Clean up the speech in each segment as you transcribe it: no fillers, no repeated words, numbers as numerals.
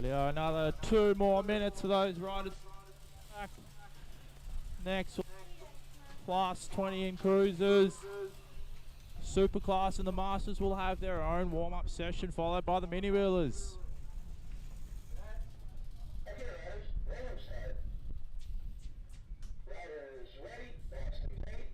Rightio, another 2 more minutes for those riders. Next, class 20 in cruisers. Superclass and the Masters will have their own warm-up session, followed by the mini-wheelers. Okay, riders, random start. Riders ready, that's the gate.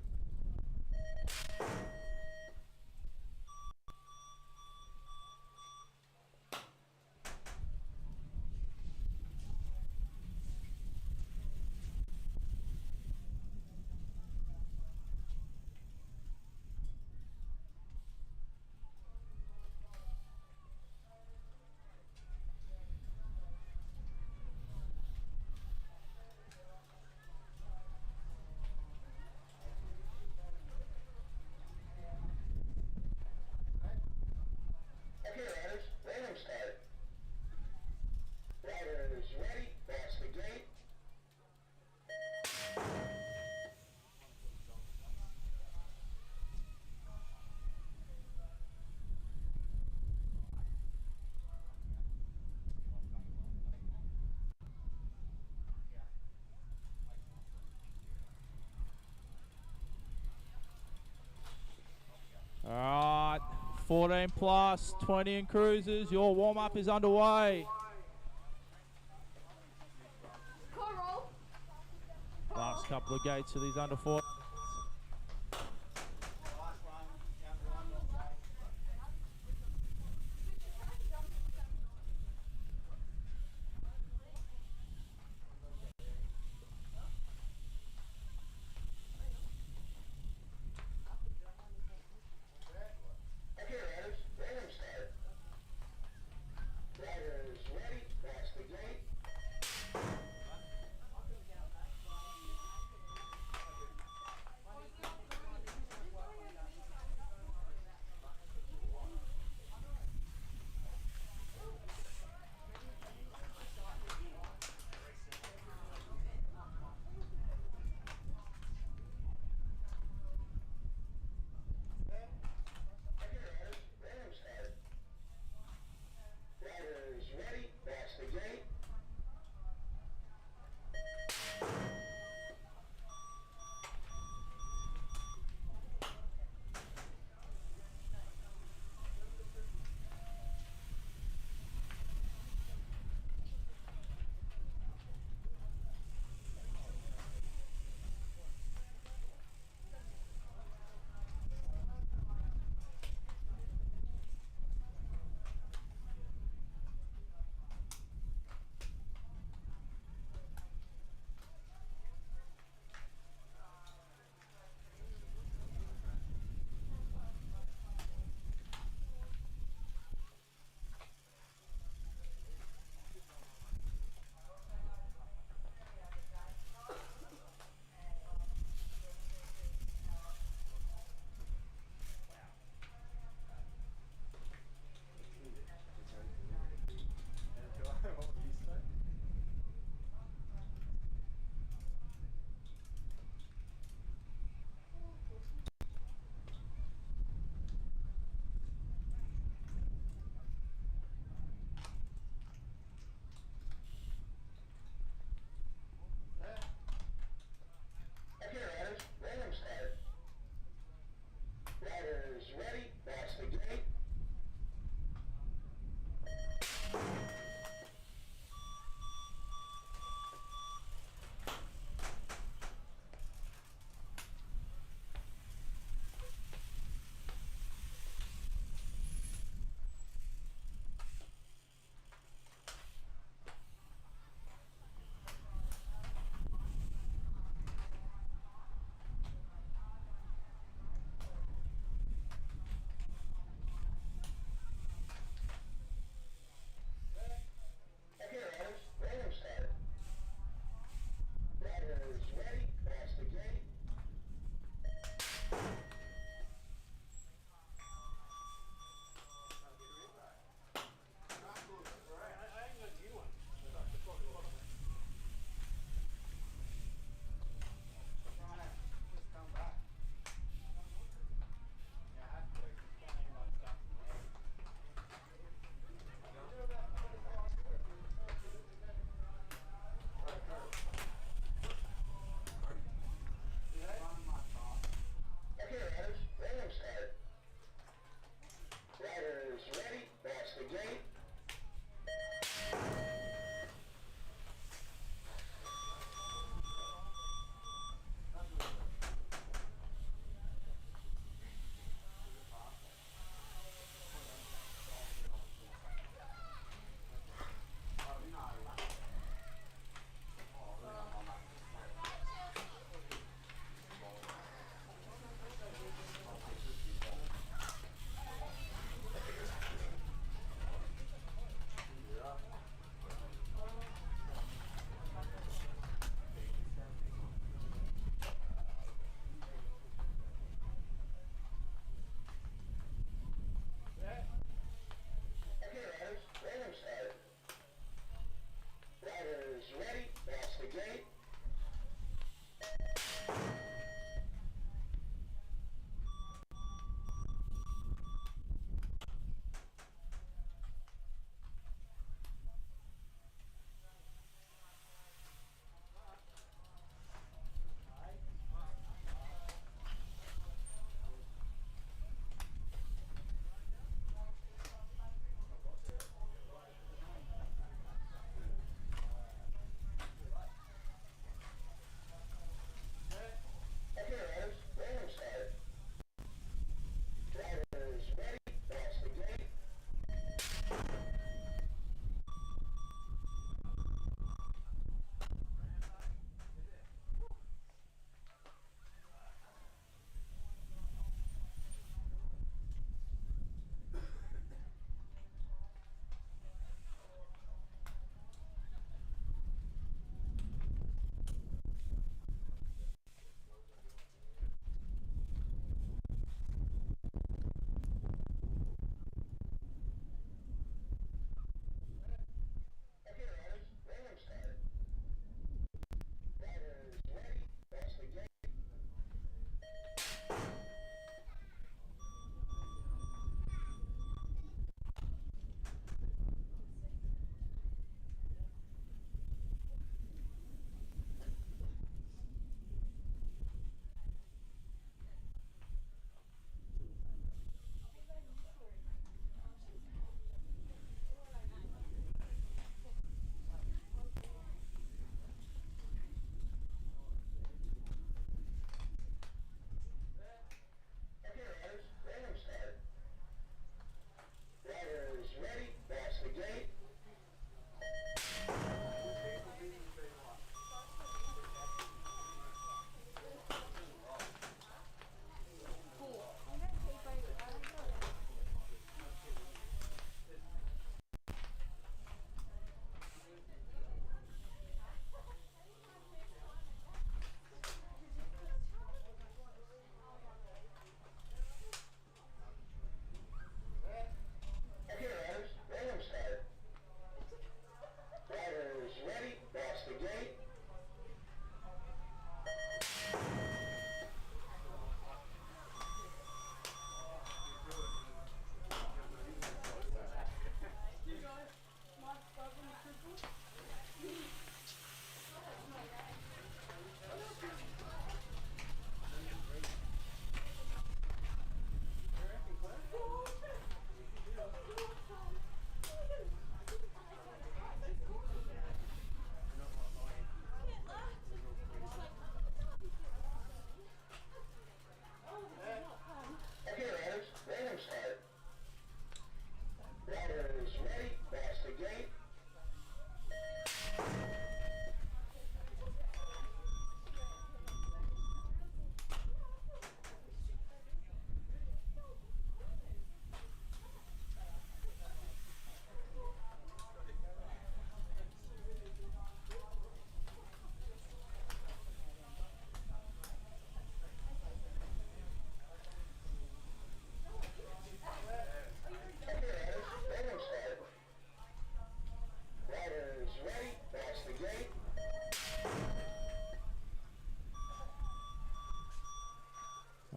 Okay, riders, random start. Riders ready, that's the gate. Alright, 14 plus, 20 in cruisers. Your warm-up is underway. Last couple of gates for these under 4. Okay, riders, random start. Riders ready, that's the gate.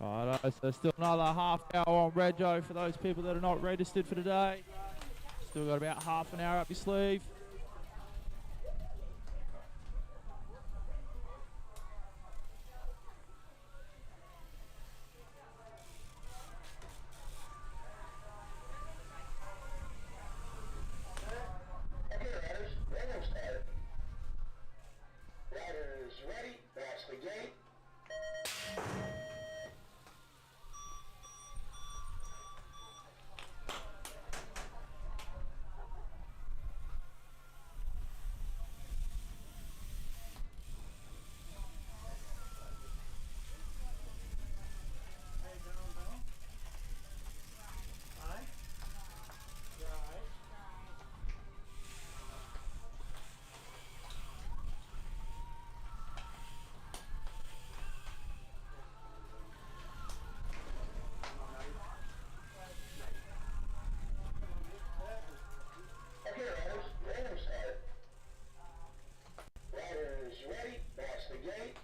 Righto, so still another half hour on Rego for those people that are not registered for today. Still got about half an hour up your sleeve. Okay, riders, random start. Riders ready, watch the gate. Okay, riders, random start. Riders ready, watch the gate.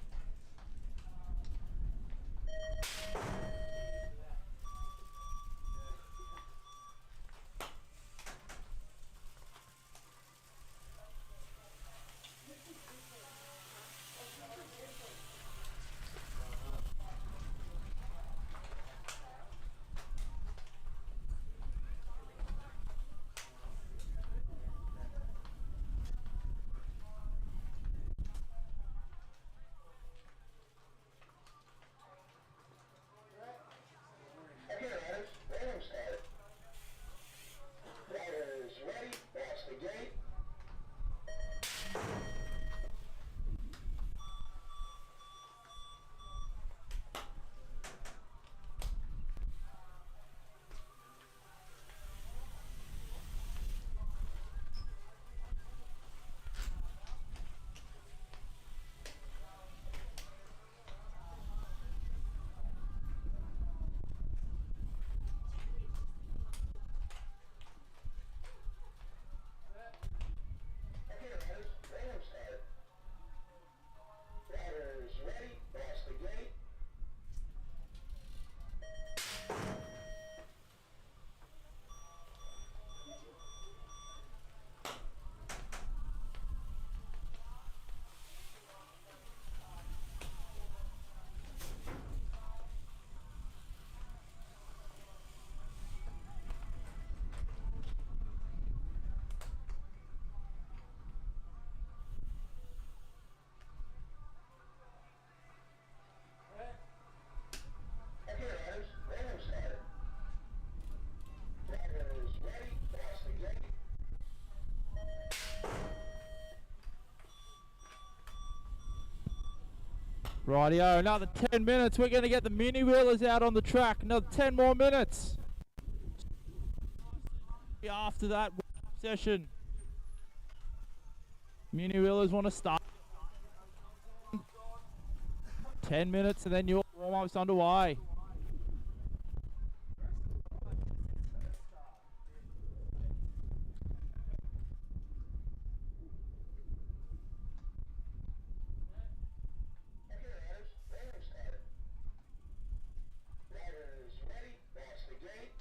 Okay, riders, random start. Riders ready, watch the gate. Okay, riders, random start. Riders ready, watch the gate. Okay, riders, random start. Riders ready, watch the gate. Rightio, another 10 minutes. We're going to get the mini wheelers out on the track. Another 10 more minutes. After that session, mini wheelers want to start. 10 minutes and then your warm-up's underway. Okay, riders, random start. Riders ready, watch the gate.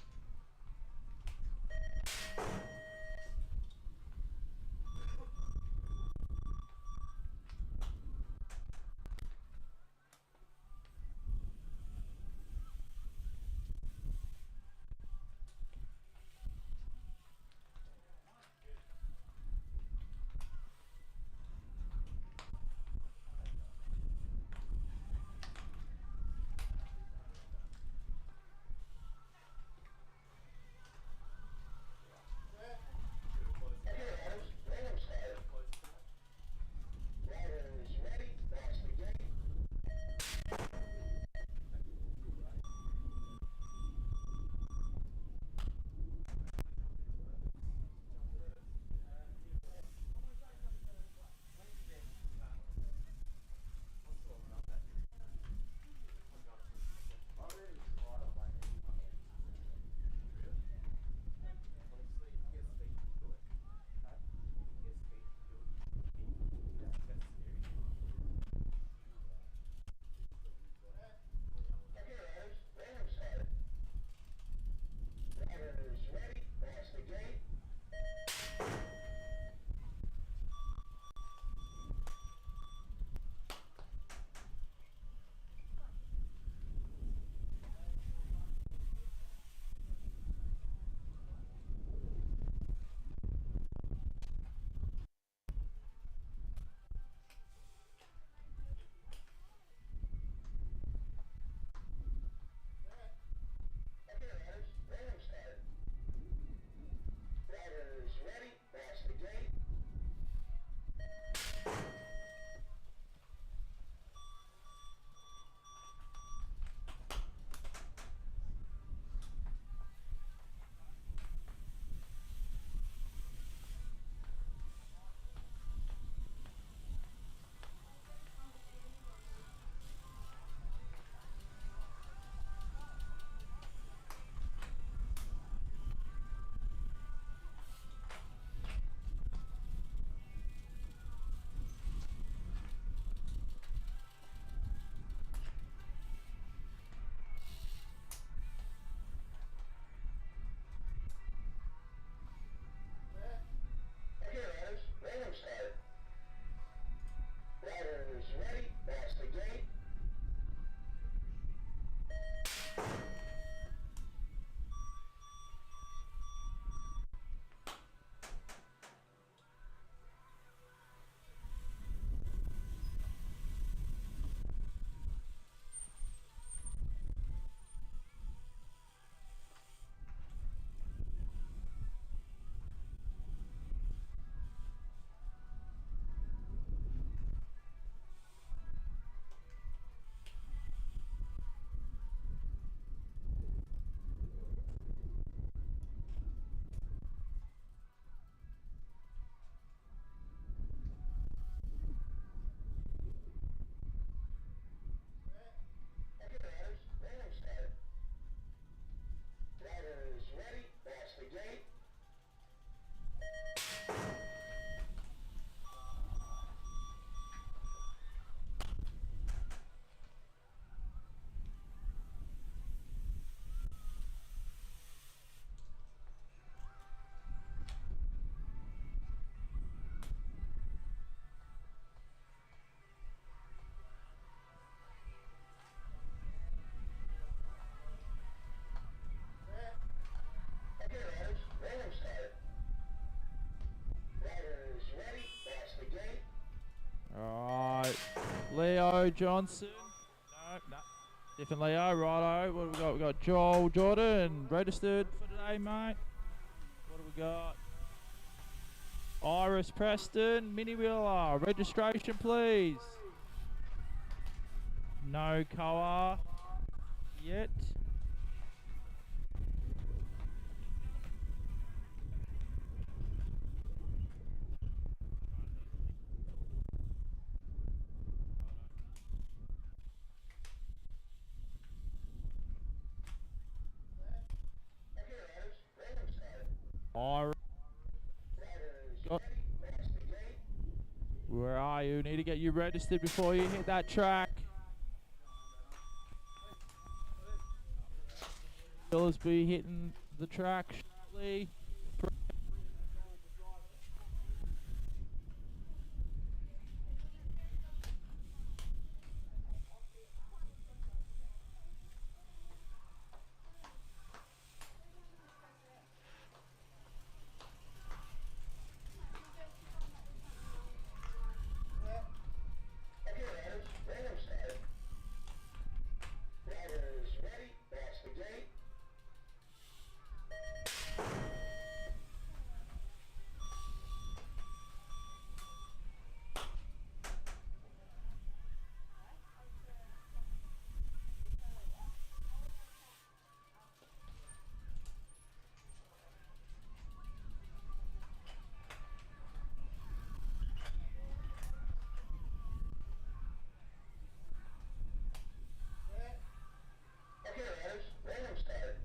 Leo Johnson. No. Different Leo, righto. What have we got? We got Joel Jordan, registered for today, mate. What do we got? Iris Preston, Mini Wheeler, registration please. No Koa yet. Okay, riders, random started. Iris, Riders got, ready, past the gate. where are you? Need to get you registered before you hit that track. Wheelers be hitting the track shortly. Okay, riders, random started. Riders ready, past the gate. Okay, riders, random started.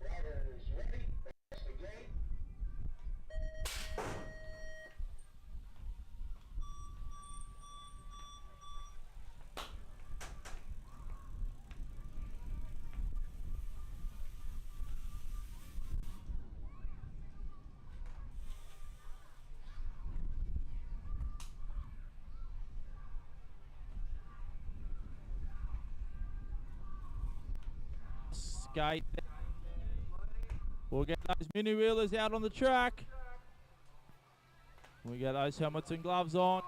Riders ready, past the gate. Skate. We'll get those mini wheelers out on the track. We get those helmets and gloves on.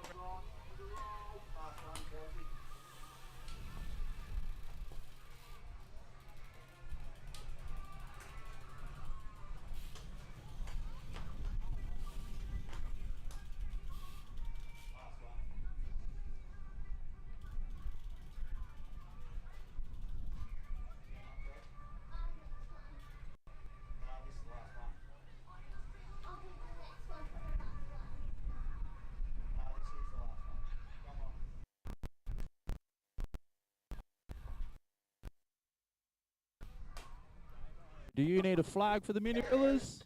Do you need a flag for the mini wheelers?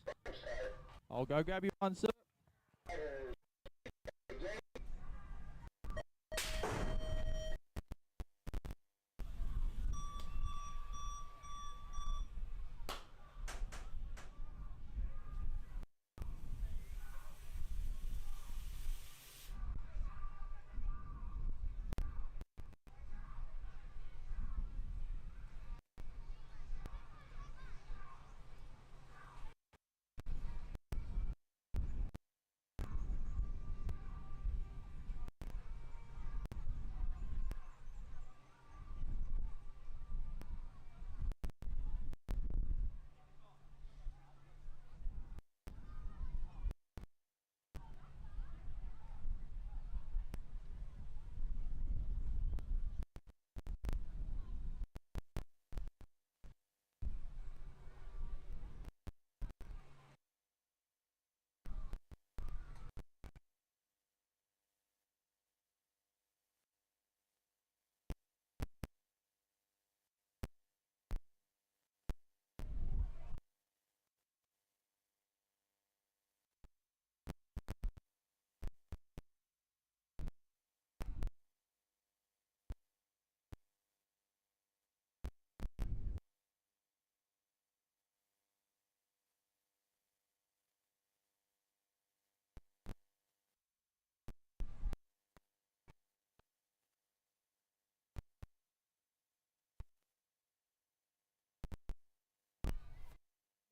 I'll go grab you one, sir.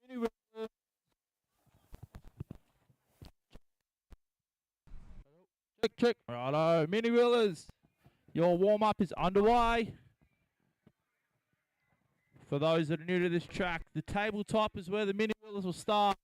Mini wheelers. Check. Righto, mini wheelers. Your warm-up is underway. For those that are new to this track, the tabletop is where the mini wheelers will start.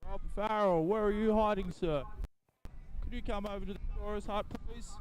Rob Farrell, where are you hiding, sir? Could you come over to the chorus hut, please?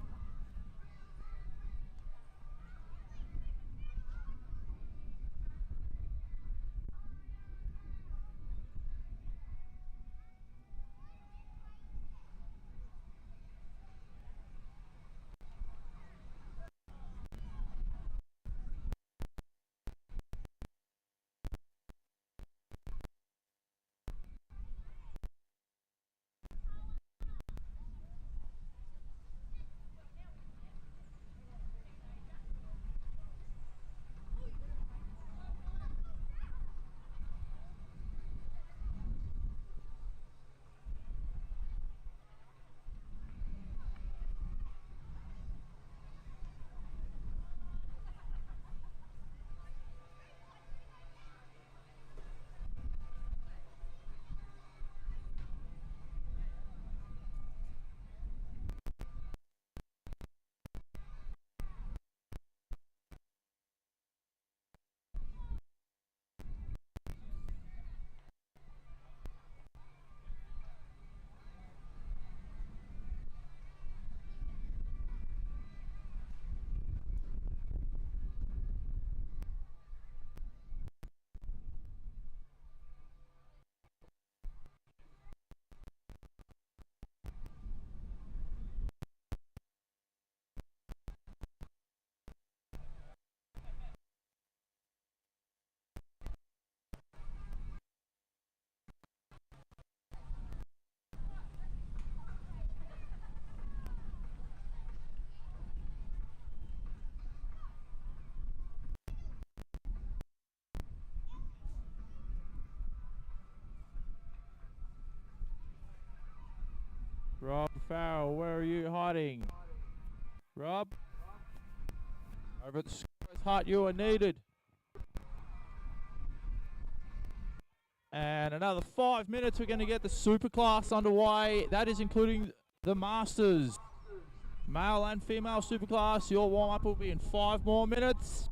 Rob Farrell, where are you hiding? Rob? Over at the scorer's hut, you are needed. And another 5 minutes, we're going to get the Superclass underway. That is including the Masters. Male and female Superclass. Your warm-up will be in 5 more minutes.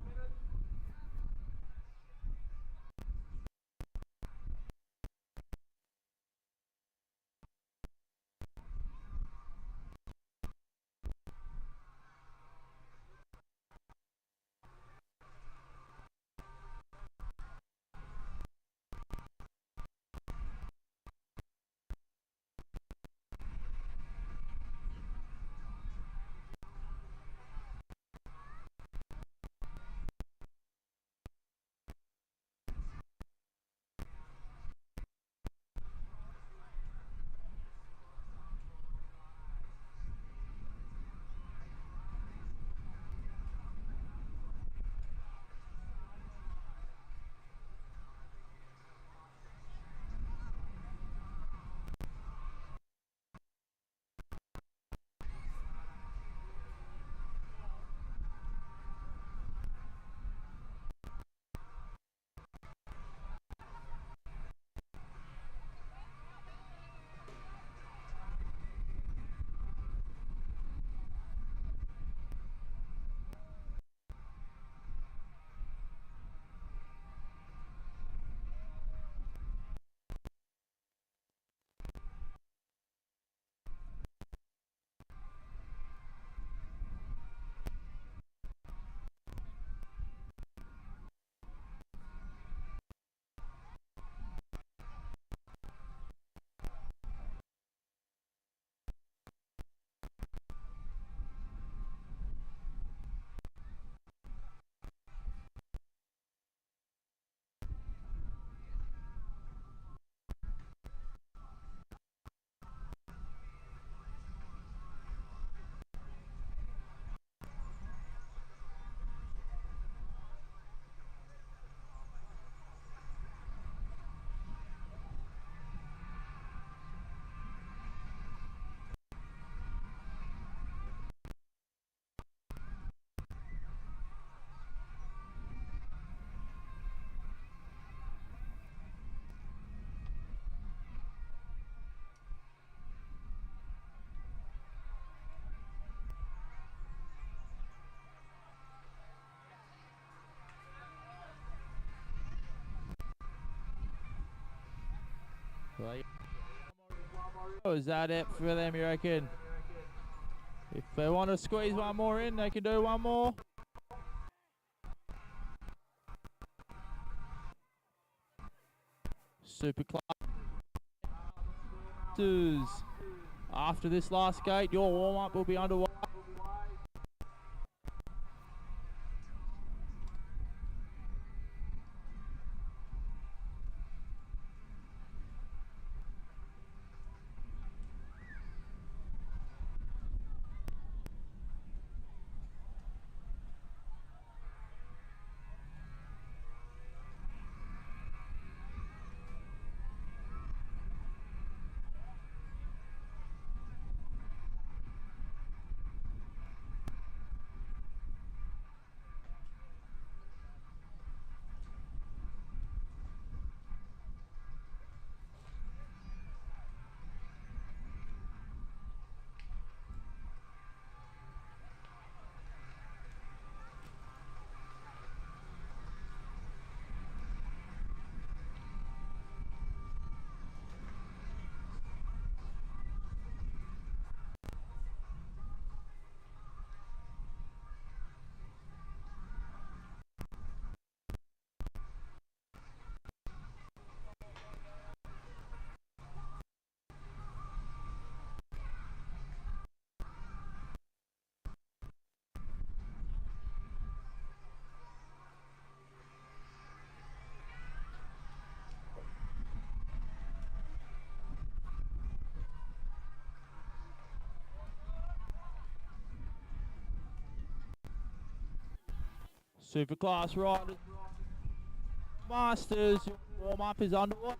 Well, is that it for them, you reckon? If they want to squeeze one more in, they can do one more. Superclass. After this last gate, your warm-up will be underway. Superclass riders. Masters, your warm-up is underway.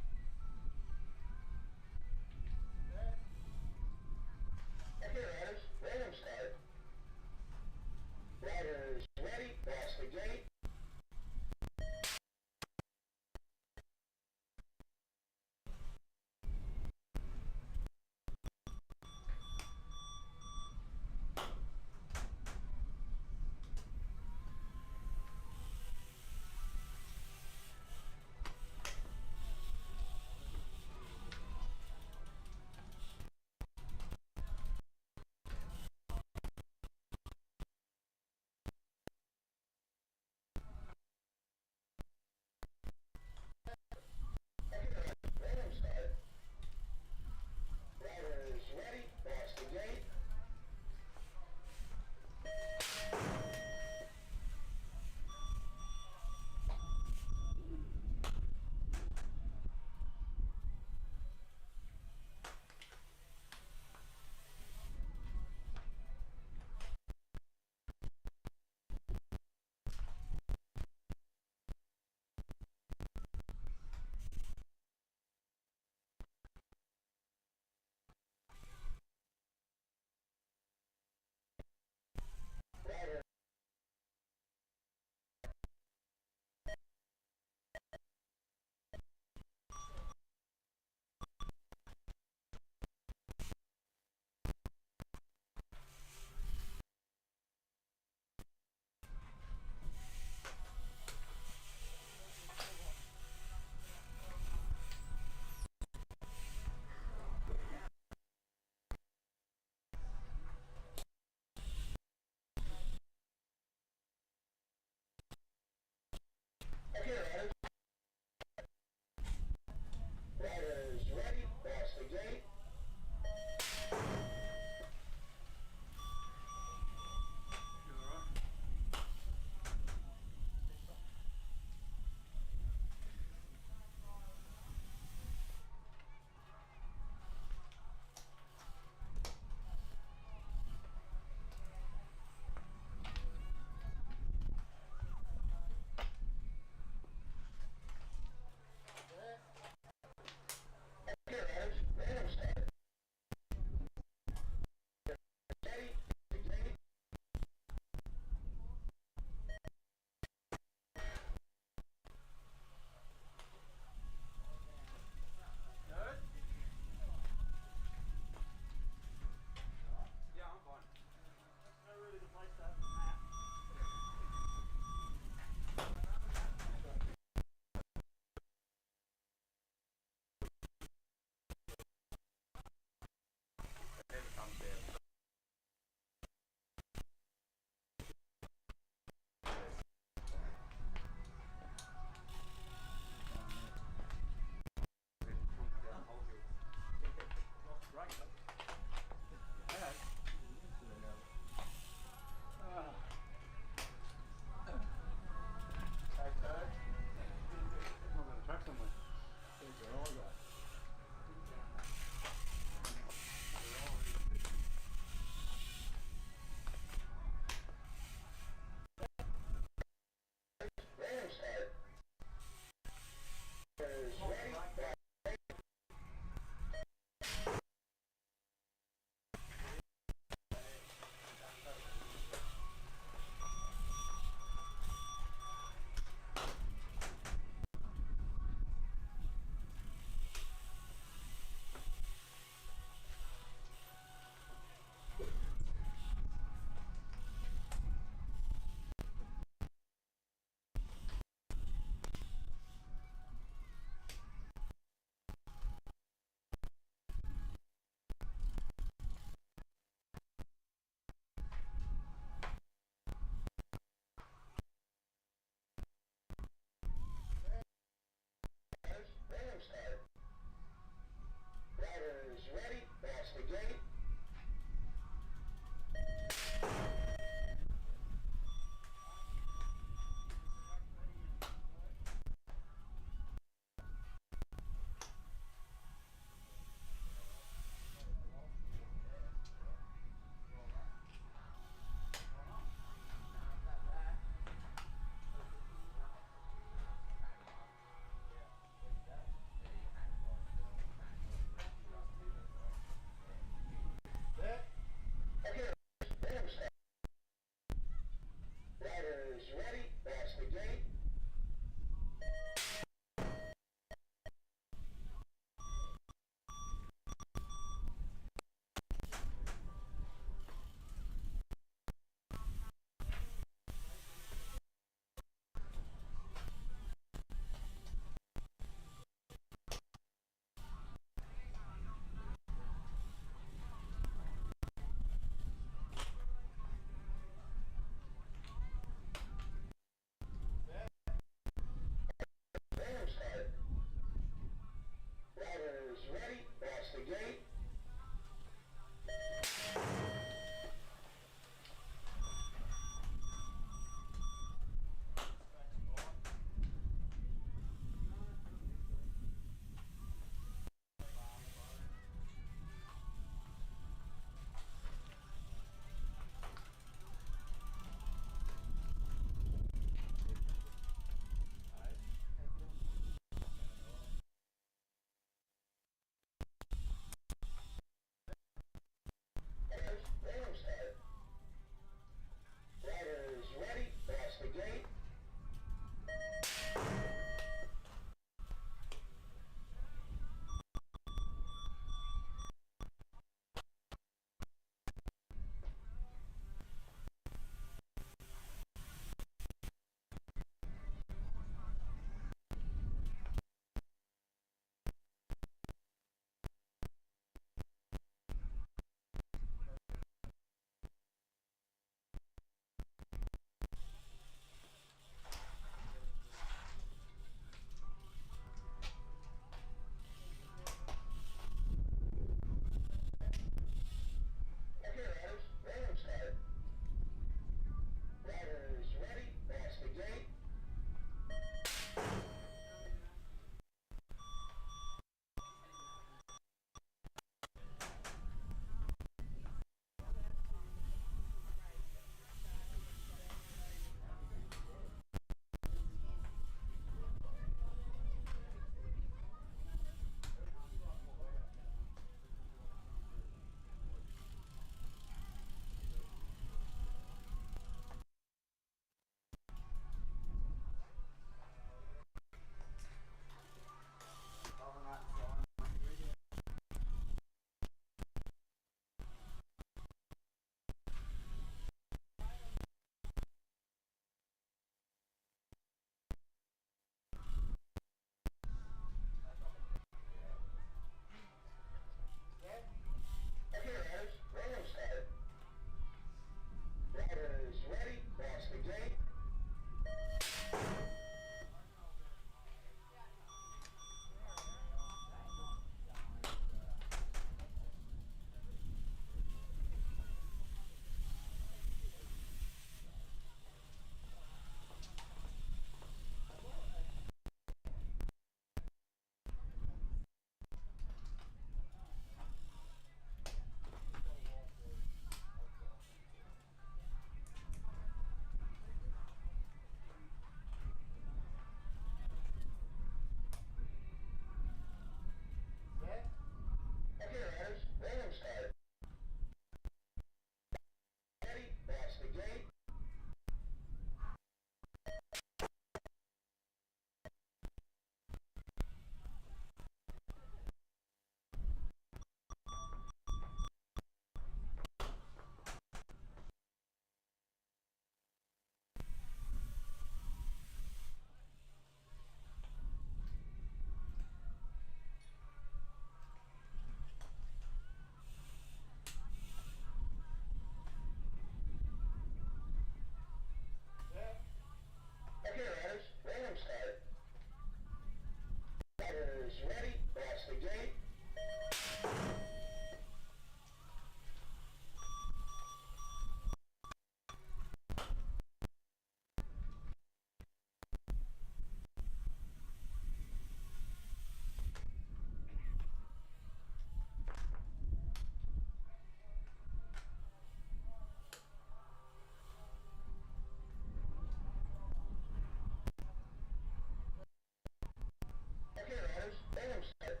random start.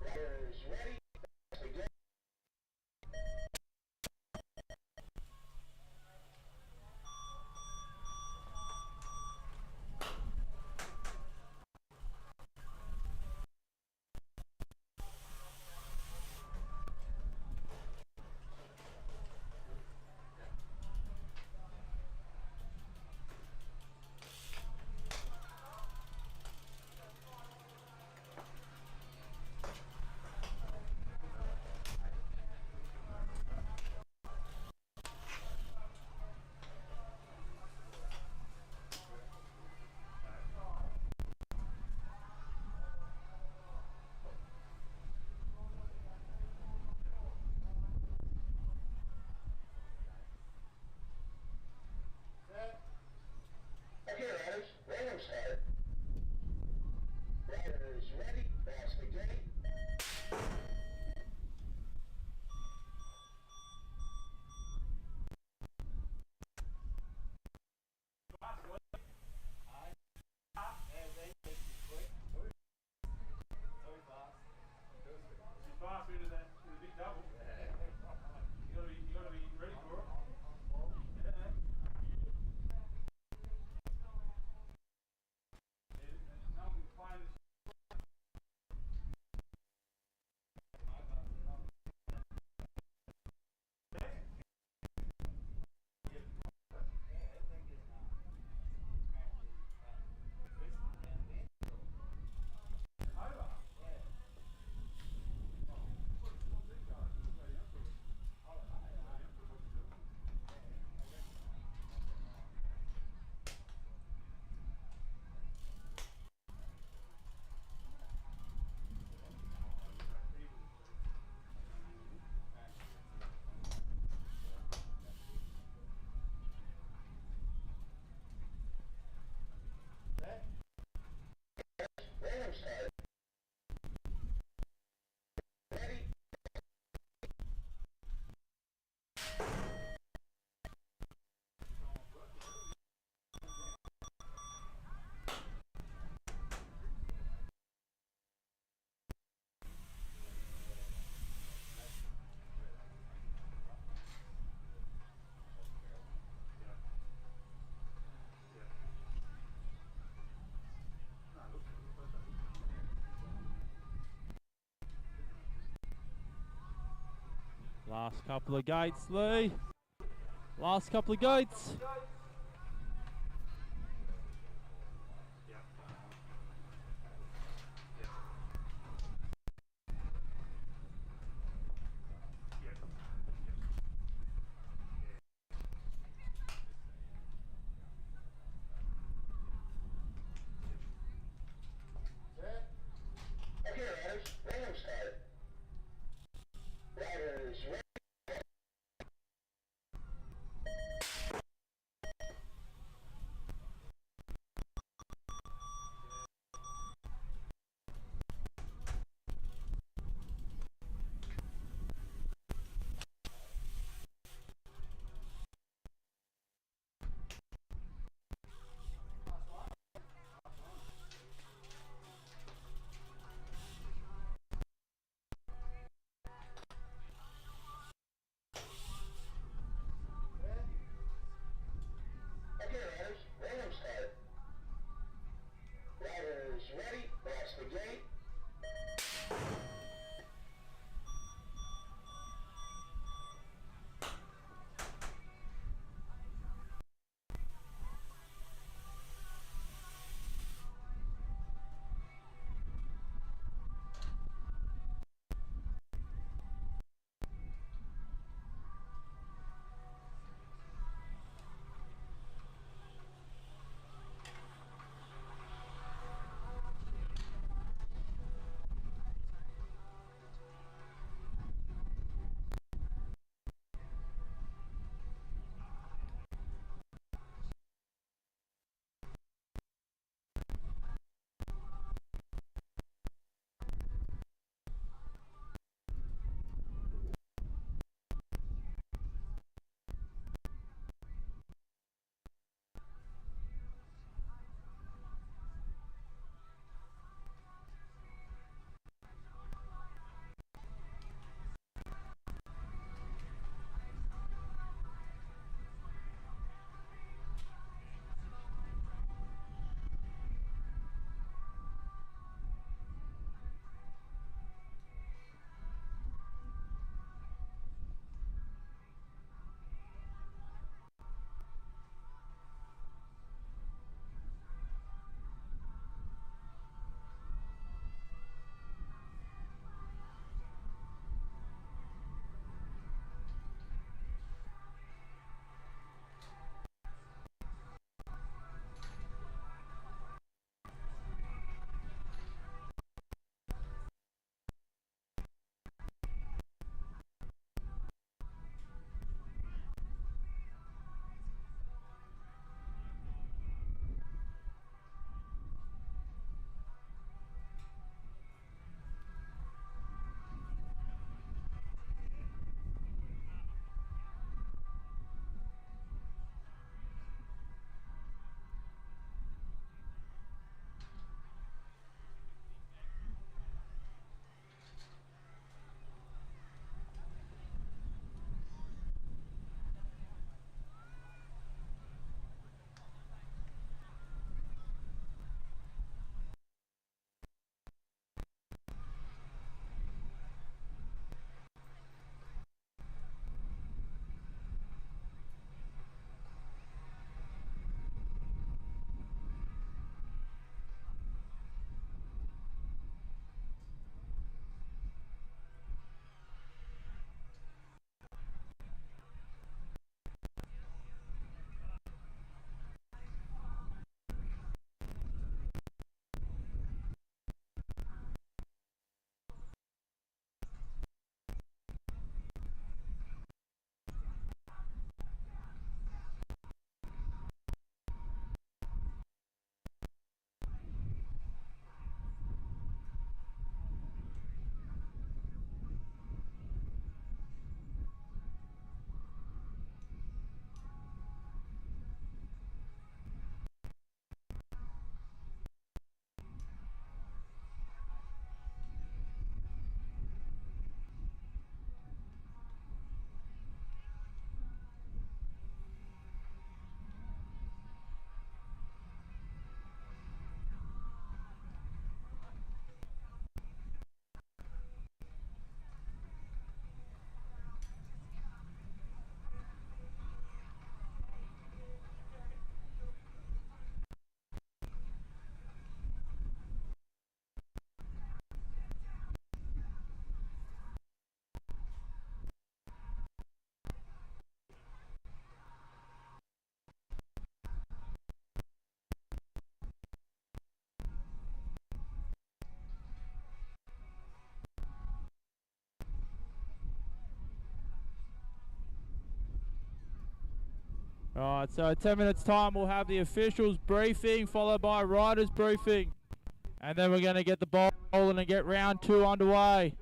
Riders ready, fast again. Okay, riders, random start. Riders ready, fast again. Random start. Ready, Last couple of gates, Lee. Last couple of gates. okay, riders, random start. Riders ready. Alright, so in 10 minutes time we'll have the officials briefing followed by riders briefing. And then we're going to get the ball rolling and get round 2 underway.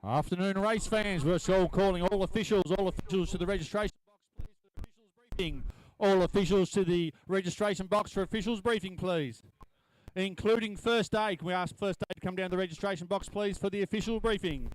Afternoon race fans, we're all calling all officials to the registration box, please, for officials briefing. All officials to the registration box for officials briefing, please. Including first aid. Can we ask first aid to come down to the registration box, please, for the official briefing?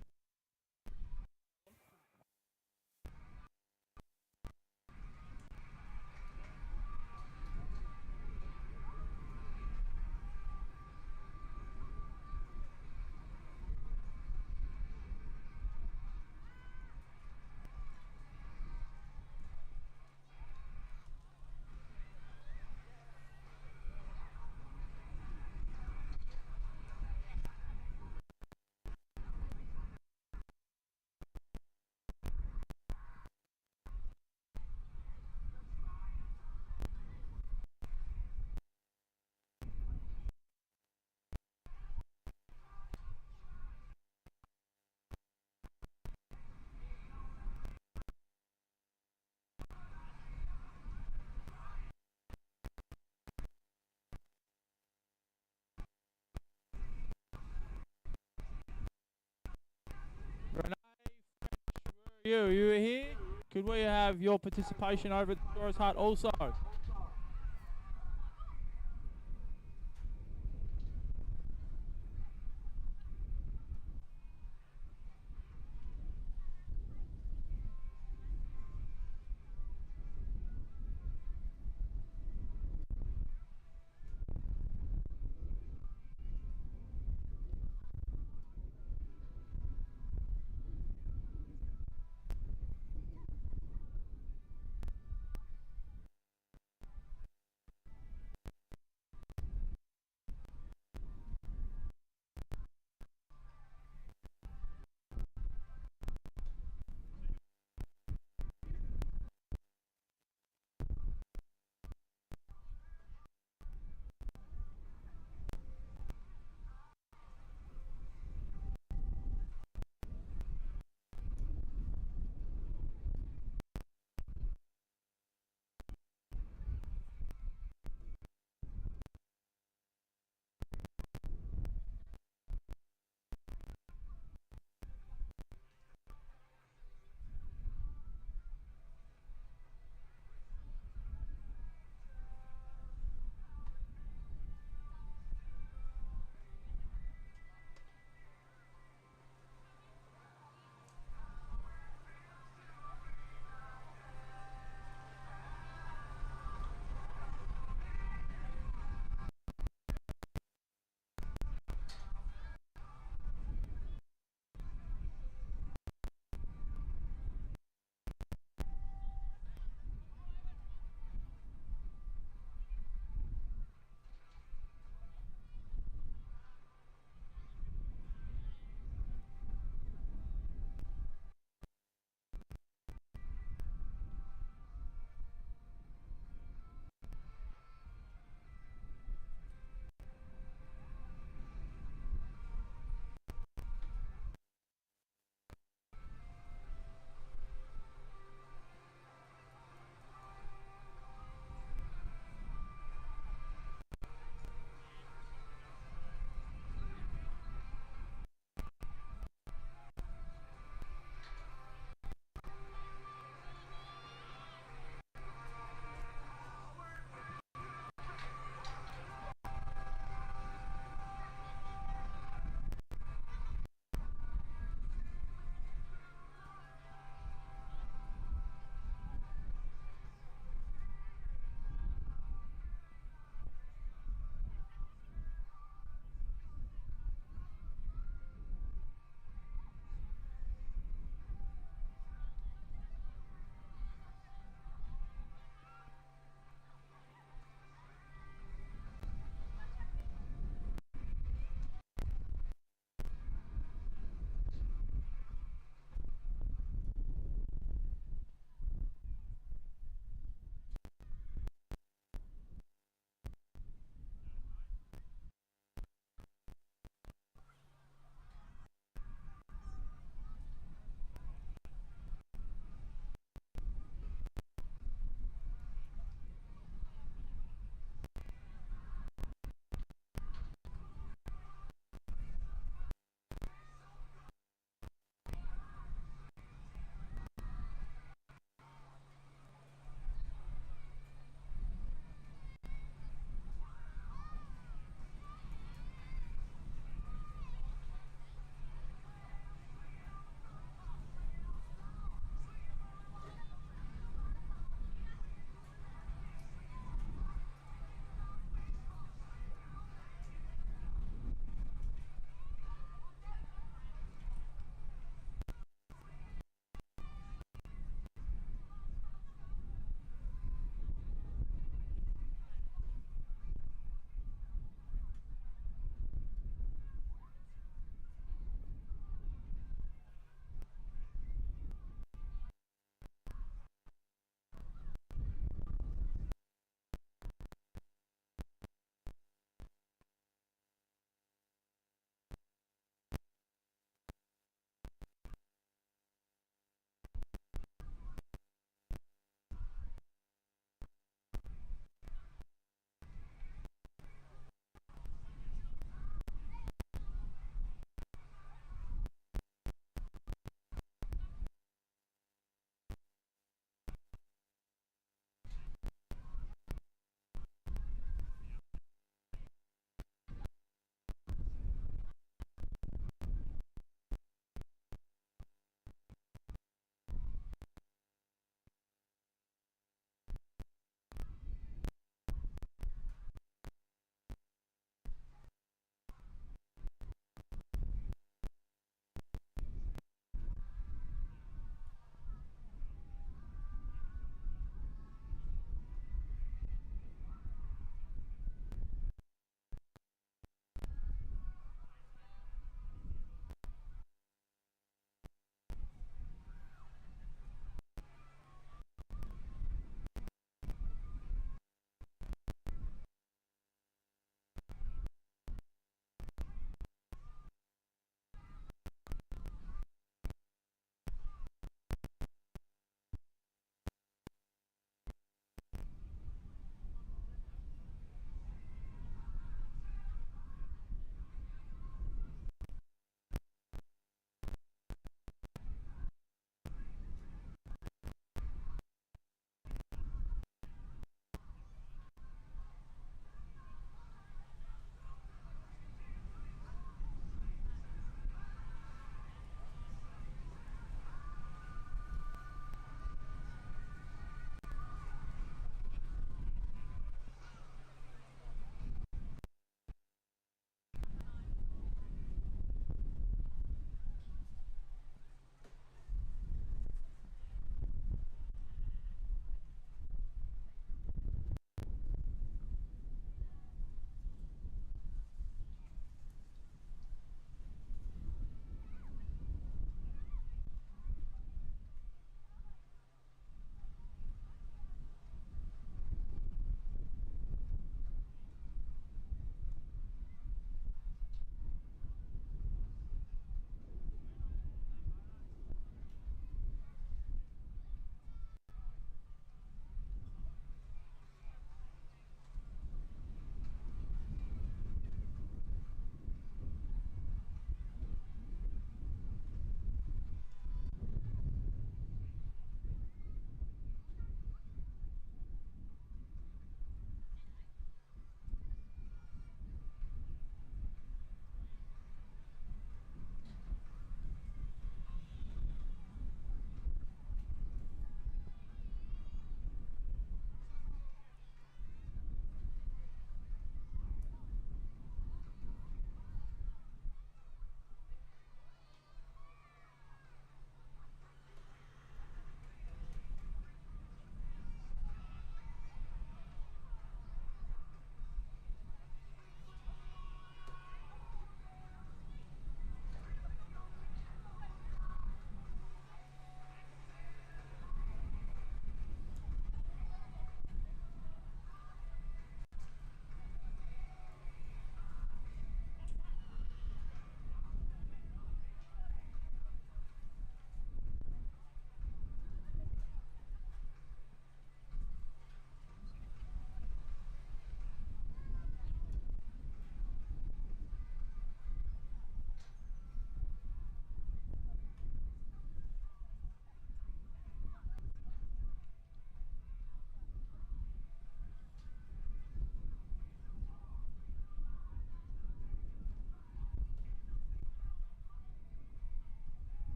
Renee, where are you? You here? Could we have your participation over at the Doris Hut also?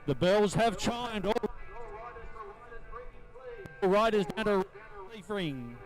The bells have chimed. All riders down to relief ring.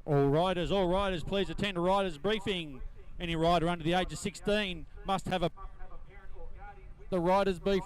All riders, please attend a rider's briefing. Any rider under the age of 16 must have the rider's brief.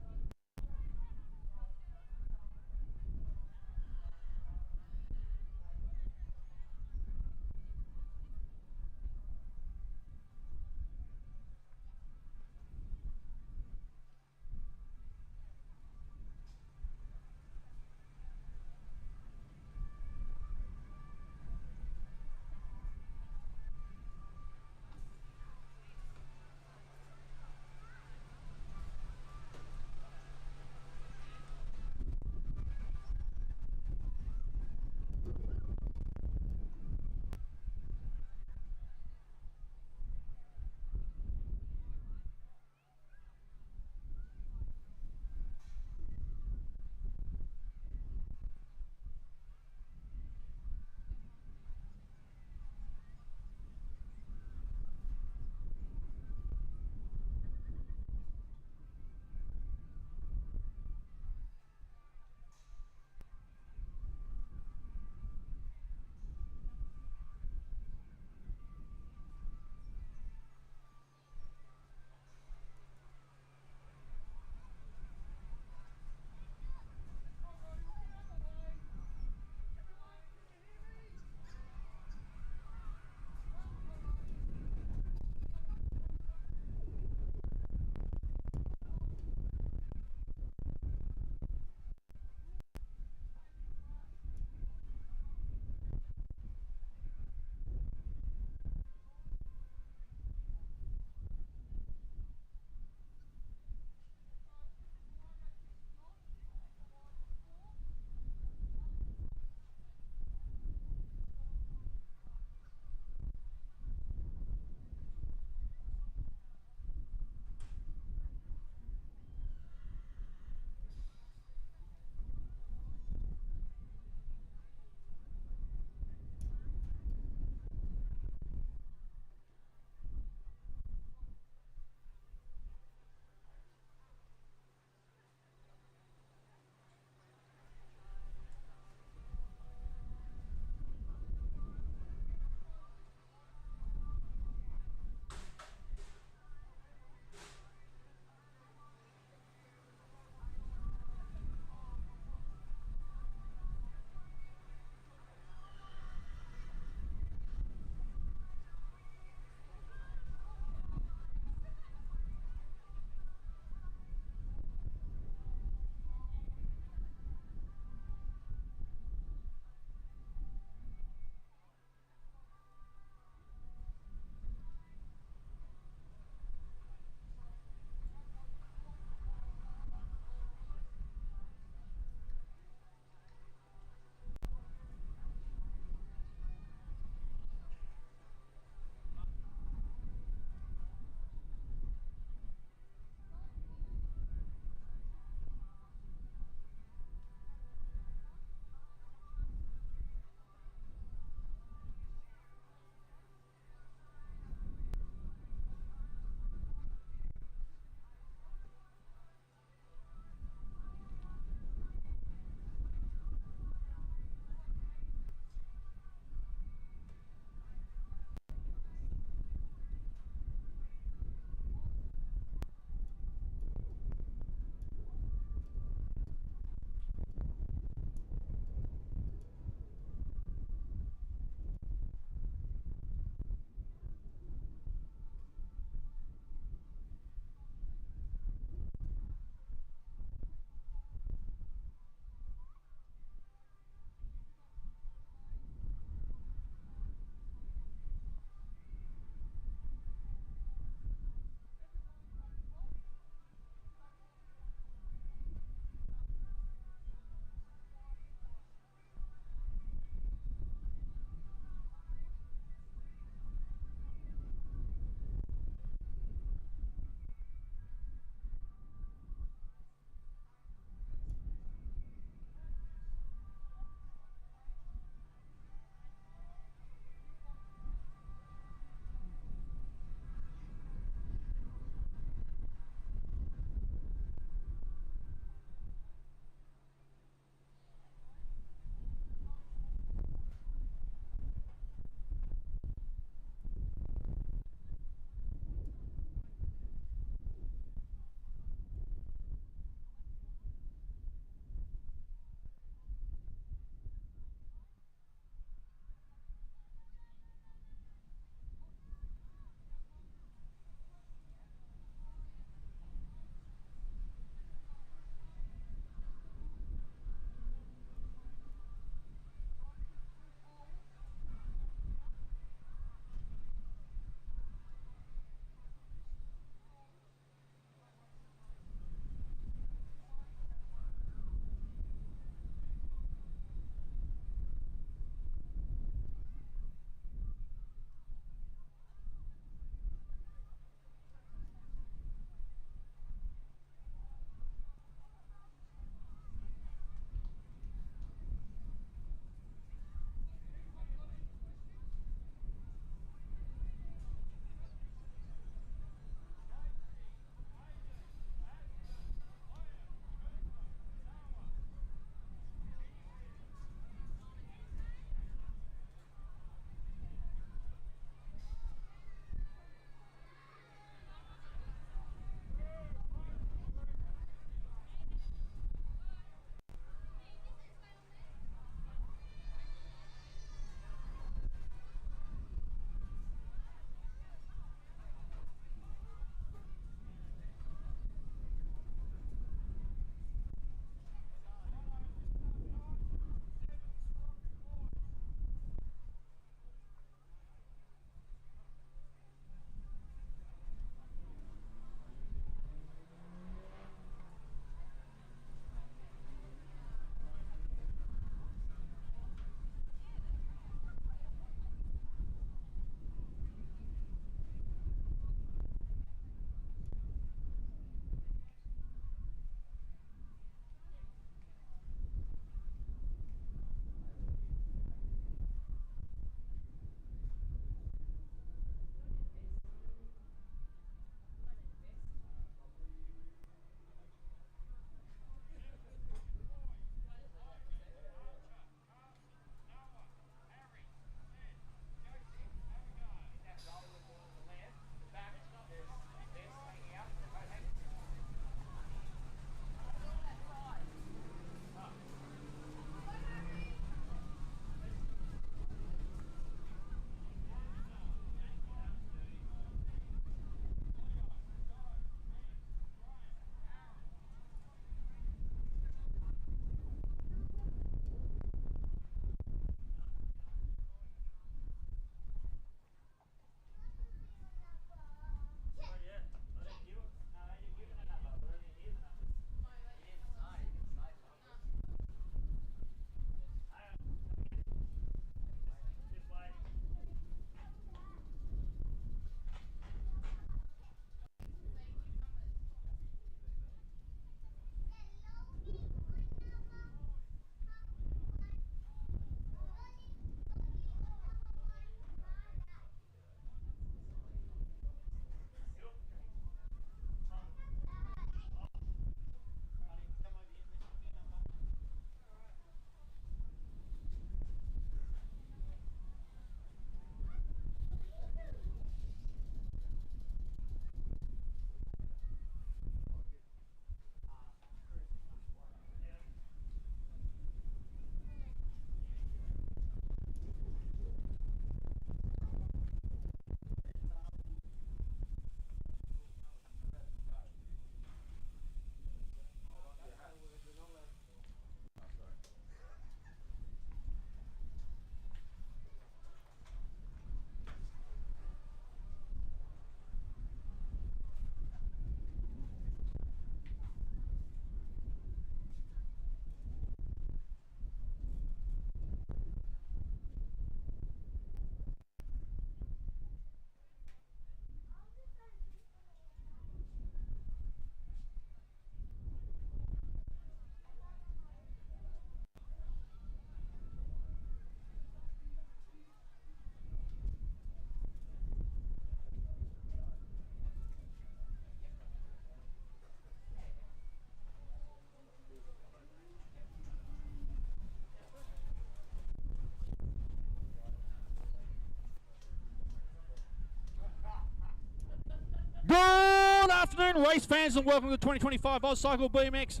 Afternoon, race fans, and welcome to the 2025 Cycle BMX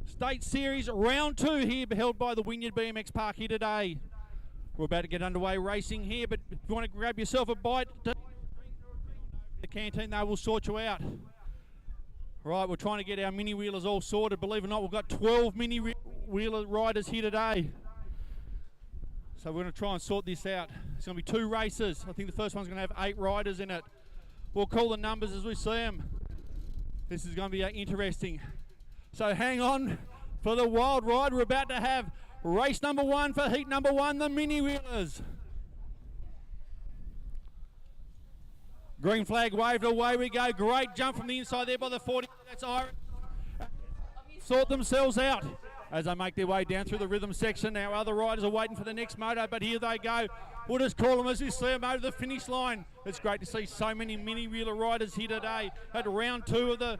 State Series Round 2 here, held by the Wynyard BMX Park here today. We're about to get underway racing here, but if you want to grab yourself a bite, the canteen, they will sort you out. Right, we're trying to get our mini wheelers all sorted. Believe it or not, we've got 12 mini wheeler riders here today. So we're going to try and sort this out. It's going to be 2 races. I think the first one's going to have 8 riders in it. We'll call the numbers as we see them. This is going to be interesting. So hang on for the wild ride. We're about to have race number 1 for heat number 1, the mini wheelers. Green flag waved, away we go. Great jump from the inside there by the 40. That's Irish. Sort themselves out as they make their way down through the rhythm section. Our other riders are waiting for the next moto, but here they go. We'll just call them as we see them over the finish line. It's great to see so many mini wheeler riders here today at round 2 of the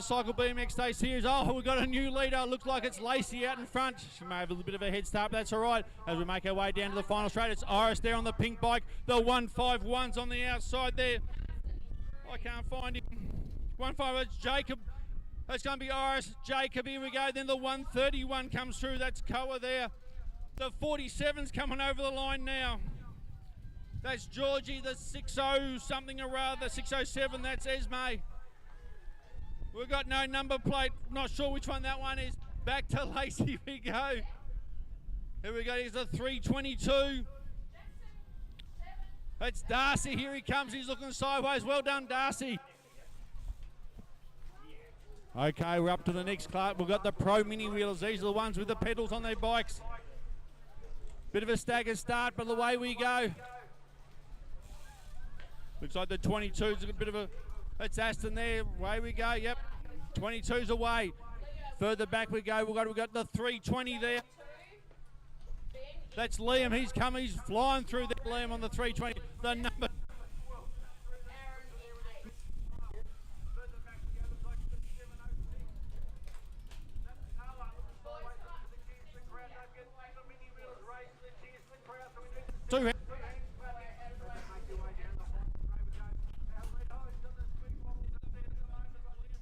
Cycle BMX Day Series. Oh, we've got a new leader. Looks like it's Lacey out in front. She may have a little bit of a head start, but that's all right. As we make our way down to the final straight, it's Iris there on the pink bike. The 151's on the outside there. I can't find him. 151, it's Jacob. That's going to be Iris, Jacob, here we go. Then the 131 comes through, that's Koa there. The 47's coming over the line now. That's Georgie, the 60 something or rather, 607, that's Esme. We've got no number plate, not sure which one that one is. Back to Lacey we go. Here we go, here's the 322. That's Darcy, here he comes, he's looking sideways. Well done, Darcy. Okay, we're up to the next class. We've got the Pro Mini Wheelers. These are the ones with the pedals on their bikes. Bit of a staggered start, but away we go. Looks like the 22's a bit of a... That's Aston there. Away we go, yep. 22's away. Further back we go. We've got the 320 there. That's Liam. He's coming. He's flying through there, Liam, on the 320. The number...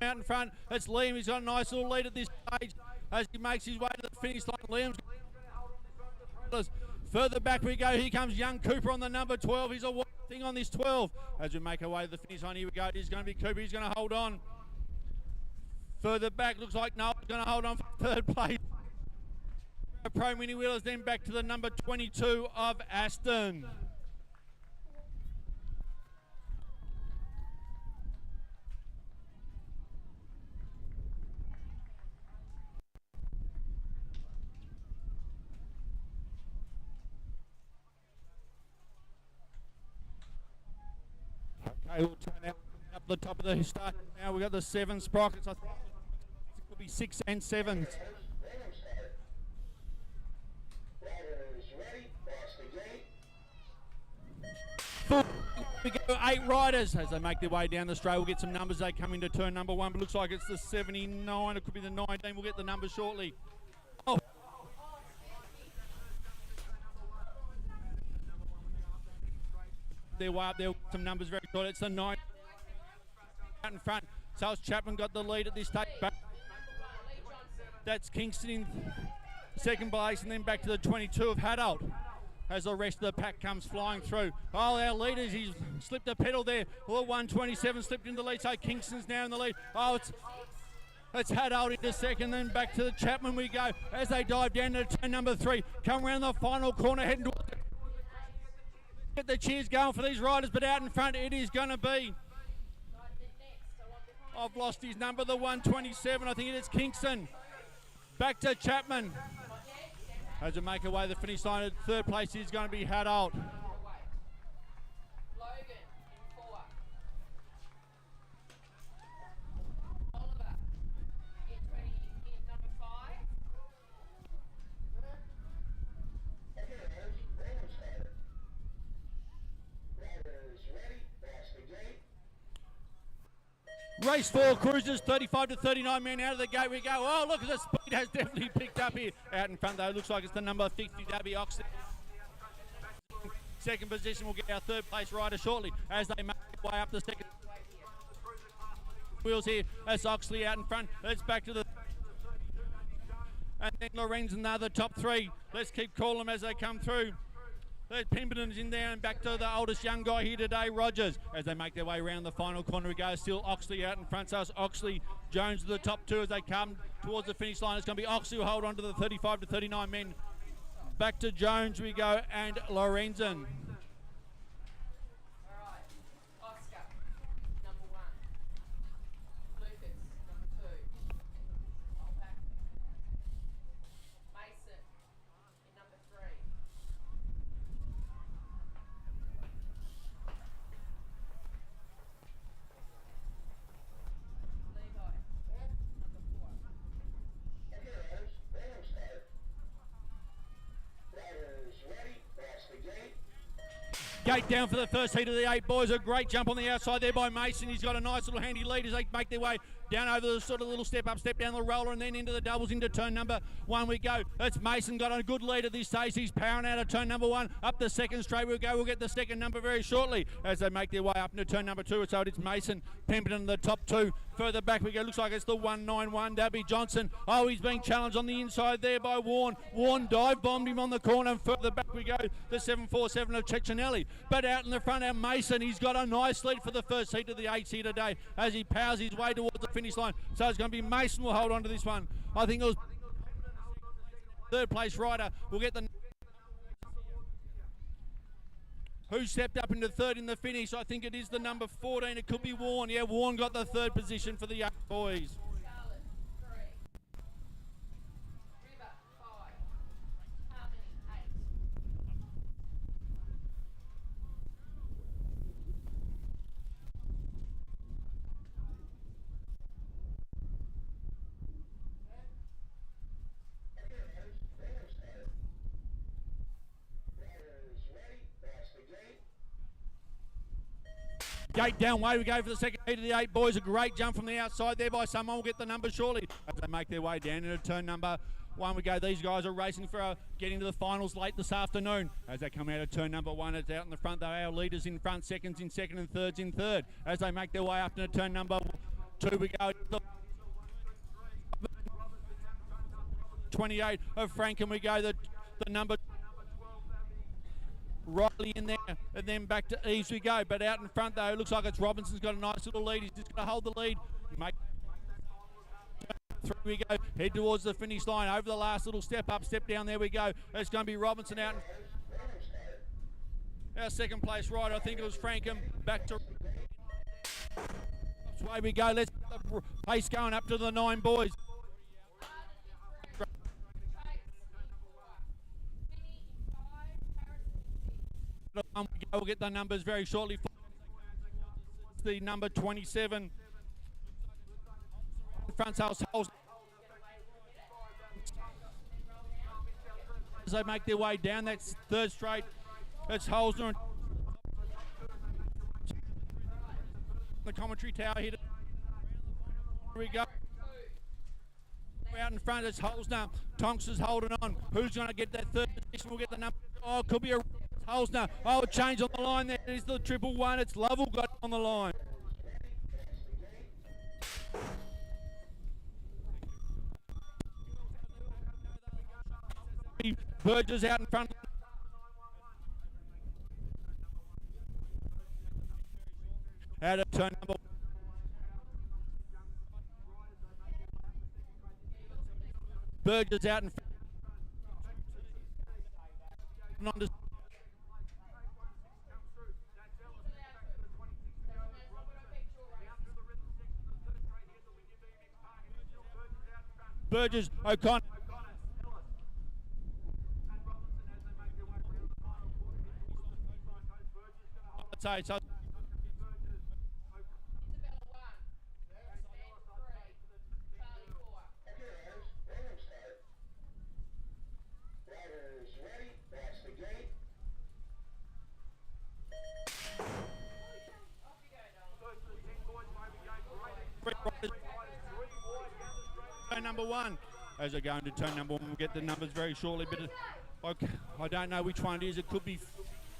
Out in front, it's Liam. He's got a nice little lead at this stage as he makes his way to the finish line. Liam's further back we go. Here comes young Cooper on the number 12. He's a thing on this 12 as we make our way to the finish line. Here we go. It is going to be Cooper. He's going to hold on. Further back looks like Noel's going to hold on for 3rd place. Pro Mini Wheelers, then back to the number 22 of Aston. Okay, we'll turn out up the top of the start. Now we've got the 7 sprockets. I think it could be 6 and 7s. We go 8 riders as they make their way down the straight. We'll get some numbers. They come into turn number 1, but looks like it's the 79. It could be the 19. We'll get the numbers shortly. Oh. They're way up there. Some numbers very short. It's the 9 out in front. Sales Chapman got the lead at this stage. That's Kingston in 2nd place, and then back to the 22 of Hadolt as the rest of the pack comes flying through. Oh, our leaders, he's slipped a pedal there. Well, 127 slipped into the lead, so Kingston's now in the lead. Oh, it's Hadolt into 2nd, then back to the Chapman we go as they dive down to turn number 3. Come around the final corner, heading towards the... Get the cheers going for these riders, but out in front it is going to be... I've lost his number, the 127. I think it is Kingston. Back to Chapman. As we make our way to the finish line, at 3rd place is going to be Hadolt. Race 4, Cruisers, 35 to 39 men out of the gate we go. Oh, look, the speed has definitely picked up here. Out in front, though, looks like it's the number 50, Dabby Oxley. 2nd position, we'll get our 3rd place rider shortly as they make their way up the 2nd. wheels here. That's Oxley out in front. Let's back to the... And then Lorenz another top three. Let's keep calling them as they come through. There's Pemberton's in there and back to the oldest young guy here today, Rogers. As they make their way around the final corner, we go. Still Oxley out in front. So it's Oxley, Jones to the top two as they come towards the finish line. It's going to be Oxley who hold on to the 35 to 39 men. Back to Jones we go and Lorenzen. Gate down for the first heat of the 8 boys. A great jump on the outside there by Mason. He's got a nice little handy lead as they make their way down over the sort of little step up, step down the roller, and then into the doubles into turn number 1 we go. That's Mason got a good lead at this stage. He's powering out of turn number 1. Up the second straight we go. We'll get the second number very shortly as they make their way up into turn number 2. So it's Mason, Pemberton, the top 2. Further back we go. Looks like it's the 191, Dabby Johnson. Oh, he's being challenged on the inside there by Warren. Warren dive bombed him on the corner. And further back we go. The 747 of Cecchinelli. But out in the front, our Mason, he's got a nice lead for the first heat of the 8s here today as he powers his way towards the finish line. So it's going to be Mason will hold on to this one. I think it was third place rider. We'll get the... Who stepped up into third in the finish? I think it is the number 14. It could be Warren. Yeah, Warren got the third position for the 8 boys. Gate down way we go for the second heat of the 8 boys. A great jump from the outside there by someone. We'll get the number shortly as they make their way down into turn number 1 we go. These guys are racing for getting to the finals late this afternoon. As they come out of turn number 1, it's out in the front though. Our leaders in front, seconds in second and thirds in third. As they make their way up into turn number 2 we go. 28 of Franken we go. The number Riley in there, and then back to Eves we go. But out in front though, it looks like it's Robinson's got a nice little lead. He's just going to hold the lead. Make 3 we go. Head towards the finish line. Over the last little step up, step down. There we go. It's going to be Robinson out. Our second place rider, I think it was Frankham. Back to way we go. Let's get the pace going up to the 9 boys. We'll get the numbers very shortly. The number 27. Front house holes. As they make their way down, that's third straight. It's Holzner. The commentary tower here. Here we go. Out in front, it's Holzner. Tonks is holding on. Who's going to get that third position? We'll get the number. Oh, it could be a Holzner. Oh, change on the line there. It is the 111. It's Lovell got on the line. Burgess out in front. Out of turn number. Burgess out in front. Burgess, O'Connor. I'd say so. Number 1 as they go into turn number 1. We'll get the numbers very shortly, but I don't know which one it is. It could be,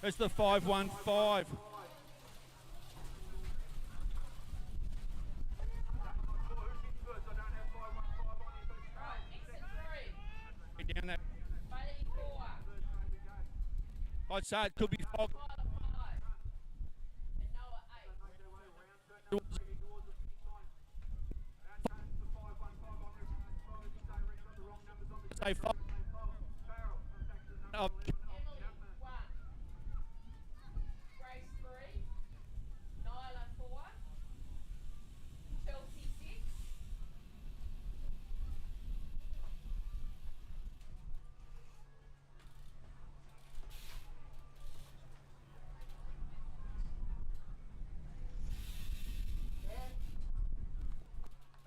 it's the 515. I'd say it could be fog. Say fog. Oh, Grace 3, Nyla 4, Chelsea 6,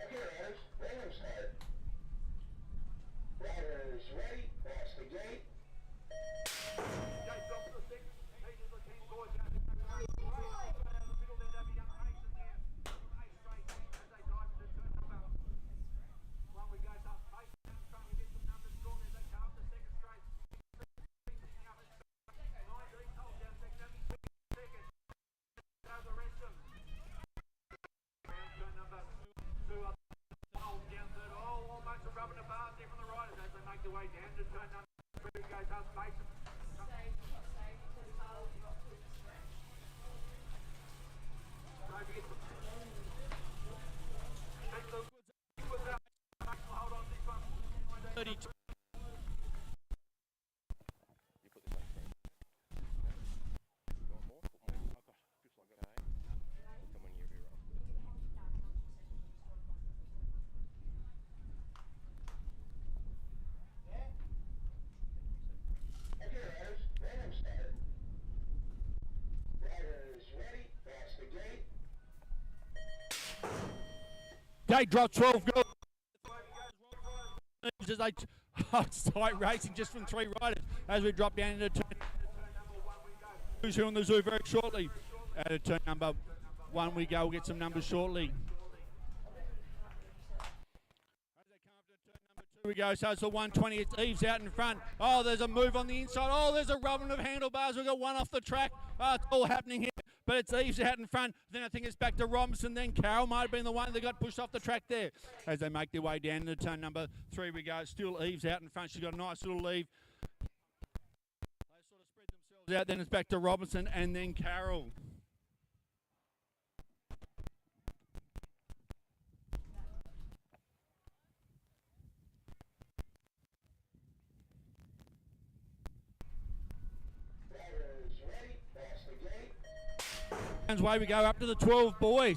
Okay, riders, random start. Riders ready, watch the gate. Okay, riders, random start. Riders ready, watch the gate. Gate drop 12 goals. As they it's tight racing just from 3 riders as we drop down into turn. Who's here on the zoo very shortly. Out of turn number 1 we go. We'll get some numbers shortly. As they come up to turn number 2 we go. So it's the 120. It's Eves out in front. Oh, there's a move on the inside. Oh, there's a rubbing of handlebars. We've got one off the track. Oh, it's all happening here. But it's Eves out in front. Then I think it's back to Robinson. Then Carol might have been the one that got pushed off the track there. As they make their way down into turn number 3 we go. Still Eves out in front. She's got a nice little leave. They sort of spread themselves out. Then it's back to Robinson and then Carol. Riders ready, watch the gate. Way we go up to the 12 boys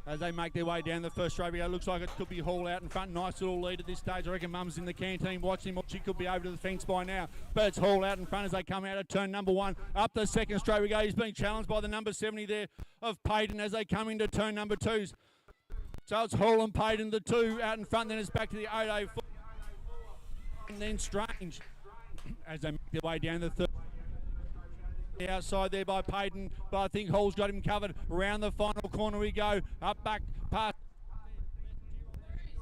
as they make their way down the first straight. It looks like it could be Hall out in front. Nice little lead at this stage. I reckon Mum's in the canteen watching him, or she could be over to the fence by now. But it's Hall out in front as they come out of turn number 1. Up the second straight we go. He's being challenged by the number 70 there of Payton as they come into turn number 2s. So it's Hall and Payton, the 2 out in front. Then it's back to the 804. And then Strange as they make their way down the third. Outside there by Payton, but I think Hall's got him covered. Around the final corner we go. Up back past.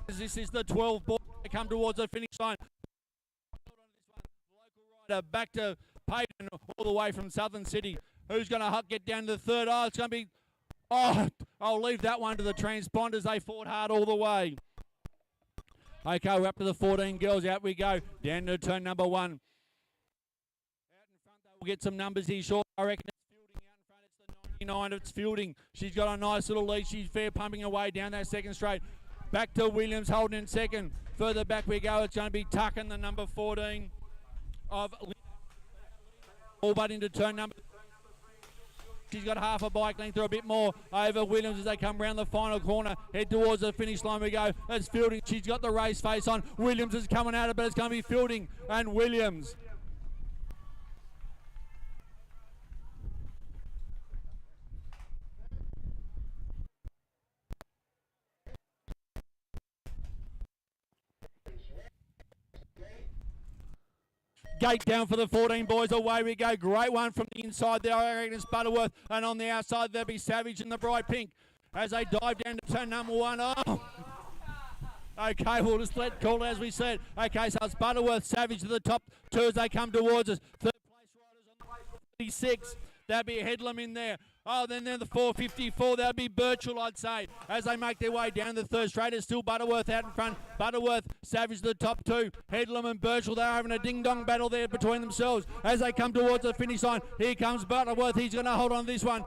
This is the 12 ball. They come towards the finish line. Local rider back to Payton all the way from Southern City. Who's going to get down to the third? Oh, it's going to be. Oh, I'll leave that one to the transponders. They fought hard all the way. Okay, we're up to the 14 girls. Out we go. Down to turn number 1. We'll get some numbers here short. I reckon it's Fielding out in front. It's the 99. It's Fielding. She's got a nice little lead. She's fair pumping away down that second straight. Back to Williams holding in second. Further back we go. It's going to be Tuckin, the number 14 of all but into turn number. She's got half a bike length or a bit more over Williams as they come round the final corner. Head towards the finish line we go. It's Fielding. She's got the race face on. Williams is coming at it, but it's going to be Fielding and Williams. Gate down for the 14 boys. Away we go. Great one from the inside there. I reckon it's Butterworth. And on the outside there'll be Savage in the bright pink as they dive down to turn number 1. Oh. Okay, we'll just let call it as we said. Okay, so it's Butterworth, Savage to the top 2 as they come towards us. Third place riders on the way for 36. There'll be a Headlam in there. Oh, then they're the 454. That'll be Birchall, I'd say, as they make their way down the third straight. It's still Butterworth out in front. Butterworth, Savage the top two. Headlam and Birchall, they're having a ding-dong battle there between themselves as they come towards the finish line. Here comes Butterworth. He's going to hold on to this one.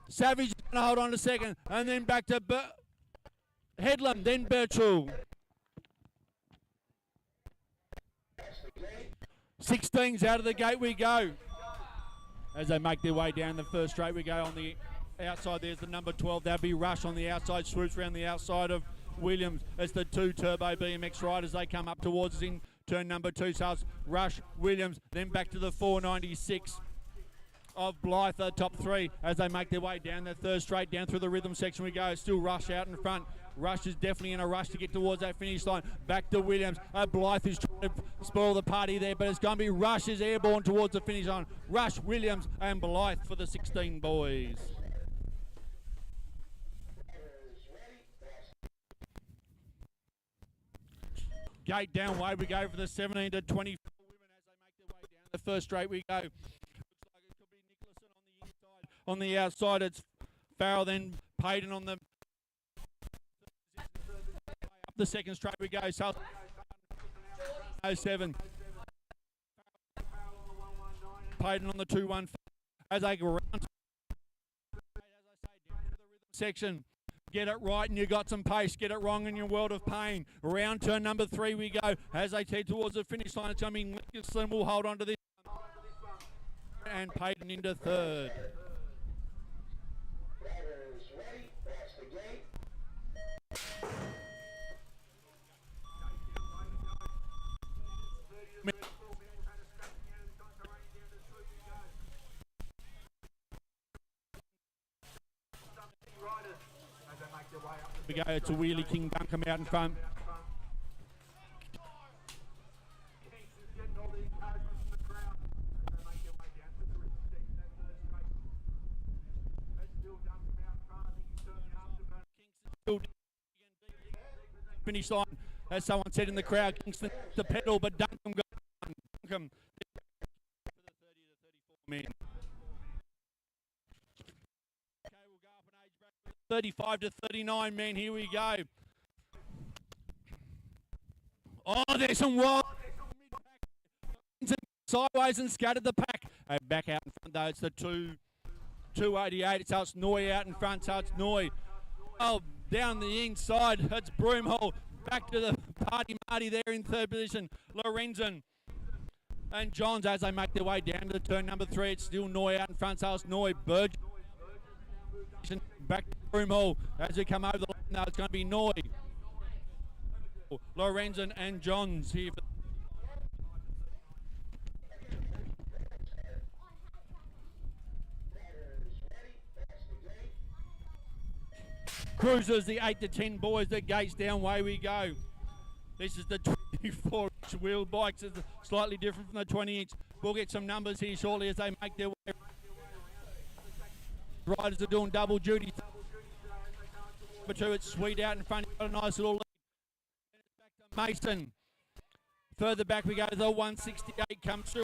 Savage is going to hold on to second. And then back to Headlam, then Birchall. 16's out of the gate we go. As they make their way down the first straight, we go on the outside. There's the number 12. That'll be Rush on the outside. Swoops around the outside of Williams. It's the two Turbo BMX riders. They come up towards us in turn number 2. So it's Rush, Williams, then back to the 496 of Blythe, the top 3, as they make their way down the third straight. Down through the rhythm section we go. Still Rush out in front. Rush is definitely in a rush to get towards that finish line. Back to Williams. Blythe is trying to spoil the party there, but it's going to be Rush is airborne towards the finish line. Rush, Williams and Blythe for the 16 boys. Gate down way we go for the 17 to 24 women as they make their way down the first straight we go. Looks like it could be Nicholson on the inside. On the outside it's Farrell, then Payton on the up the second straight we go. So 07. Payton on the 2-1 as they go around. As I say, down to the rhythm section. Get it right and you got some pace. Get it wrong and you're in a world of pain. Around turn number 3 we go. As they head towards the finish line, it's going to be Nicholson will hold on to this one. And Payton into third. Drivers ready, watch the gate. We go to Wheelie King Duncombe out in front. Finish line, as someone said in the crowd, Kingston the pedal, but Duncombe got one. Duncombe for the 30 to 34 men. Okay, we'll go up an age bracket. 35 to 39 men. Here we go. Oh, there's some wild sideways and scattered the pack. Back out in front though. It's the 288. So it's Noy out in front. So it's Noy. Oh, down the inside. It's Broomhall. Back to the party Marty there in third position. Lorenzen and Johns as they make their way down to the turn number 3. It's still Noy out in front. So it's Noy. Burge. Back to Broomhall as we come over the line. Now it's going to be Noy, Lorenzen and Johns here. Cruisers, the 8 to 10 boys, the gates down, way we go. This is the 24-inch wheel bikes. It's slightly different from the 20-inch. We'll get some numbers here shortly as they make their way. Riders are doing double duty. Number 2, it's Sweet out in front. Got a nice little lead. Then it's back to Mason. Further back we go. The 168 comes through.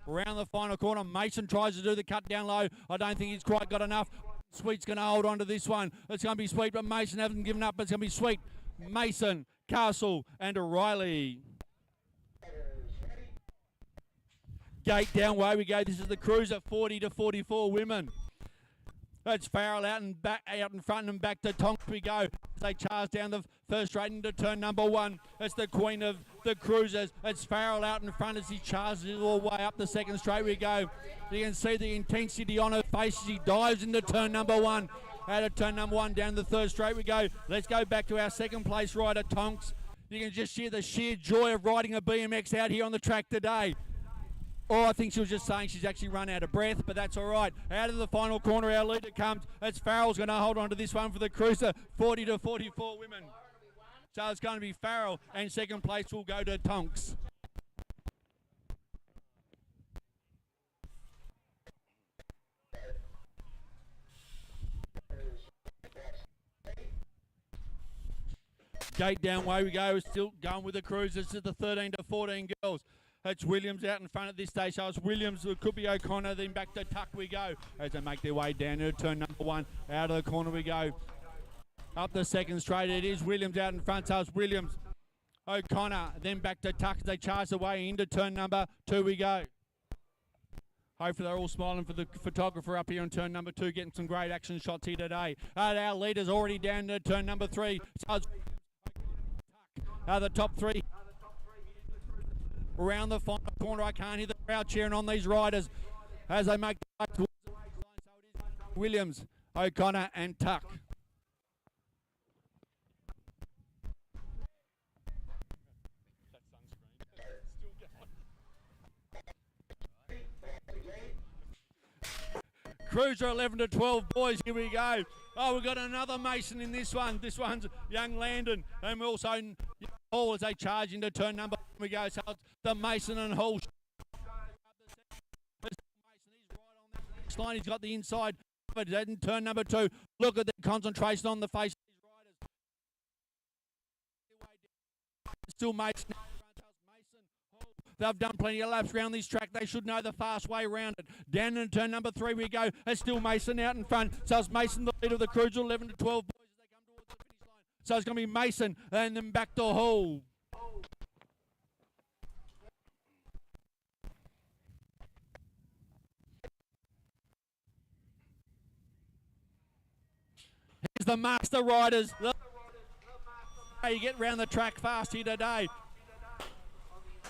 Around the final corner, Mason tries to do the cut down low. I don't think he's quite got enough. Sweet's going to hold on to this one. It's going to be Sweet, but Mason hasn't given up. It's going to be Sweet, Mason, Castle, and O'Reilly. Gate down, way we go. This is the Cruiser, 40 to 44 women. It's Farrell out and back, out in front and back to Tonks we go. As they charge down the first straight into turn number 1. It's the Queen of the Cruisers. It's Farrell out in front as he charges all the way up the second straight we go. You can see the intensity on her face as he dives into turn number 1. Out of turn number 1 down the third straight we go. Let's go back to our second place rider, Tonks. You can just hear the sheer joy of riding a BMX out here on the track today. Oh, I think she was just saying she's actually run out of breath, but that's all right. Out of the final corner, our leader comes. It's Farrell's going to hold on to this one for the Cruiser, 40 to 44 women. So it's going to be Farrell, and second place will go to Tonks. Gate down, way we go. Still going with the cruisers to the 13 to 14 girls. It's Williams out in front at this stage. So it's Williams, it could be O'Connor, then back to Tuck we go as they make their way down to turn number 1. Out of the corner we go. Up the second straight, it is Williams out in front. So it's Williams, O'Connor, then back to Tuck as they charge the way into turn number 2 we go. Hopefully they're all smiling for the photographer up here on turn number 2, getting some great action shots here today. Our leader's already down to turn number 3. So it's the top 3. Around the final corner, I can't hear the crowd cheering on these riders as they make the way towards the finish line. So it is Williams, O'Connor and Tuck. Cruiser 11 to 12 boys, here we go. Oh, we've got another Mason in this one. This one's young Landon, and also Hall as they charge into turn number 1 we go. So it's the Mason and Hall. Mason, he's right on that next line. He's got the inside, but in turn number 2. Look at the concentration on the face of these riders. Still Mason. They've done plenty of laps around this track. They should know the fast way around it. Down into turn number 3 we go. It's still Mason out in front. So it's Mason the leader of the cruiser, 11 to 12 boys as they come towards the finish line. So it's going to be Mason and then back to Hall. Here's the master riders. You get round the track fast here today.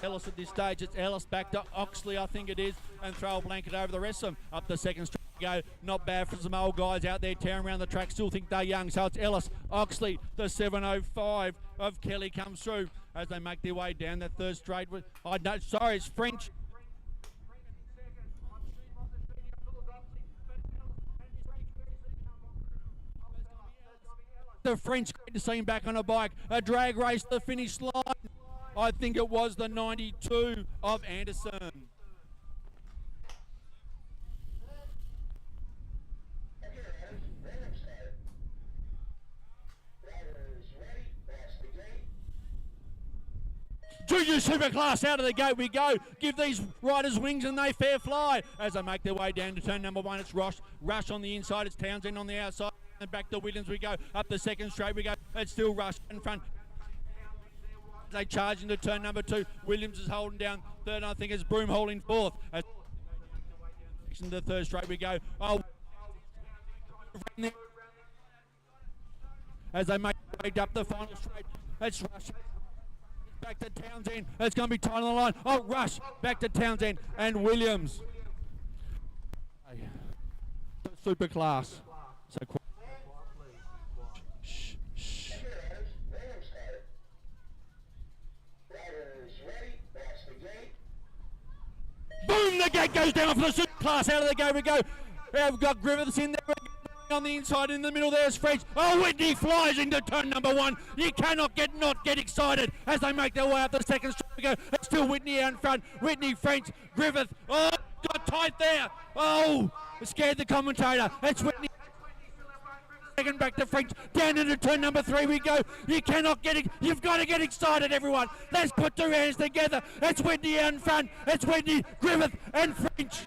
Ellis at this stage, it's Ellis back to Oxley, I think it is, and throw a blanket over the rest of them. Up the second straight go, not bad for some old guys out there tearing around the track, still think they're young. So it's Ellis, Oxley, the 705 of Kelly comes through as they make their way down that third straight. It's French. The French, great to see him back on a bike. A drag race to the finish line. I think it was the 92 of Anderson. Junior Superclass out of the gate we go. Give these riders wings and they fair fly. As they make their way down to turn number 1, it's Rush on the inside. It's Townsend on the outside. And back to Williams we go. Up the second straight we go. It's still Rush in front. They charge into turn number 2. Williams is holding down third. I think it's Broom holding fourth. In the third straight we go. Oh, as they make their way up the final straight, it's Rush. Back to Townsend. It's going to be tight on the line. Oh, Rush back to Townsend and Williams. Super class. So boom, the gate goes down for the super class. Out of the gate we go. We've got Griffiths in there on the inside. In the middle there's French. Oh, Whitney flies into turn number 1. You cannot not get excited as they make their way up the second straight we go. It's still Whitney out in front. Whitney, French, Griffith. Oh, got tight there. Oh, scared the commentator. It's Whitney. Second back to French, down into turn number 3 we go. You cannot get it. You've got to get excited, everyone. Let's put 2 hands together. It's Whitney out in front. It's Whitney, Griffith, and French.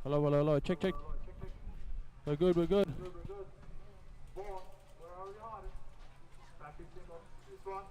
Hello, hello, hello. Check, check. We're good, we're good. Where are we on? Back in single. This one.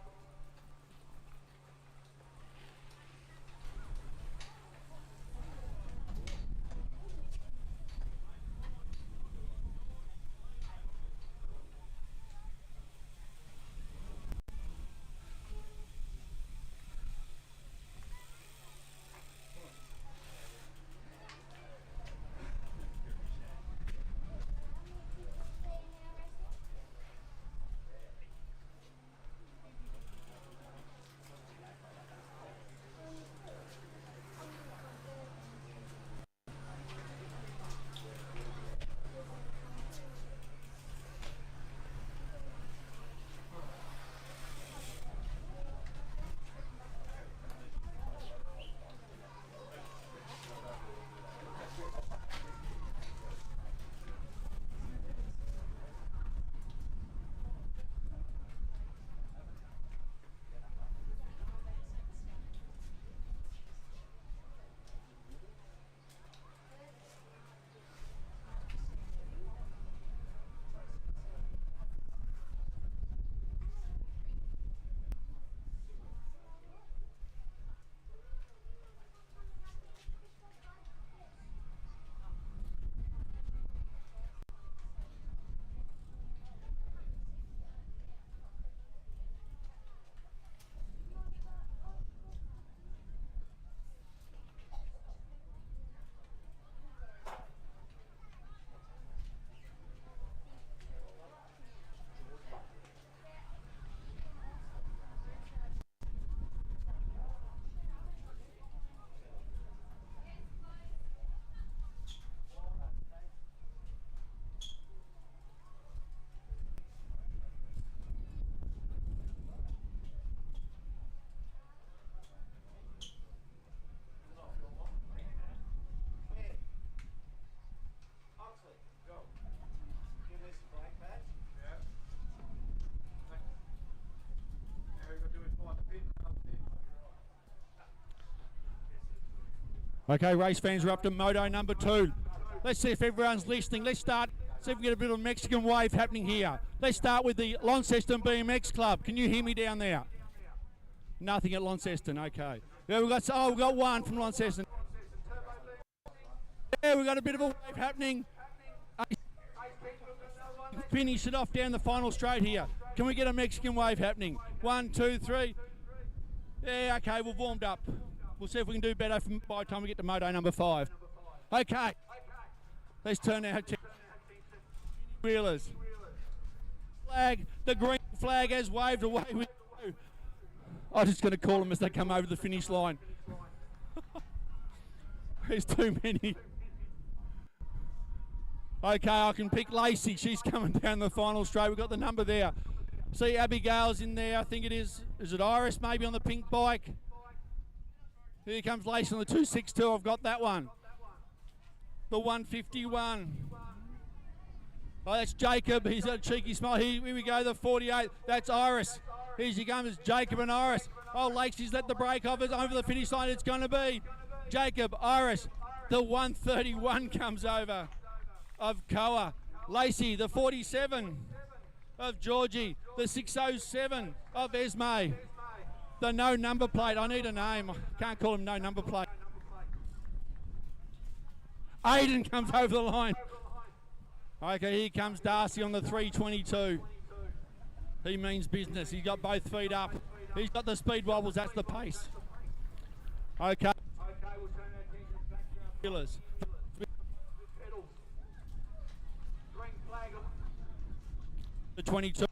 Okay, race fans, we're up to Moto number 2. Let's see if everyone's listening. Let's start, see if we get a bit of a Mexican wave happening here. Let's start with the Launceston BMX Club. Can you hear me down there? Nothing at Launceston, okay. Yeah, we've got one from Launceston. Yeah, we've got a bit of a wave happening. Finish it off down the final straight here. Can we get a Mexican wave happening? 1, 2, 3. Yeah, okay, we've warmed up. We'll see if we can do better by the time we get to Moto number 5. Okay, let's turn our wheelers. Flag, the green flag has waved away. I'm just going to call them as they come over the finish line. There's too many. Okay, I can pick Lacey. She's coming down the final straight. We've got the number there. See, Abigail's in there. I think it is. Is it Iris maybe on the pink bike? Here comes Lacey on the 262. I've got that one. The 151. Oh, that's Jacob. He's got a cheeky smile. Here we go, the 48. That's Iris. Here she comes, Jacob and Iris. Oh, Lacey's let the break off. It's over the finish line. It's going to be Jacob, Iris. The 131 comes over of Koa. Lacey, the 47 of Georgie. The 607 of Esme. The no number plate. I need a name. I can't call him no number plate. Aiden comes over the line. Okay, here comes Darcy on the 322. He means business. He's got both feet up. He's got the speed wobbles. That's the pace. Okay. Killers. The 22.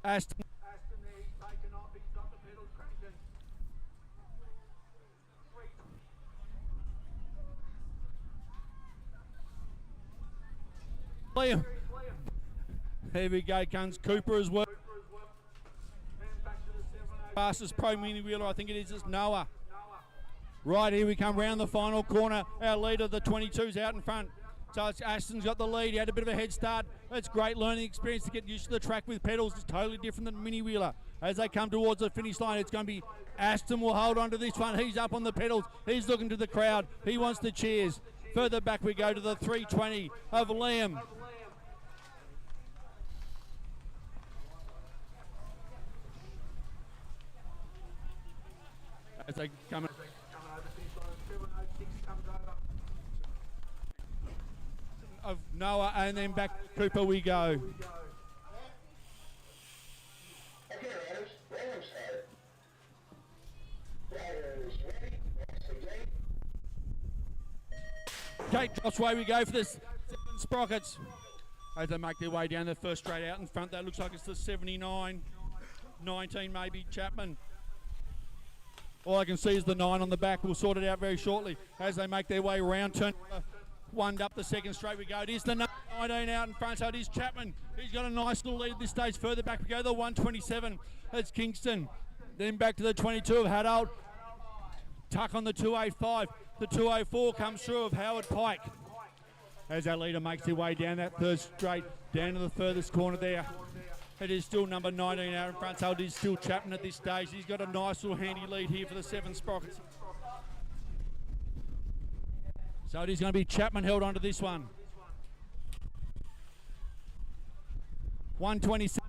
Aston. Liam. There we go, comes Cooper as well. Fastest pro mini wheeler, I think it is Noah. Right, here we come round the final corner. Our leader, the 22's out in front. So it's Aston's got the lead. He had a bit of a head start. It's great learning experience to get used to the track with pedals. It's totally different than mini wheeler. As they come towards the finish line, it's going to be Aston will hold on to this one. He's up on the pedals. He's looking to the crowd. He wants the cheers. Further back we go to the 320 of Liam. As they come in. Coming over finish line, 2106 comes over. Of Noah, and then back to Cooper we go. Okay, riders, rolling start. Riders ready, that's the gate. Gate drops away we go for this 7 sprockets. As they make their way down the first straight out in front, that looks like it's the 79, 19 maybe, Chapman. All I can see is the 9 on the back. We'll sort it out very shortly as they make their way around. Turn 1 up the second straight we go. It is the 19 out in front, so it is Chapman. He's got a nice little lead at this stage. Further back we go, the 127. It's Kingston. Then back to the 22 of Haddold. Tuck on the 285. The 204 comes through of Howard Pike. As our leader makes their way down that third straight, down to the furthest corner there. It is still number 19 out in front, so it is still Chapman at this stage. He's got a nice little handy lead here for the 7 sprockets. So it is going to be Chapman held onto this one. 127.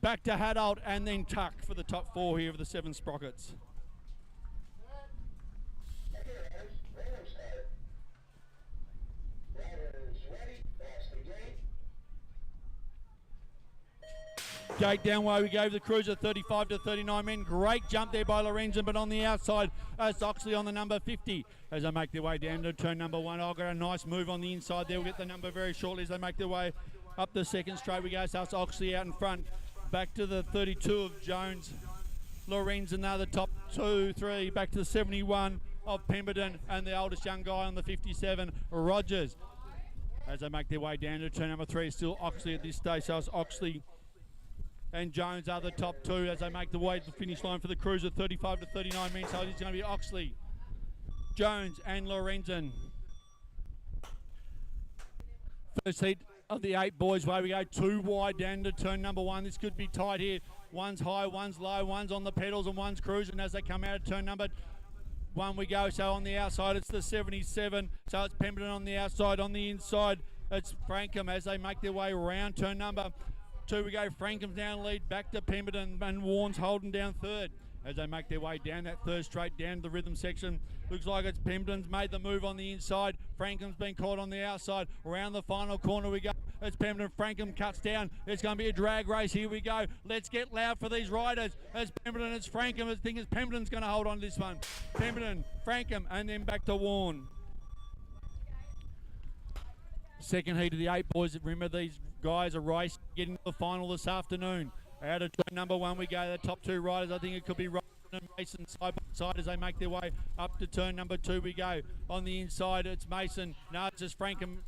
Back to Haddold and then Tuck for the top 4 here of the 7 sprockets. Okay, riders, rolling start. Riders ready, that's the gate. Gate down way we go, the cruiser 35 to 39 men. Great jump there by Lorenzen, but on the outside, it's Oxley on the number 50 as they make their way down to turn number 1. I've got a nice move on the inside there. We'll get the number very shortly as they make their way up the second straight we go. So it's Oxley out in front. Back to the 32 of Jones. Lorenzen now the top 2, 3. Back to the 71 of Pemberton and the oldest young guy on the 57, Rogers. As they make their way down to turn number 3, still Oxley at this stage. So it's Oxley and Jones are the top 2 as they make the way to the finish line for the cruiser, 35 to 39 men. So it's going to be Oxley, Jones and Lorenzen. First heat of the 8 boys way we go, 2 wide down to turn number 1. This could be tight here. One's high, one's low, one's on the pedals and one's cruising as they come out of turn number 1 we go. So on the outside it's the 77, so it's Pemberton on the outside. On the inside it's Frankham as they make their way around turn number 2 we go. Frankham's down lead, back to Pemberton and Warren's holding down third as they make their way down that third straight down to the rhythm section. Looks like it's Pemberton's made the move on the inside. Frankham's been caught on the outside. Around the final corner we go. It's Pemberton. Frankham cuts down. It's going to be a drag race. Here we go. Let's get loud for these riders. It's Pemberton, it's Frankham. I think it's Pemberton's going to hold on to this one. Pemberton, Frankham, and then back to Warren. Second heat of the 8 boys. Remember, these guys are racing, getting to the final this afternoon. Out of turn number 1 we go. The top 2 riders, I think it could be Robinson and Mason side by side as they make their way up to turn number 2 we go. On the inside it's Mason. No, it's just Frankham.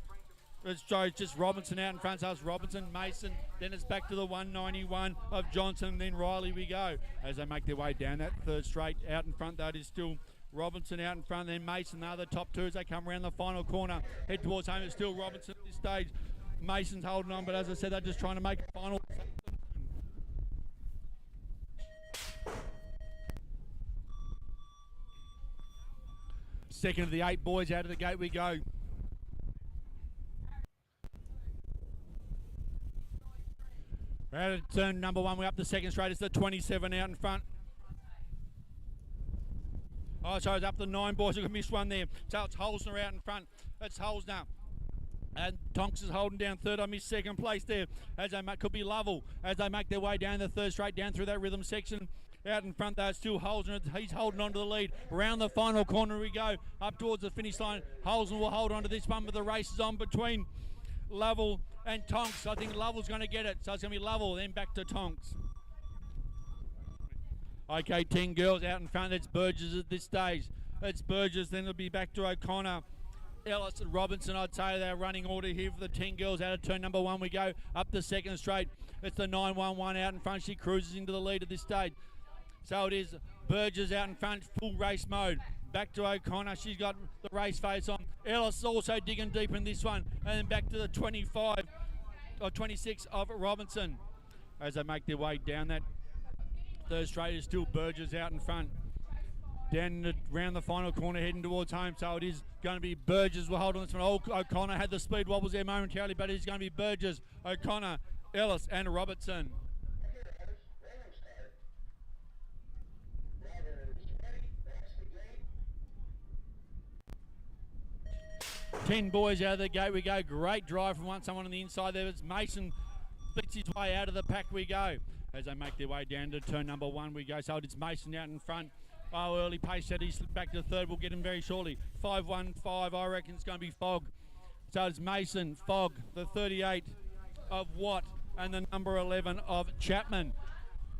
It's just Robinson out in front. So it's Robinson, Mason. Then it's back to the 191 of Johnson. And then Riley we go as they make their way down that third straight. Out in front that is still Robinson out in front. Then Mason. They're the top 2 as they come around the final corner. Head towards home. It's still Robinson at this stage. Mason's holding on, but as I said, they're just trying to make a final. Second of the 8 boys out of the gate we go. Out of turn number 1, we're up the second straight. It's the 27 out in front. Oh, so it's up the 9 boys. We've missed one there. So it's Holzner out in front. It's Holzner. And Tonks is holding down third. I missed second place there. As they could be Lovell as they make their way down the third straight, down through that rhythm section. Out in front there, still Holzner. He's holding on to the lead. Around the final corner we go, up towards the finish line. Holzner will hold on to this one, but the race is on between Lovell and Tonks. I think Lovell's going to get it. So it's going to be Lovell, then back to Tonks. Okay, 10 girls out in front. It's Burgess at this stage. It's Burgess, then it'll be back to O'Connor. Ellis and Robinson, I'd say they're running order here for the 10 girls. Out of turn number 1 we go, up the second straight. It's the 911 out in front. She cruises into the lead at this stage. So it is Burgess out in front, full race mode. Back to O'Connor, she's got the race face on. Ellis also digging deep in this one. And then back to the 25 or 26 of Robinson. As they make their way down that third straight, is still Burgess out in front. Down round the final corner, heading towards home. So it is going to be Burgess. We'll hold on this one. O'Connor had the speed wobbles there momentarily, but it's going to be Burgess, O'Connor, Ellis, and Robertson. Okay, riders, rolling start. Riders ready, watch the gate. 10 boys out of the gate we go. Great drive from someone on the inside there. It's Mason splits his way out of the pack we go. As they make their way down to turn number 1 we go. So it's Mason out in front. Oh, early pace set. He slipped back to the third. We'll get him very shortly. 5-1-5, I reckon it's going to be Fogg. So it's Mason, Fogg, the 38 of Watt, and the number 11 of Chapman.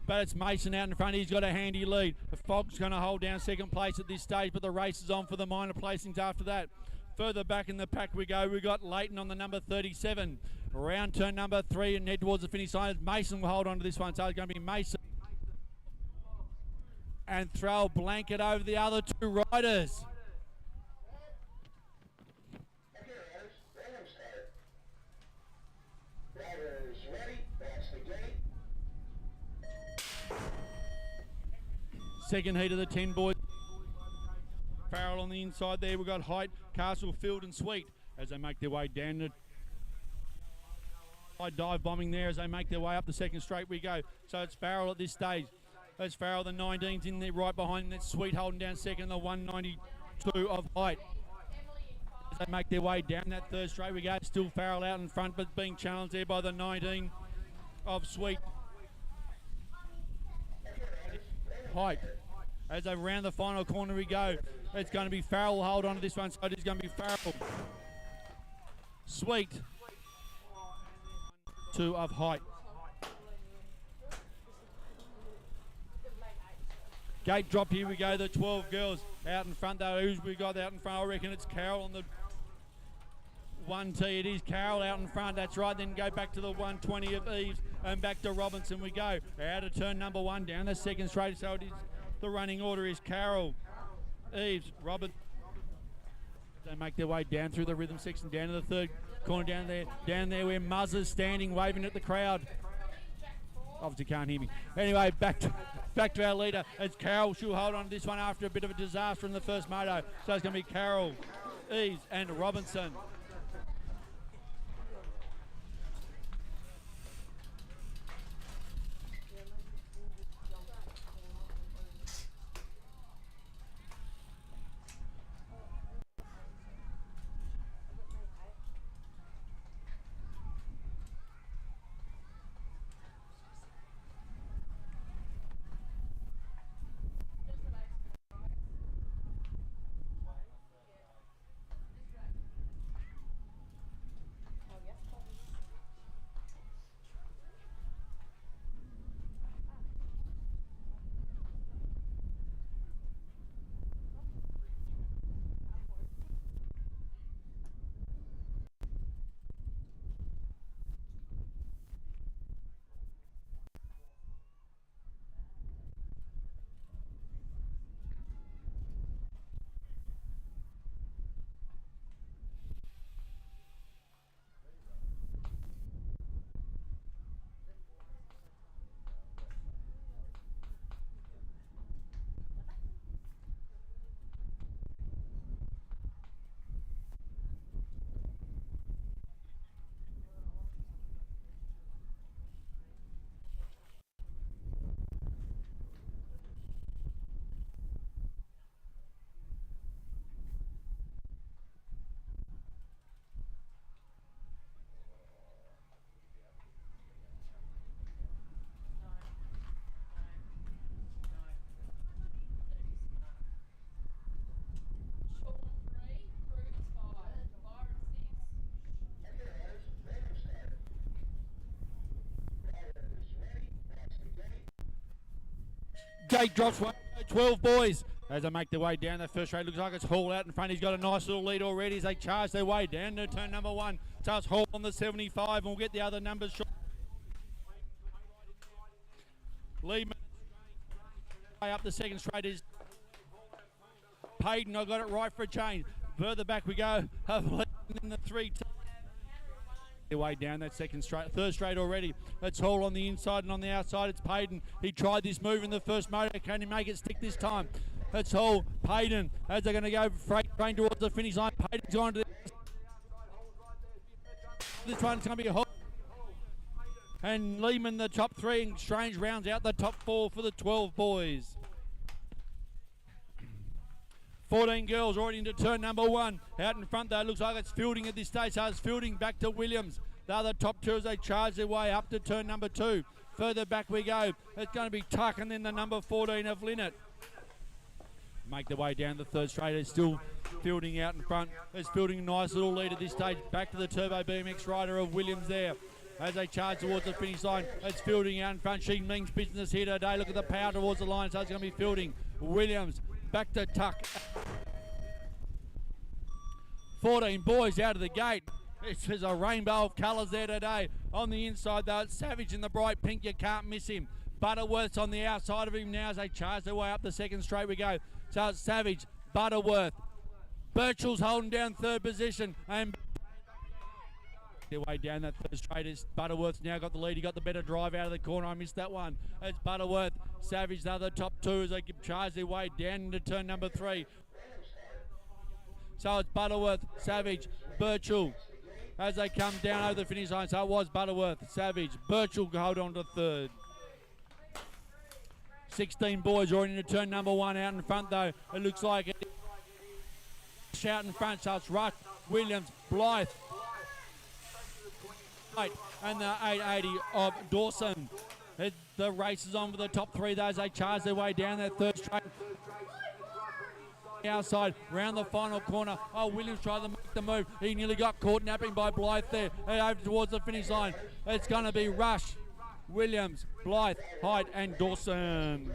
But it's Mason out in front. He's got a handy lead. Fogg's going to hold down second place at this stage, but the race is on for the minor placings after that. Further back in the pack we go. We've got Leighton on the number 37. Around turn number 3 and head towards the finish line. Mason will hold on to this one. So it's going to be Mason. And throw a blanket over the other 2 riders. Okay, riders, rolling start. Riders ready, watch the gate. Second heat of the 10 boys. Farrell on the inside there. We've got Height, Castle, Field and Sweet as they make their way down to dive bombing there as they make their way up the second straight we go. So it's Farrell at this stage. That's Farrell, the 19's in there right behind him. That's Sweet holding down second, the 192 of Height. As they make their way down that third straight we go. Still Farrell out in front, but being challenged there by the 19 of Sweet. Height. As they round the final corner we go. It's going to be Farrell hold on to this one, so it is going to be Farrell. Sweet. 2 of Height. Gate drop, here we go, the 12 girls out in front though. Who's we got out in front? I reckon it's Carol on the 1T. It is Carol out in front, that's right. Then go back to the 120 of Eves and back to Robinson we go. Out of turn number 1 down the second straight. So it is, the running order is Carol, Eves, Robert. They make their way down through the rhythm section, down to the third corner down there where Muzzer's standing, waving at the crowd. Obviously can't hear me. Anyway, back to our leader. It's Carol. She'll hold on to this one after a bit of a disaster in the first moto. So it's going to be Carol, Eves and Robinson. Gate drops one, 12 boys as they make their way down the first straight. Looks like it's Hall out in front. He's got a nice little lead already as they charge their way down to turn number 1. So it's Hall on the 75 and we'll get the other numbers short. Lehman way up the second straight is Payton. I got it right for a change. Further back we go. In the 3. Their way down that second straight, third straight already. That's Hall on the inside and on the outside. It's Payton. He tried this move in the first moto. Can he make it stick this time? It's Hall, Payton, as they're going to go freight train towards the finish line. Payton's on to this one's going to be a Hall. And Lehman the top three, and Strange rounds out the top four for the 12 boys. 14 girls already into turn number one. Out in front though, looks like it's Fielding at this stage. So it's Fielding back to Williams. The other top two as they charge their way up to turn number two. Further back we go. It's going to be Tuck and then the number 14 of Linnet. Make their way down the third straight. It's still Fielding out in front. It's Fielding a nice little lead at this stage. Back to the Turbo BMX rider of Williams there. As they charge towards the finish line, it's Fielding out in front. She means business here today. Look at the power towards the line. So it's going to be Fielding. Williams back to Tuck. 14 boys out of the gate. There's a rainbow of colours there today. On the inside though, it's Savage in the bright pink. You can't miss him. Butterworth's on the outside of him now as they charge their way up the second straight we go. So it's Savage, Butterworth. Birchall's holding down third position. And their way down that third straight is Butterworth's now got the lead. He got the better drive out of the corner. I missed that one. It's Butterworth, Savage, the other top two as they charge their way down into turn number three. So it's Butterworth, Savage, Birchall as they come down over the finish line. So it was Butterworth, Savage, Birchall hold on to third. 16 boys already into turn number one. Out in front though, it looks like it. Out in front, so it's Rush, Williams, Blythe, and the 880 of Dawson. The race is on for the top three. Those they charge their way down that third straight. Outside, round the final corner. Oh, Williams tried to make the move. He nearly got caught napping by Blythe there. Over towards the finish line. It's going to be Rush, Williams, Blythe, Hyde, and Dawson.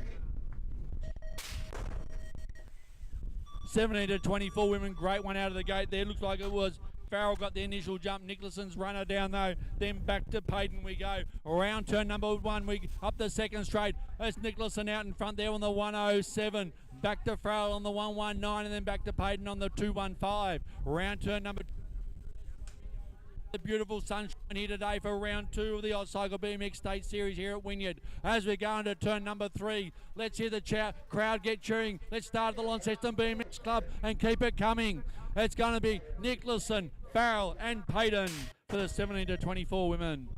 17 to 24 women. Great one out of the gate there. Looks like it was Farrell got the initial jump. Nicholson's runner down though. Then back to Payton we go. Around turn number one. We up the second straight. It's Nicholson out in front there on the 107. Back to Farrell on the 119 and then back to Payton on the 215. Round turn number two. The beautiful sunshine here today for round two of the Oz Cycle BMX State Series here at Wynyard. As we go into turn number three, let's hear the crowd get cheering. Let's start the Launceston BMX Club and keep it coming. It's going to be Nicholson, Farrell and Payton for the 17 to 24 women.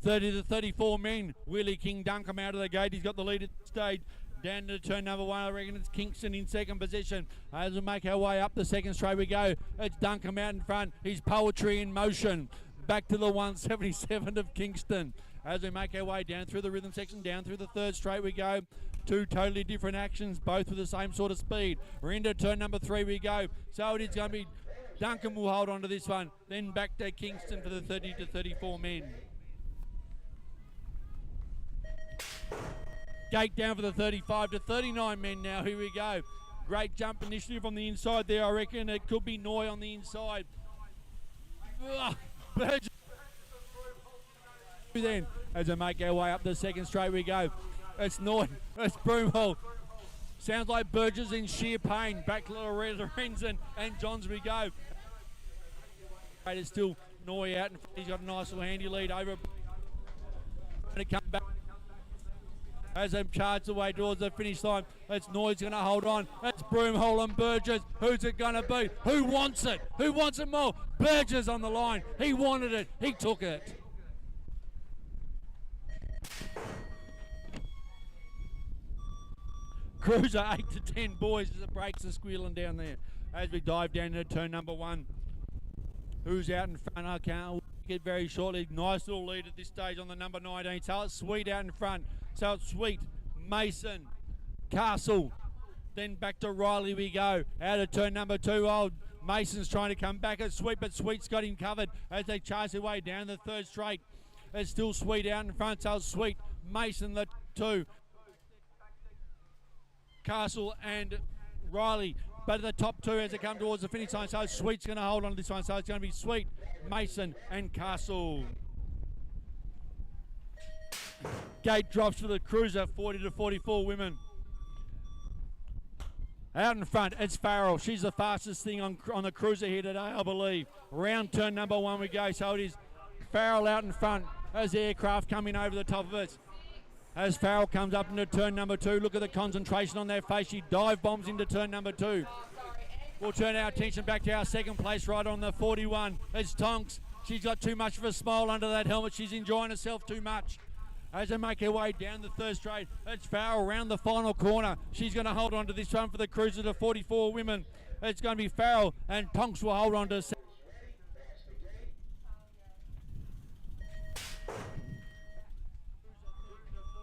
30 to 34 men. Willie King Duncombe out of the gate. He's got the lead at the stage. Down to turn number one, I reckon it's Kingston in second position. As we make our way up the second straight we go. It's Duncombe out in front. He's Poetry in motion. Back to the 177 of Kingston. As we make our way down through the rhythm section, down through the third straight we go. Two totally different actions, both with the same sort of speed. We're into turn number three we go. So it is going to be Duncan will hold on to this one. Then back to Kingston for the 30 to 34 men. Gate down for the 35 to 39 men now. Here we go. Great jump initiative on the inside there. I reckon it could be Noy on the inside. Then as we make our way up the second straight we go. It's Noy. It's Broomhall. Sounds like Burgess in sheer pain. Back to Lorenzo and Johns we go. It's still Noy out in front. He's got a nice little handy lead over. To come back. As they charge the way towards the finish line, it's Noy's going to hold on. It's Broomhall and Burgess. Who's it going to be? Who wants it? Who wants it more? Burgess on the line. He wanted it. He took it. Cruiser 8 to 10 boys as the brakes are squealing down there. As we dive down into turn number one. Who's out in front? I can't get very shortly. Nice little lead at this stage on the number 19. So it's Sweet out in front. So it's Sweet, Mason, Castle. Then back to Riley we go. Out of turn number two. Old Mason's trying to come back at Sweet, but Sweet's got him covered as they charge their way down the third straight. It's still Sweet out in front. So it's Sweet, Mason the two. Castle and Riley. But the top two as they come towards the finish line. So Sweet's going to hold on to this one. So it's going to be Sweet, Mason and Castle. Gate drops for the Cruiser, 40 to 44 women. Out in front, it's Farrell. She's the fastest thing on the Cruiser here today, I believe. Round turn number one we go. So it is Farrell out in front as the aircraft coming over the top of it. As Farrell comes up into turn number 2, look at the concentration on their face. She dive bombs into turn number 2. We'll turn our attention back to our second place rider on the 41. It's Tonks. She's got too much of a smile under that helmet. She's enjoying herself too much. As they make her way down the third straight, it's Farrell around the final corner. She's going to hold on to this one for the cruiser to 44 women. It's going to be Farrell, and Tonks will hold on to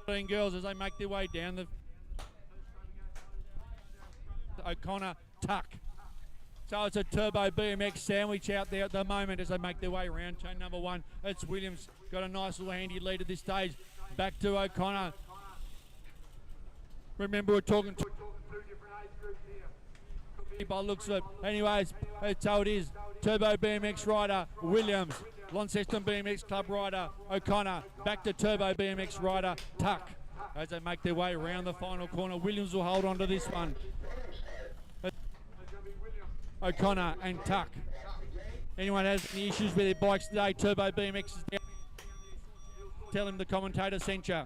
14 girls as they make their way down the O'Connor tuck. So it's a turbo BMX sandwich out there at the moment as they make their way around turn number 1. It's Williams, got a nice little handy lead at this stage. Back to O'Connor. Remember, we're talking Two different age groups here. by the looks of it. Anyways, so it is turbo BMX rider Williams, Launceston BMX Club rider O'Connor, back to turbo BMX rider Tuck as they make their way around the final corner. Williams will hold on to this one. O'Connor and Tuck. Anyone has any issues with their bikes today, turbo BMX is down. Tell him the commentator sent you.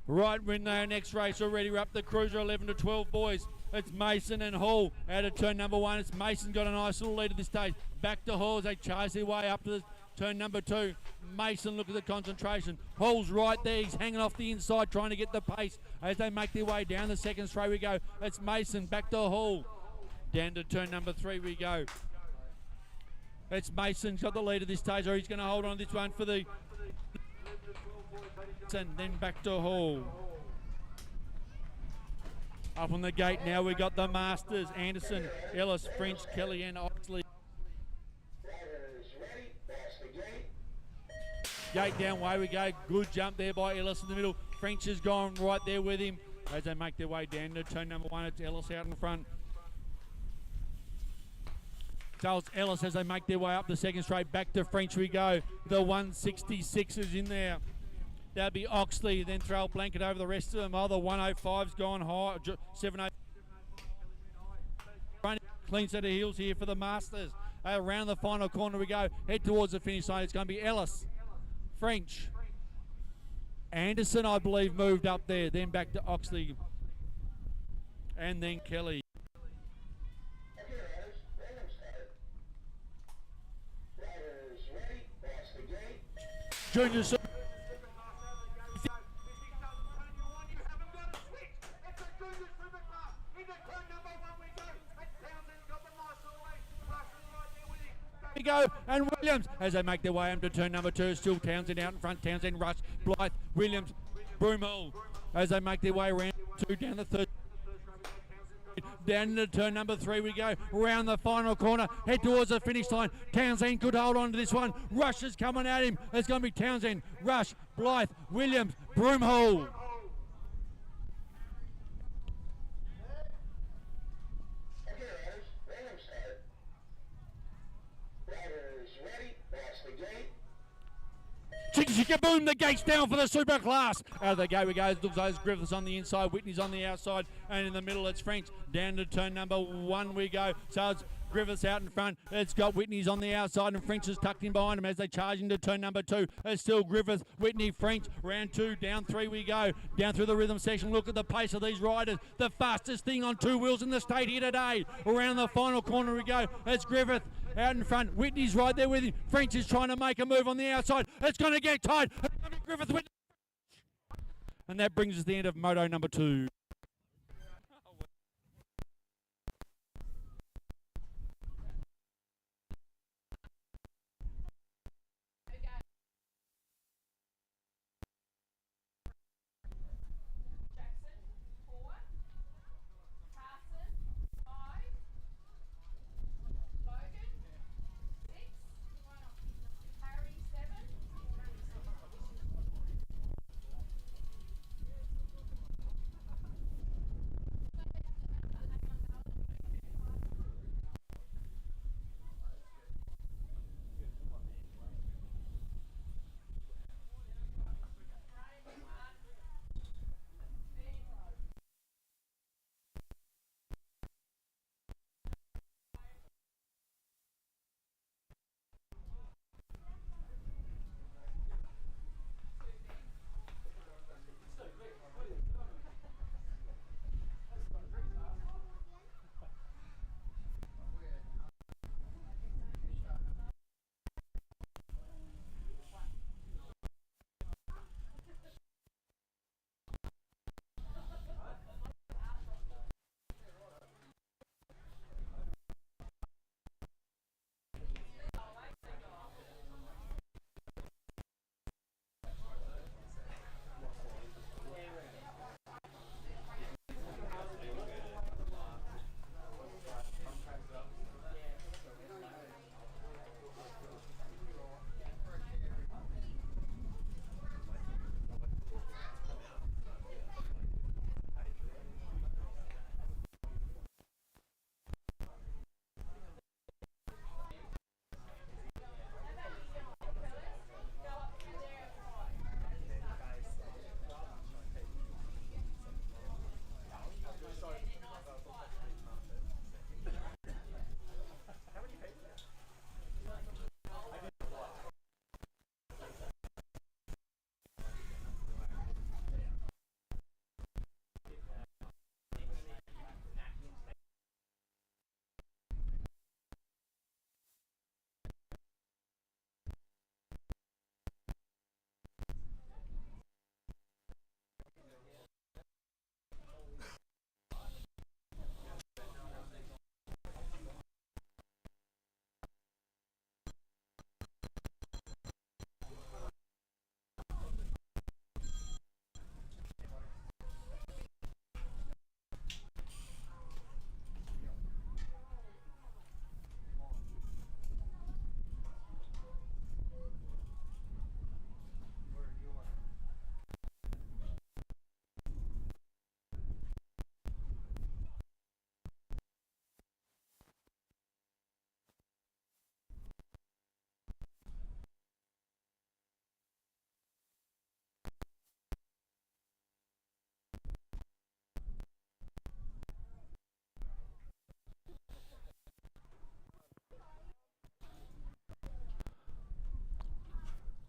Right, when our next race already, we're up the cruiser 11 to 12 boys. It's Mason and Hall out of turn number 1. It's Mason got a nice little lead at this stage. Back to Hall as they charge their way up to the turn number 2. Mason, look at the concentration. Hall's right there. He's hanging off the inside trying to get the pace as they make their way down the second straight we go. It's Mason back to Hall. Down to turn number 3 we go. It's Mason's got the lead at this stage, or he's going to hold on to this one for the... And then back to Hall. Up on the gate now, we got the Masters, Anderson, Ellis, French, Kelly and Oxley. Riders ready, that's the gate. Gate down, way we go. Good jump there by Ellis in the middle. French has gone right there with him as they make their way down to turn number 1. It's Ellis out in front. So it's Ellis as they make their way up the second straight. Back to French we go. The 166 is in there. That'd be Oxley, then throw a blanket over the rest of them. Oh, the 105's gone high. 70. Clean set of heels here for the Masters. Around the final corner we go. Head towards the finish line. It's going to be Ellis, French, Anderson, I believe, moved up there. Then back to Oxley, and then Kelly. Okay, riders, random start. Riders ready, that's the gate. Junior we go, and Williams as they make their way up to turn number 2. Still Townsend out in front. Townsend, Rush, Blythe, Williams, Broomhill as they make their way around 2 down the third. Down into turn number 3 we go. Round the final corner. Head towards the finish line. Townsend could hold on to this one. Rush is coming at him. It's going to be Townsend, Rush, Blythe, Williams, Broomhill. Okay, riders, random start. Riders ready, that's the gate. Chicka-chicka-boom, the gate's down for the super class. Out of the gate we go. Looks like Griffiths on the inside, Whitney's on the outside, and in the middle it's French. Down to turn number 1 we go. So it's Griffiths out in front. It's got Whitney's on the outside, and French is tucked in behind him as they charge into turn number 2. It's still Griffiths, Whitney, French. Round 2, down 3 we go. Down through the rhythm section. Look at the pace of these riders. The fastest thing on 2 wheels in the state here today. Around the final corner we go. It's Griffith out in front. Whitney's right there with him. French is trying to make a move on the outside. It's going to get tight. It's going to be Griffith, Whitney. And that brings us to the end of Moto number 2.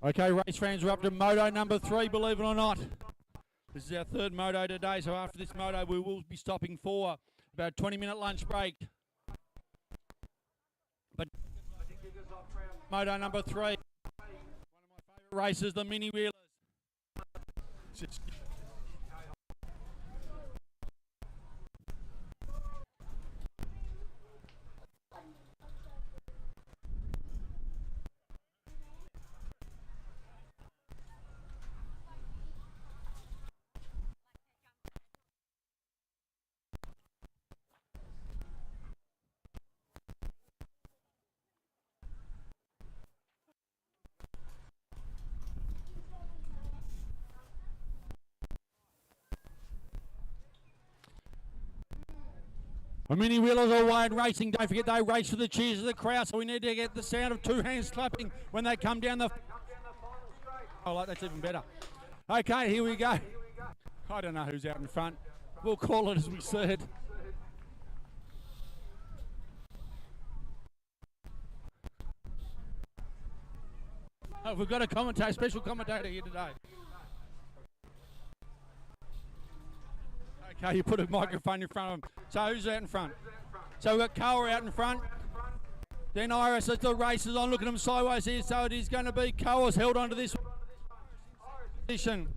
Okay, race fans, we're up to Moto number 3, believe it or not. This is our third Moto today, so after this Moto we will be stopping for about a 20-minute lunch break. But Moto number 3, one of my favourite races, the mini wheelers. A mini wheelers all wide racing. Don't forget they race for the cheers of the crowd, so we need to get the sound of 2 hands clapping when they come down the. Oh, like that's even better. Okay, here we go. I don't know who's out in front. We'll call it as we see it. Oh, we've got a commentator, special commentator here today. Okay, you put a microphone in front of them. So who's out in front? So we've got Koa out in front. Then Iris as the race is on. Look at them sideways here. So it is going to be Koa's held onto this position.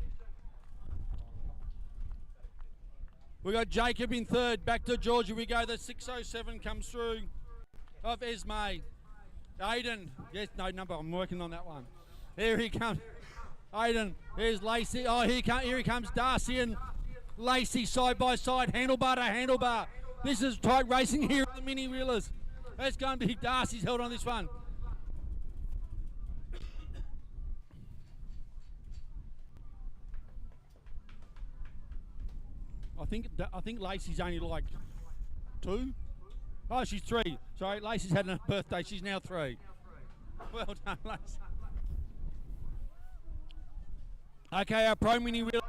We've got Jacob in third. Back to Georgia we go. The 607 comes through of Esme. Aiden. Yes, no number. I'm working on that one. Here he comes. Aiden. Here's Lacey. Oh, here he comes Darcy and Lacey side by side, handlebar to handlebar. This is tight racing here at the mini wheelers. It's going to be Darcy's held on this one. I think Lacey's only like 2. Oh, she's 3. Sorry, Lacey's had a birthday. She's now 3. Well done, Lacey. Okay, our pro mini wheel.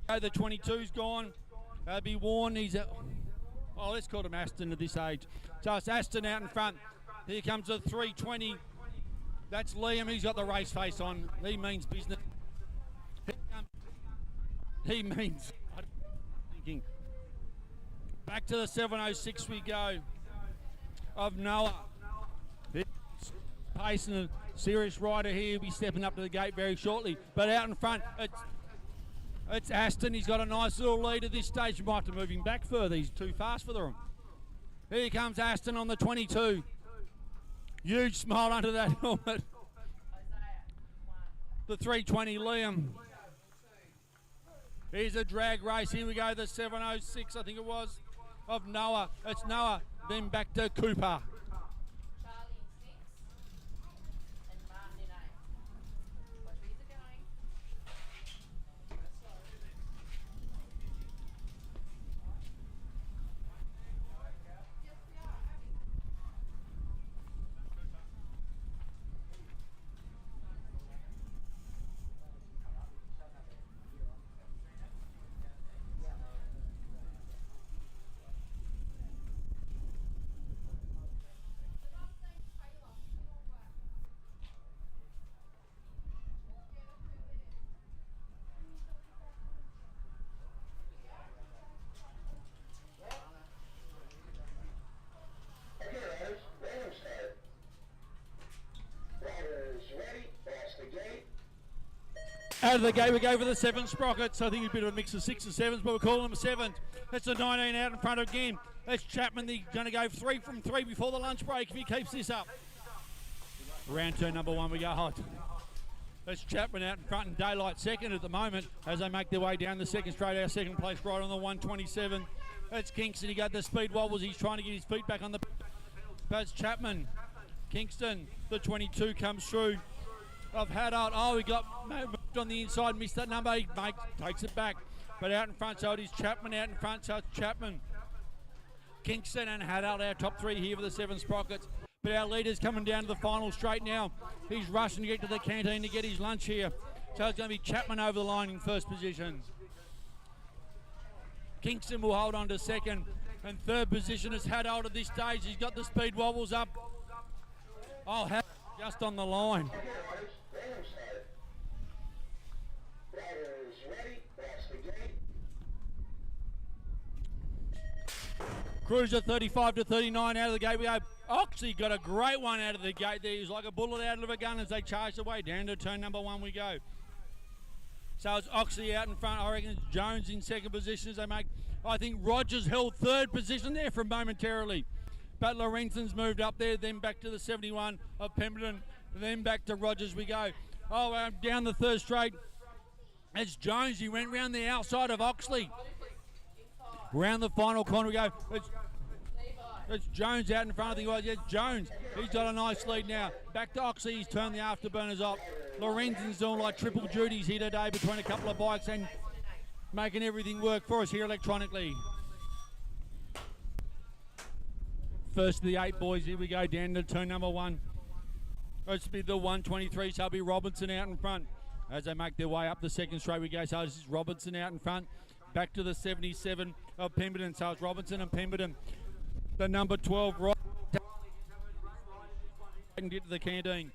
The 22's gone. That'll be Warren. He's a, oh, let's call him Aston at this age. So it's Aston out in front. Here comes the 320. That's Liam. He's got the race face on. He means business. He means. Thinking. Back to the 706 we go. Of Noah. Pace and a serious rider here. He'll be stepping up to the gate very shortly. But out in front, it's Aston. He's got a nice little lead at this stage. We might have to move him back further. He's too fast for them. Here comes Aston on the 22. Huge smile under that helmet. The 320 Liam. Here's a drag race. Here we go. The 706, I think it was, of Noah. It's Noah. Then back to Cooper. Out of the gate we go for the 7 sprockets. I think it's a bit of a mix of 6 and 7s, but we're calling them a 7. That's a 19 out in front again. That's Chapman. He's going to go 3 from 3 before the lunch break if he keeps this up. Round turn number 1 we go hot. That's Chapman out in front and Daylight second at the moment as they make their way down the second straight. Our second place right on the 127. That's Kingston. He got the speed wobbles. He's trying to get his feet back on the... That's Chapman. Kingston, the 22 comes through. Of Haddad. Oh, we got moved on the inside, missed that number. He takes it back. But out in front, so it is Chapman out in front, so it's Chapman. Kingston and Haddad, our top 3 here for the 7 sprockets. But our leader's coming down to the final straight now. He's rushing to get to the canteen to get his lunch here. So it's going to be Chapman over the line in first position. Kingston will hold on to second. And third position is Haddad at this stage. He's got the speed wobbles up. Oh, Just on the line. Okay, riders, random start. Riders ready, that's the gate. Cruiser 35 to 39 out of the gate. We go. Oxy got a great one out of the gate there. He was like a bullet out of a gun as they charged away. Down to turn number 1 we go. So it's Oxley out in front. I reckon it's Jones in second position as they make. I think Rogers held third position there for momentarily. But Lorenzen's moved up there, then back to the 71 of Pemberton, then back to Rogers we go. Oh, down the third straight. It's Jones. He went round the outside of Oxley. Round the final corner we go. It's Jones out in front. I think it was. Yes, Jones. He's got a nice lead now. Back to Oxley. He's turned the afterburners off. Lorenzen's doing like triple duties here today between a couple of bikes and making everything work for us here electronically. First of the 8 boys. Here we go down to turn number 1. It's be the 123. So it'll be Robinson out in front as they make their way up the second straight. We go. So this is Robinson out in front. Back to the 77 of Pemberton. So it's Robinson and Pemberton. The number 12, right, and get to the canteen.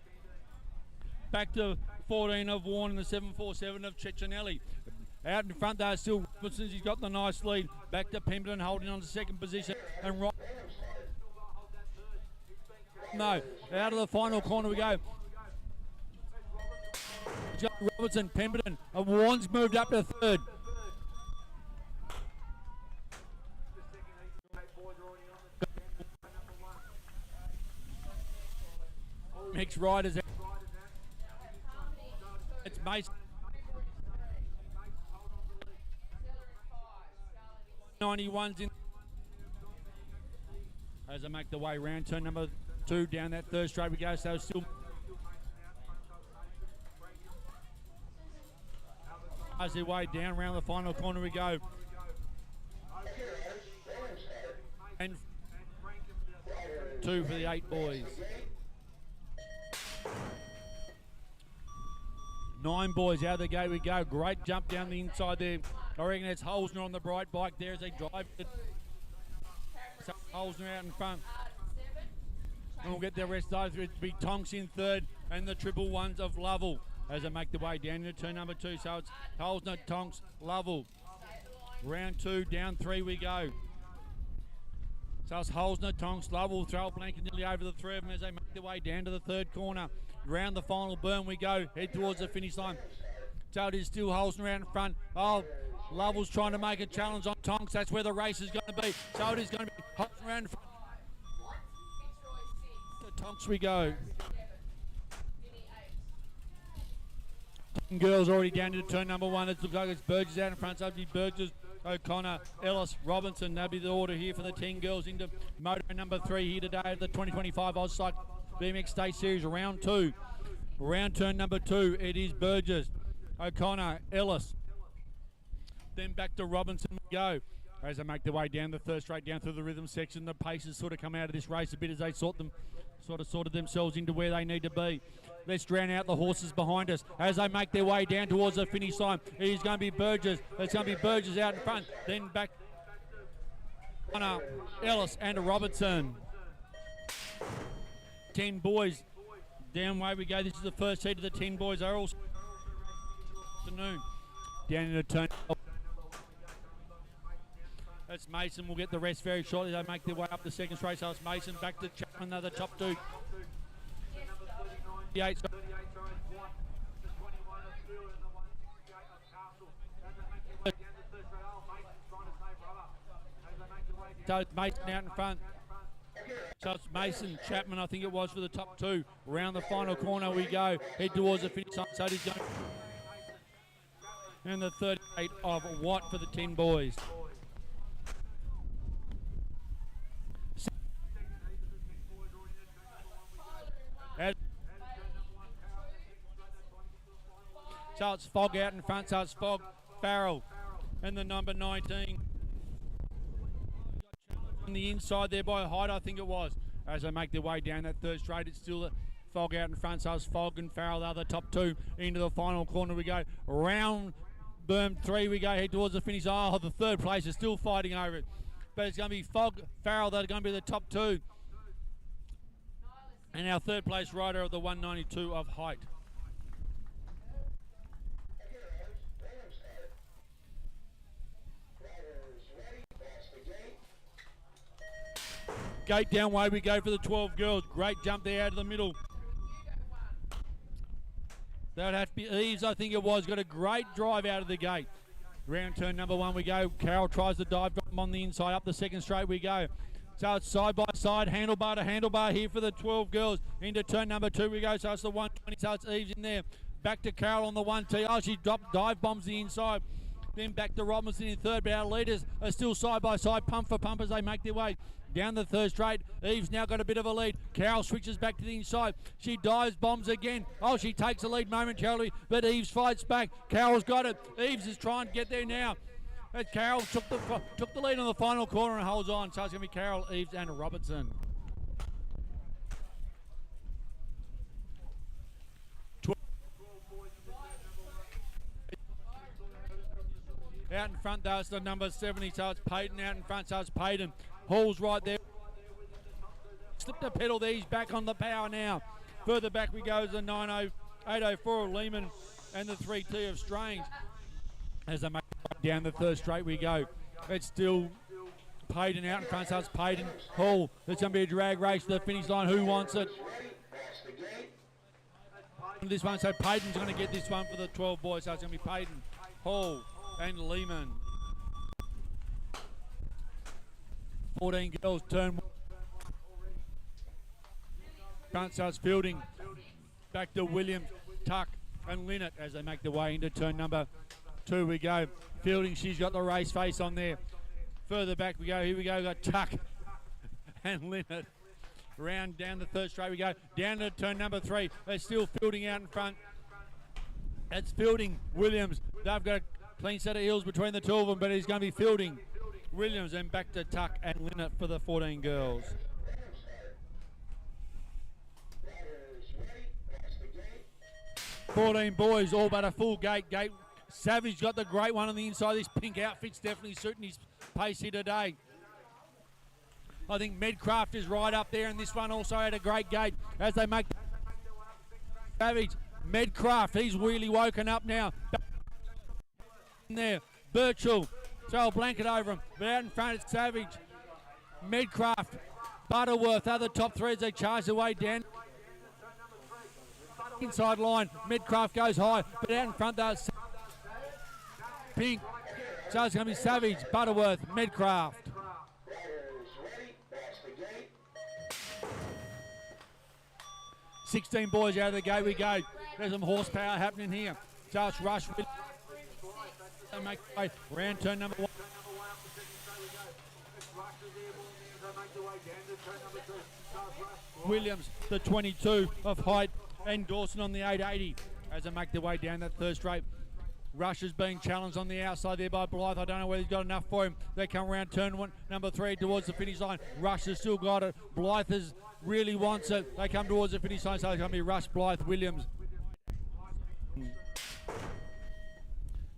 Back to 14 of Warren and the 747 of Ceccinelli. Out in front there, still Robinson. He's got the nice lead. Back to Pemberton, holding on to second position. And right, no, out of the final corner we go. Robinson, Pemberton, and Warren's moved up to third. Mixed riders out. It's Mason. 91's in. As I make the way round turn number 2 down that third straight we go. So still as their way down around the final corner we go. And 2 for the 8 boys. 9 boys out of the gate we go. Great jump down the inside there. I reckon it's Holzner on the bright bike there as they drive it. So Holzner out in front. And we'll get the rest over. It'll be Tonks in third and the triple ones of Lovell as they make the way down to turn number 2. So it's Holzner, Tonks, Lovell. Round 2, down 3 we go. So it's Holzner, Tonks, Lovell, throw a blanket nearly over the 3 of them as they make their way down to the third corner. Round the final burn we go, head towards the finish line. So it is still Holzner out in front. Oh, Lovell's trying to make a challenge on Tonks. That's where the race is going to be. So it is going to be Holzner out in front. To Tonks we go. Girls already down to turn number 1. It looks like it's Burgess out in front. So it'll be Burgess, O'Connor, Ellis, Robinson. That'll be the order here for the 10 girls into Moto number 3 here today at the 2025 Australian BMX State Series round 2. Round turn number 2, it is Burgess, O'Connor, Ellis. Then back to Robinson we go. As they make their way down the third straight down through the rhythm section, the paces sort of come out of this race a bit as they sorted themselves into where they need to be. Let's drown out the horses behind us as they make their way down towards the finish line. It is going to be Burgess. It's going to be Burgess out in front. Then back Ellis and Robertson. 10 boys. Down way we go. This is the first heat of the 10 boys. They're all afternoon. Down in a turn. That's Mason. We'll get the rest very shortly. They make their way up the second straight. So it's Mason back to Chapman. They're the top 2. 38. So it's Mason out in front. So it's Mason, Chapman, I think it was, for the top 2. Round the final corner we go. Head towards the finish line. So he's going. And the 38 of Watt for the 10 boys. So it's Fogg out in front. So it's Fogg, Farrell, and the number 19. On the inside there by Hyde, I think it was. As they make their way down that third straight, it's still Fogg out in front. So it's Fogg and Farrell, the other top 2. Into the final corner we go. Round berm 3 we go. Head towards the finish. Oh, the third place is still fighting over it. But it's going to be Fogg, Farrell that are going to be the top 2. And And our third place rider of the 192 of height. Gate down way we go for the 12 girls. Great jump there out of the middle. That would have to be Eves, I think it was. Got a great drive out of the gate. Round turn number 1 we go. Carol tries to dive on the inside. Up the second straight we go. So it's side by side, handlebar to handlebar here for the 12 girls. Into turn number 2 we go. So it's the 120. So it's Eves in there. Back to Carol on the 1T. Oh, she dropped dive bombs the inside. Then back to Robinson in third. But our leaders are still side by side, pump for pump as they make their way down the third straight. Eves now got a bit of a lead. Carol switches back to the inside. She dives bombs again. Oh, she takes the lead momentarily, but Eves fights back. Carol's got it. Eves is trying to get there now. But Carol took the lead on the final corner and holds on. So it's going to be Carol, Eves and Robertson. Out in front, though, it's the number 70, so it's Payton out in front, so it's Payton. Hall's right there. Slipped the pedal there, he's back on the power now. Further back we go, the 804 of Lehman and the 3T of Strange. As they make down the third straight we go. It's still Payton out in front, so it's Payton. Hall, it's going to be a drag race to the finish line. Who wants it? This one, so Payton's going to get this one for the 12 boys, so it's going to be Payton, Hall and Lehman. 14 girls turn front, so it's Fielding. Back to Williams, Tuck and Linnett as they make their way into turn number 2 we go. Fielding, she's got the race face on there. Further back we go, here we go, we've got Tuck and Linnett. Round down the third straight we go. Down to turn number 3. They're still Fielding out in front. It's Fielding, Williams. They've got a clean set of heels between the two of them, but he's going to be Fielding, Williams, and back to Tuck and Linnett for the 14 girls. $14 boys, all but a full gate. Savage got the great one on the inside. This pink outfit's definitely suiting his pace here today. I think Medcraft is right up there, and this one also had a great gate as they make Savage. Medcraft, he's really woken up now. In there, Birchall, throw a blanket over him, but out in front it's Savage. Medcraft, Butterworth, other top 3 as they charge their way down. Inside line, Medcraft goes high, but out in front there's Pink. So it's going to be Savage, Butterworth, Medcraft. 16 boys out of the gate we go. There's some horsepower happening here. So it's Rush. Make way. Round turn number 1. Williams, the 22 of height, and Dawson on the 880 as they make their way down that third straight. Rush is being challenged on the outside there by Blythe. I don't know whether he's got enough for him. They come around turn 1, number 3 towards the finish line. Rush has still got it. Blythe really wants it. They come towards the finish line, so it's going to be Rush, Blythe, Williams.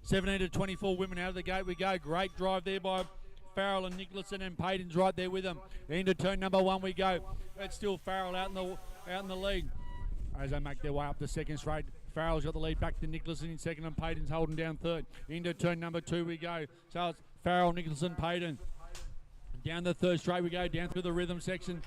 17 to 24 women out of the gate we go. Great drive there by Farrell and Nicholson, and Payton's right there with them. Into turn number 1 we go. It's still Farrell out in the lead as they make their way up the second straight. Farrell's got the lead back to Nicholson in second, and Payton's holding down third. Into turn number 2 we go. So it's Farrell, Nicholson, Payton. Down the third straight we go, down through the rhythm section.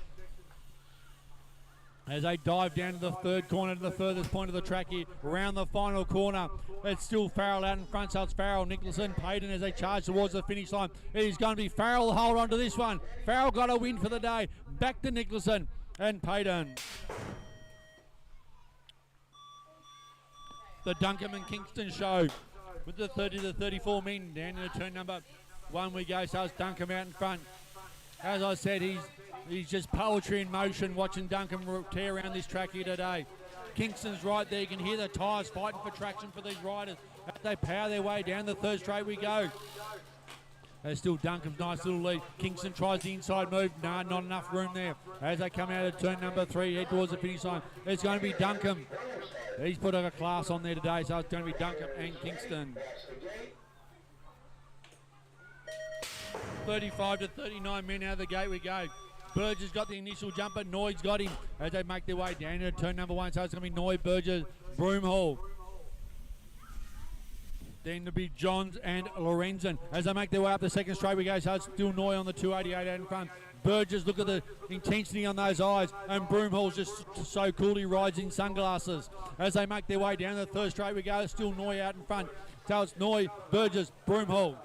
As they dive down to the third corner, to the furthest point of the track here, around the final corner. It's still Farrell out in front, so it's Farrell, Nicholson, Payton as they charge towards the finish line. It is going to be Farrell hold on to this one. Farrell got a win for the day. Back to Nicholson and Payton. The Duncombe and Kingston show with the 30 to 34 men. Down into turn number 1 we go, so it's Duncombe out in front. As I said, he's just poetry in motion watching Duncombe tear around this track here today. Kingston's right there. You can hear the tyres fighting for traction for these riders as they power their way down the third straight we go. There's still Duncombe's nice little lead. Kingston tries the inside move. No, not enough room there. As they come out of turn number 3, head towards the finish line. It's going to be Duncombe. He's put a class on there today, so it's going to be Duncombe and Kingston. 35 to 39 men out of the gate we go. Burgess got the initial jump, but Noyd's got him as they make their way down to turn number 1. So it's going to be Noyd, Burgess, Broomhall. Then to be Johns and Lorenzen as they make their way up the second straight we go. So it's still Noy on the 288 out in front. Burgess, look at the intensity on those eyes, and Broomhall's just so cool. He rides in sunglasses as they make their way down the third straight we go. Still Noy out in front. So it's Noy, Burgess, Broomhall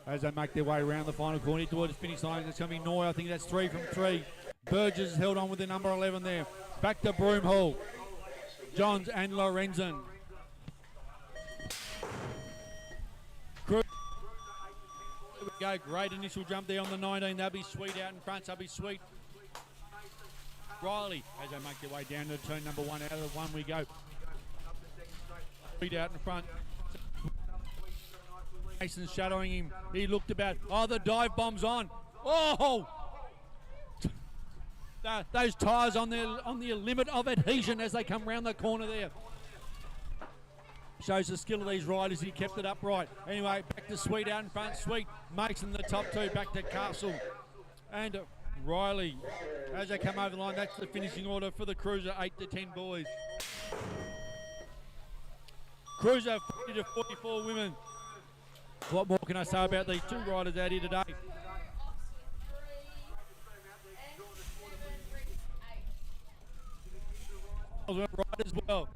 as they make their way around the final corner towards the finish line. It's going to be Noy. I think that's 3 from 3. Burgess held on with the number 11 there. Back to Broomhall, Johns and Lorenzen. Go, great initial jump there on the 19. That'll be Sweet out in front. So that'll be Sweet. Riley as they make their way down to turn number 1. Out of the 1 we go. Sweet out in front. Mason's shadowing him. He looked about. Oh, the dive bomb's on. Oh! Those tyres on the limit of adhesion as they come round the corner there. Shows the skill of these riders. He kept it upright. Anyway, back to Sweet out in front. Sweet, Mason the top 2. Back to Castle and Riley as they come over the line. That's the finishing order for the Cruiser 8 to 10 boys. Cruiser 40 to 44 women. What more can I say about these 2 riders out here today? Oxford 3 and 7 Rick 8. Right as well.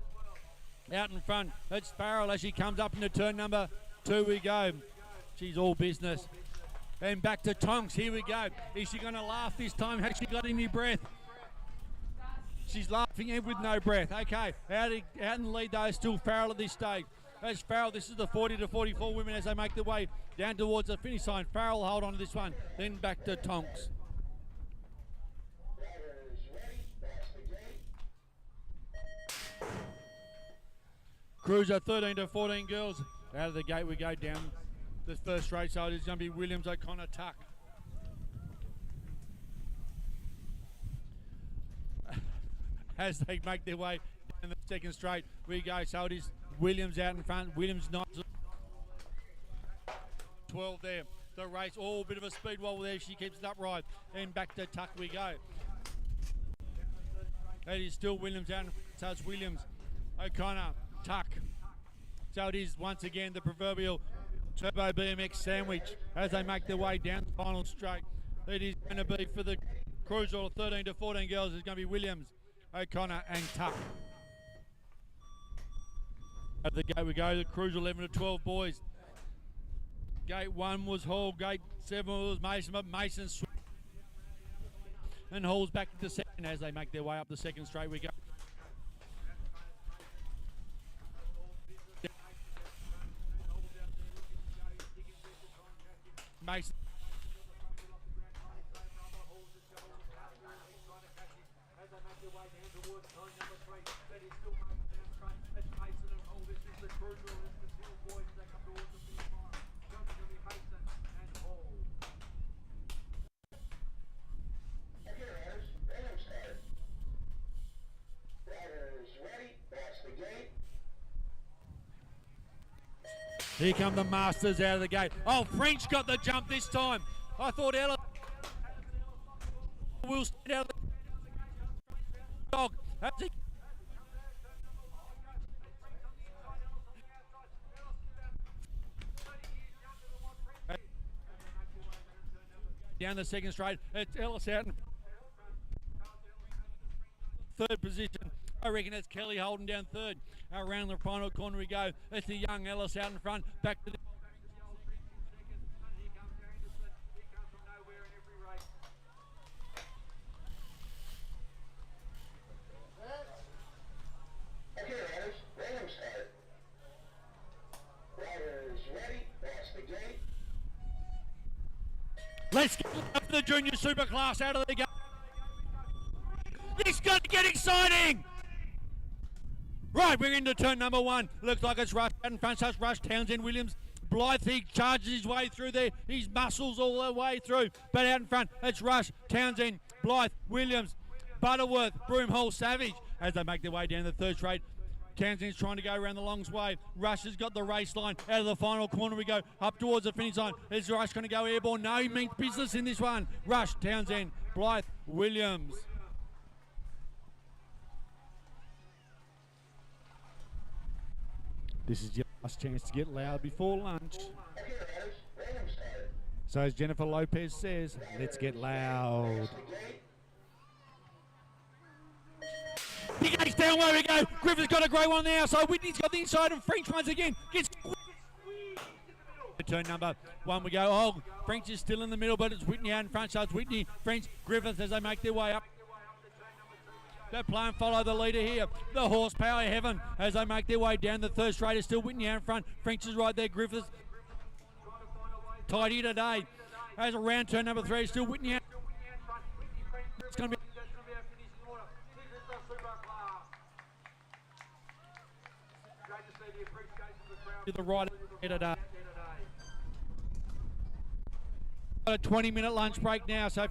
Out in front, it's Farrell as she comes up into turn number 2 we go. She's all business. And back to Tonks, here we go. Is she going to laugh this time? Has she got any breath? She's laughing in with no breath. Okay, out in the lead though, still Farrell at this stage. As Farrell, this is the 40 to 44 women as they make their way down towards the finish line. Farrell hold on to this one, then back to Tonks. Riders ready, pass the gate. Cruiser 13 to 14 girls. Out of the gate we go down the first straight, so it's going to be Williams, O'Connor, Tuck. As they make their way down the second straight we go, so it is Williams out in front. Williams not 12 there. The race, all a bit of a speed wobble there. She keeps it upright. And back to Tuck we go. That is still Williams out in front, so it's Williams, O'Connor, Tuck. So it is once again the proverbial Turbo BMX sandwich as they make their way down the final straight. It is going to be for the Cruiser 13 to 14 girls. It's going to be Williams, O'Connor and Tuck. At the gate we go, the Cruiser 11 to 12 boys. Gate 1 was Hall, gate 7 was Mason, but Mason and Hall's back to second as they make their way up the second straight we go. Mason. Okay, riders, random start. Riders ready, pass the gate. Here come the Masters out of the gate. Oh, French got the jump this time. I thought Ella will stand out of the dog. That's it. Down the second straight, it's Ellis out in third position. I reckon it's Kelly holding down third. Around the final corner we go. It's the young Ellis out in front. Back to the Okay, riders, random start. Riders ready, pass the gate. Let's get up the junior superclass out of the gate. It's going to get exciting. Right, we're into turn number 1. Looks like it's Rush out in front. So it's Rush, Townsend, Williams, Blythe. He charges his way through there. His muscles all the way through. But out in front, it's Rush, Townsend, Blythe, Williams, Butterworth, Broomhall, Savage as they make their way down the third straight. Townsend's trying to go around the Longs way. Rush has got the race line. Out of the final corner we go. Up towards the finish line. Is Rush going to go airborne? No, he means business in this one. Rush, Townsend, Blythe, Williams. This is your last chance to get loud before lunch. So as Jennifer Lopez says, let's get loud. Big Ace down where we go. Griffith's got a great one now. So Whitney's got the inside and French once again gets turn number 1 we go. Oh, French is still in the middle, but it's Whitney out in front. So it's Whitney, French, Griffith as they make their way up. They're playing follow the leader here. The horsepower heaven as they make their way down the third straight. Is still Whitney out in front. French is right there. Griffith's tight here today. As around turn number 3, still Whitney out. It's going to be to the right here today. Got a 20-minute lunch break now, so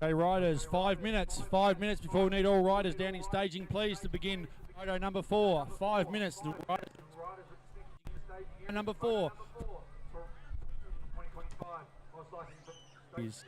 Okay, riders, 5 minutes. 5 minutes before we need all riders down in staging, please, to begin moto number 4. 5 minutes. The riders Riders at staging number 4 for 2025. Horse license is series.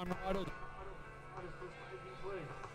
Time riders. Riders first briefing, please.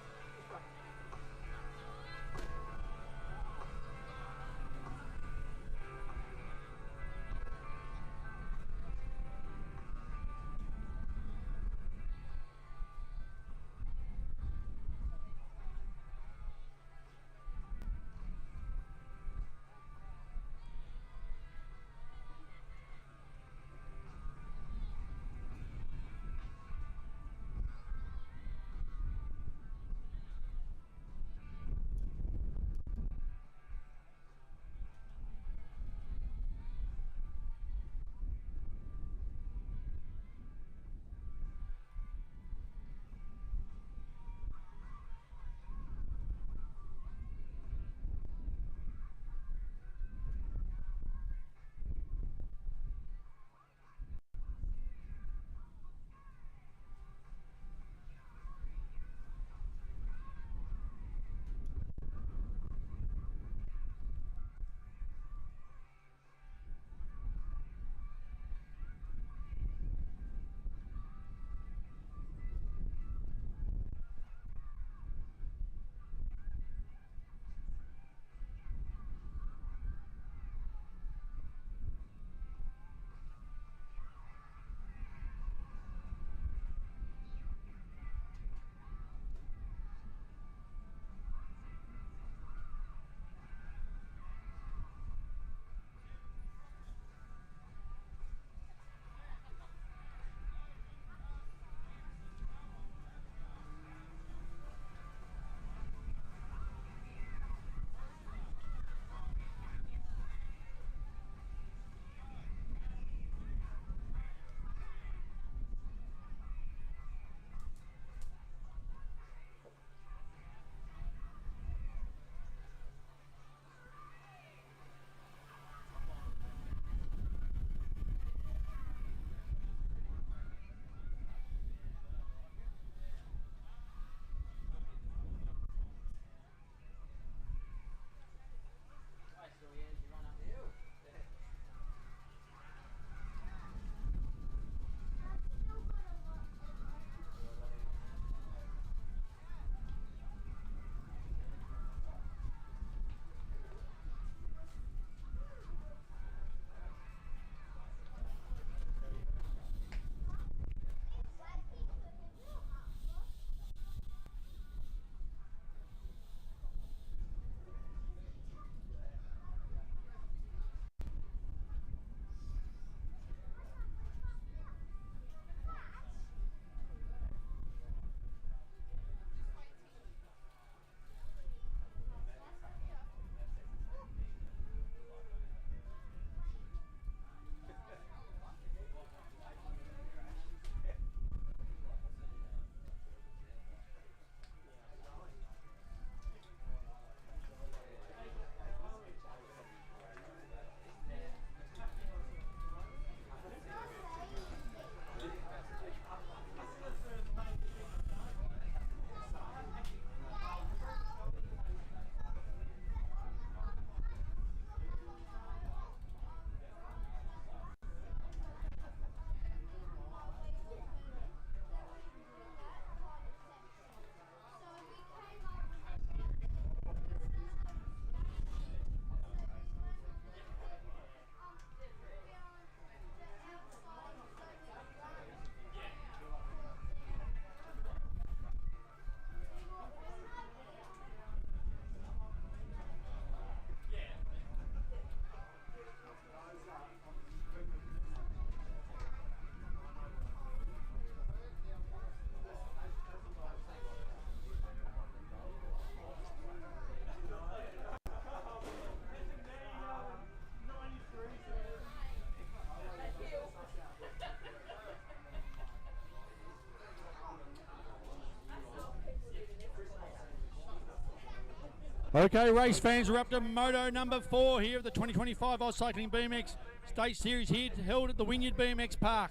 Okay, race fans, we're up to Moto number 4 here of the 2025 Oz Cycling BMX State Series here, held at the Wynyard BMX Park.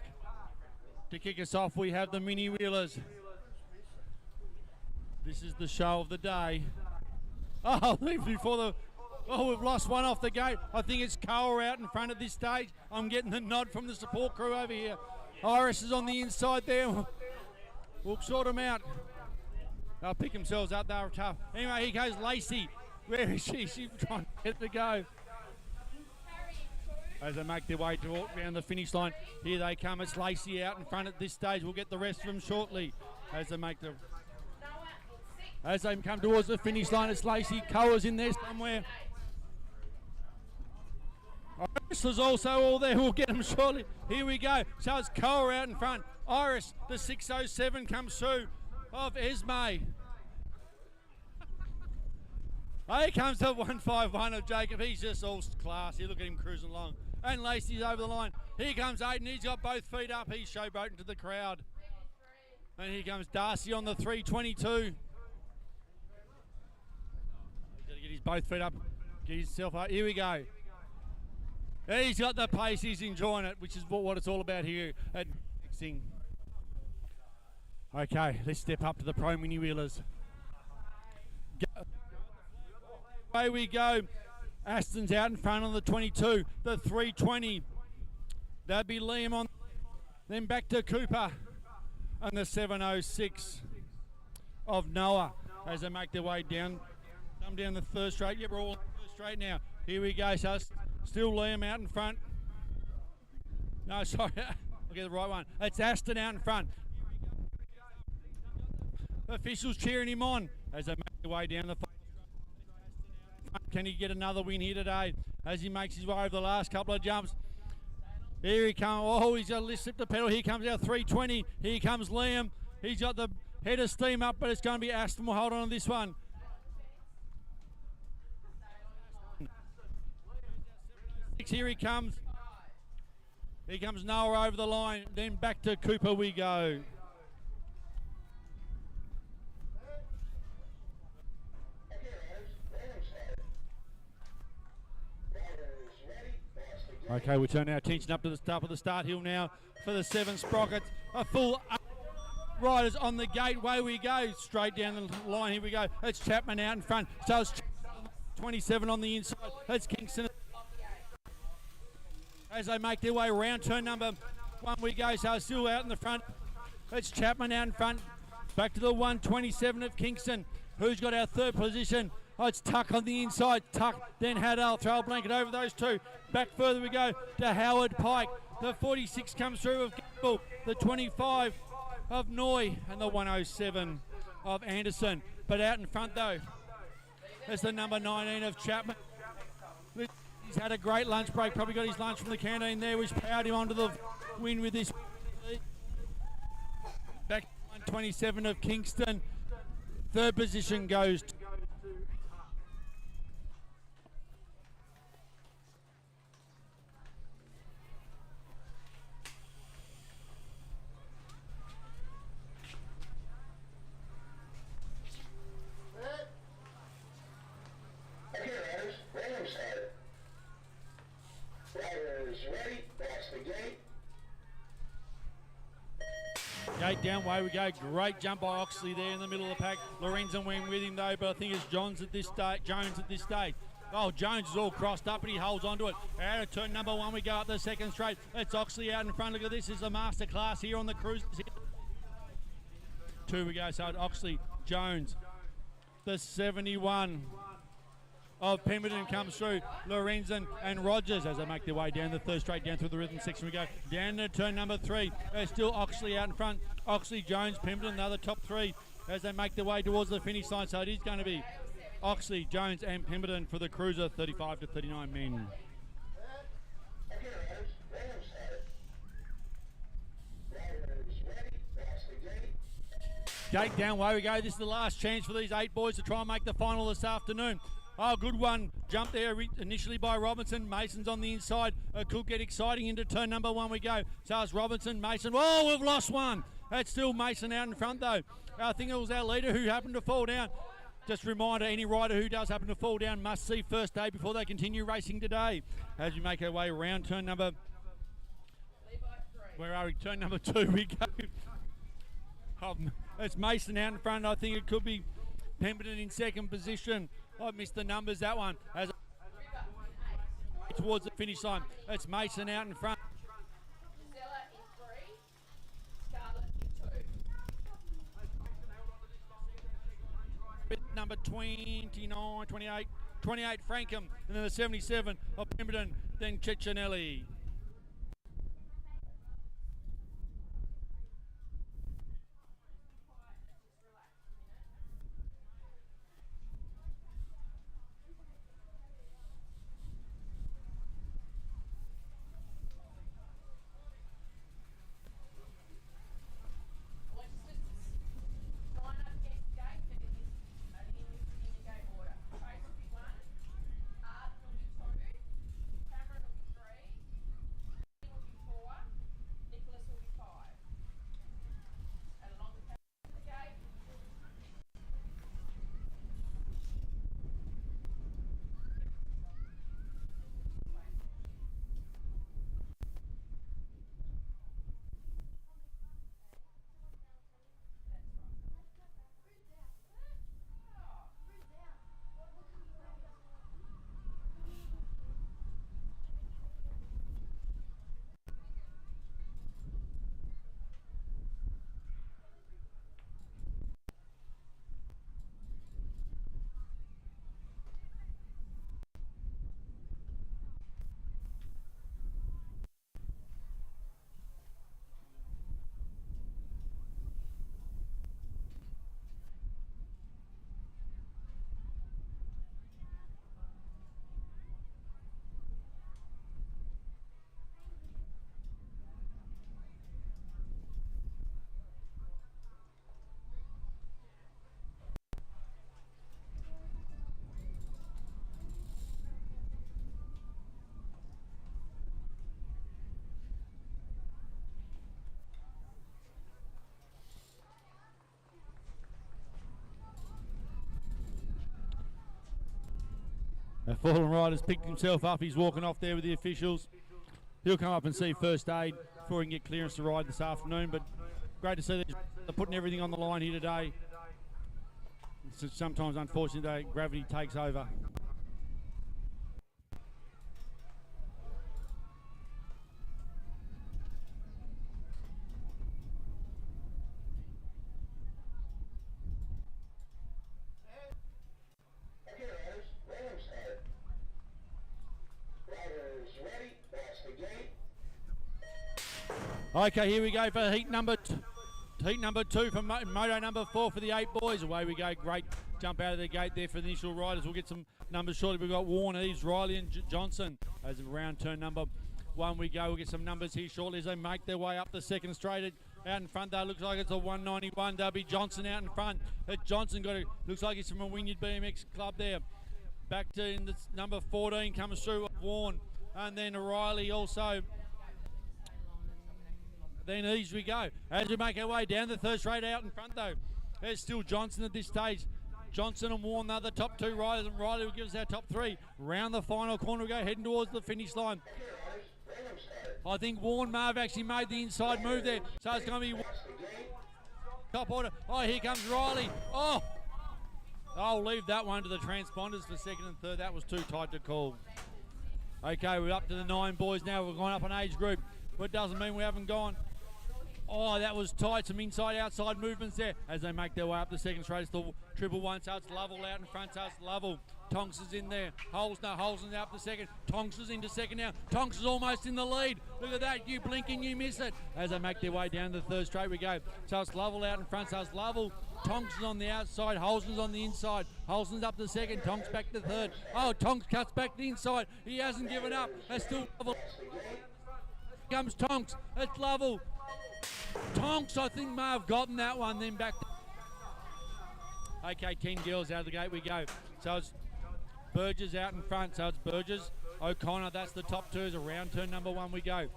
To kick us off, we have the mini wheelers. This is the show of the day. Oh, before the... Oh, we've lost one off the gate. I think it's Cole out in front at this stage. I'm getting the nod from the support crew over here. Iris is on the inside there. We'll sort them out. They'll pick themselves up. They're tough. Anyway, here goes Lacey. Where is she? She's trying to get it to go. As they make their way around the finish line. Here they come. It's Lacey out in front at this stage. We'll get the rest of them shortly. As they come towards the finish line, it's Lacey. Coa's in there somewhere. Iris is also all there. We'll get them shortly. Here we go. So it's Coa out in front. Iris, the 607 comes through of Esme. Here comes the 151 of Jacob. He's just all classy. Look at him cruising along. And Lacey's over the line. Here comes Aiden. He's got both feet up. He's showboating to the crowd. And here comes Darcy on the 322. He's got to get his both feet up. Get himself up. Here we go. He's got the pace. He's enjoying it, which is what it's all about here at mixing. Okay, let's step up to the pro mini wheelers. Away we go. Aston's out in front on the 22, the 320. That'd be Liam on. Then back to Cooper and the 706 of Noah as they make their way down. Come down the third straight. Yep, we're all on the third straight now. Here we go. So still Liam out in front. No, sorry. I'll get the right one. It's Aston out in front. Officials cheering him on as they make their way down the. Can he get another win here today as he makes his way over the last couple of jumps? Here he comes. Oh, he's got to slip the pedal. Here comes our 320. Here comes Liam. He's got the head of steam up, but it's going to be Aston. We'll hold on to this one. Here he comes. Here comes Noah over the line. Then back to Cooper we go. Okay, we turn our attention up to the top of the start hill now for the 7 sprockets. A full riders on the gate. Way we go. Straight down the line. Here we go. It's Chapman out in front. So it's 27 on the inside. It's Kingston. As they make their way around turn number 1 we go. So it's still out in the front. It's Chapman out in front. Back to the 127 of Kingston. Who's got our third position? Oh, it's Tuck on the inside. Tuck, then Haddell. Throw a blanket over those two. Back further we go to Howard Pike. The 46 comes through of Gamble. The 25 of Noy. And the 107 of Anderson. But out in front though, there's the number 19 of Chapman. He's had a great lunch break. Probably got his lunch from the canteen there, which powered him onto the win with this. Back to 127 of Kingston. Third position goes to gate down, way we go. Great jump by Oxley there in the middle of the pack. Lorenzen went with him though, but I think it's Jones at this stage. Oh, Jones is all crossed up and he holds onto it. Out of turn number 1 we go up the second straight. It's Oxley out in front. Look at this, is a master class here on the cruise. 2 we go, so it's Oxley, Jones. The 71 of Pemberton comes through. Lorenzen and Rogers as they make their way down the third straight, down through the rhythm section we go. Down to turn number 3. There's still Oxley out in front. Oxley, Jones, Pemberton, the other top 3 as they make their way towards the finish line. So it is going to be Oxley, Jones and Pemberton for the cruiser, 35 to 39 men. Gate down, way we go. This is the last chance for these 8 boys to try and make the final this afternoon. Oh, good one. Jump there initially by Robinson. Mason's on the inside. It could get exciting into turn number 1 we go. So it's Robinson, Mason. Oh, we've lost one. That's still Mason out in front though. I think it was our leader who happened to fall down. Just a reminder, any rider who does happen to fall down must see first aid before they continue racing today. As we make our way around turn number... Where are we? Turn number 2 we go. It's Mason out in front. I think it could be Pemberton in second position. I missed the numbers, that one. As towards the finish line, it's Mason out in front. with number 29, 28 Frankham, and then the 77 of Pemberton, then Ciccinelli. The fallen rider's picked himself up. He's walking off there with the officials. He'll come up and see first aid before he can get clearance to ride this afternoon. But great to see that they're putting everything on the line here today. Sometimes, unfortunately, gravity takes over. Okay, here we go for heat number two for Moto number 4 for the 8 boys. Away we go. Great jump out of the gate there for the initial riders. We'll get some numbers shortly. We've got Warren, Eves, Riley and Johnson as around turn number 1 we go. We'll get some numbers here shortly as they make their way up the second straight. Out in front there, looks like it's a 191. There'll be Johnson out in front. Johnson looks like he's from a Wynyard BMX club there. Back to in the number 14 comes through Warren. And then Riley also. Then Eves we go. As we make our way down the third straight out in front though. There's still Johnson at this stage. Johnson and Warren are the top 2 riders, and Riley will give us our top 3. Round the final corner we go, heading towards the finish line. I think Warren may have actually made the inside move there. So it's going to be top order. Oh, here comes Riley. Oh! I'll leave that one to the transponders for second and third. That was too tight to call. Okay, we're up to the 9 boys now. We're going up an age group, but it doesn't mean we haven't gone. Oh, that was tight. Some inside-outside movements there as they make their way up the second straight. It's the triple one, so it's Lovell out in front, so it's Lovell. Tonks is in there. Holsner up the second. Tonks is into second now. Tonks is almost in the lead. Look at that. You blink and you miss it. As they make their way down the third straight we go. So it's Lovell out in front, so it's Lovell. Tonks is on the outside. Holsner's on the inside. Holsner's up the second. Tonks back to third. Oh, Tonks cuts back to the inside. He hasn't given up. That's still Lovell. Here comes Tonks. It's Lovell. Tonks, I think, may have gotten that one, then back. Okay, 10 girls out of the gate we go. So it's Burgess out in front. So it's Burgess, O'Connor, that's the top 2. Around turn number 1 we go.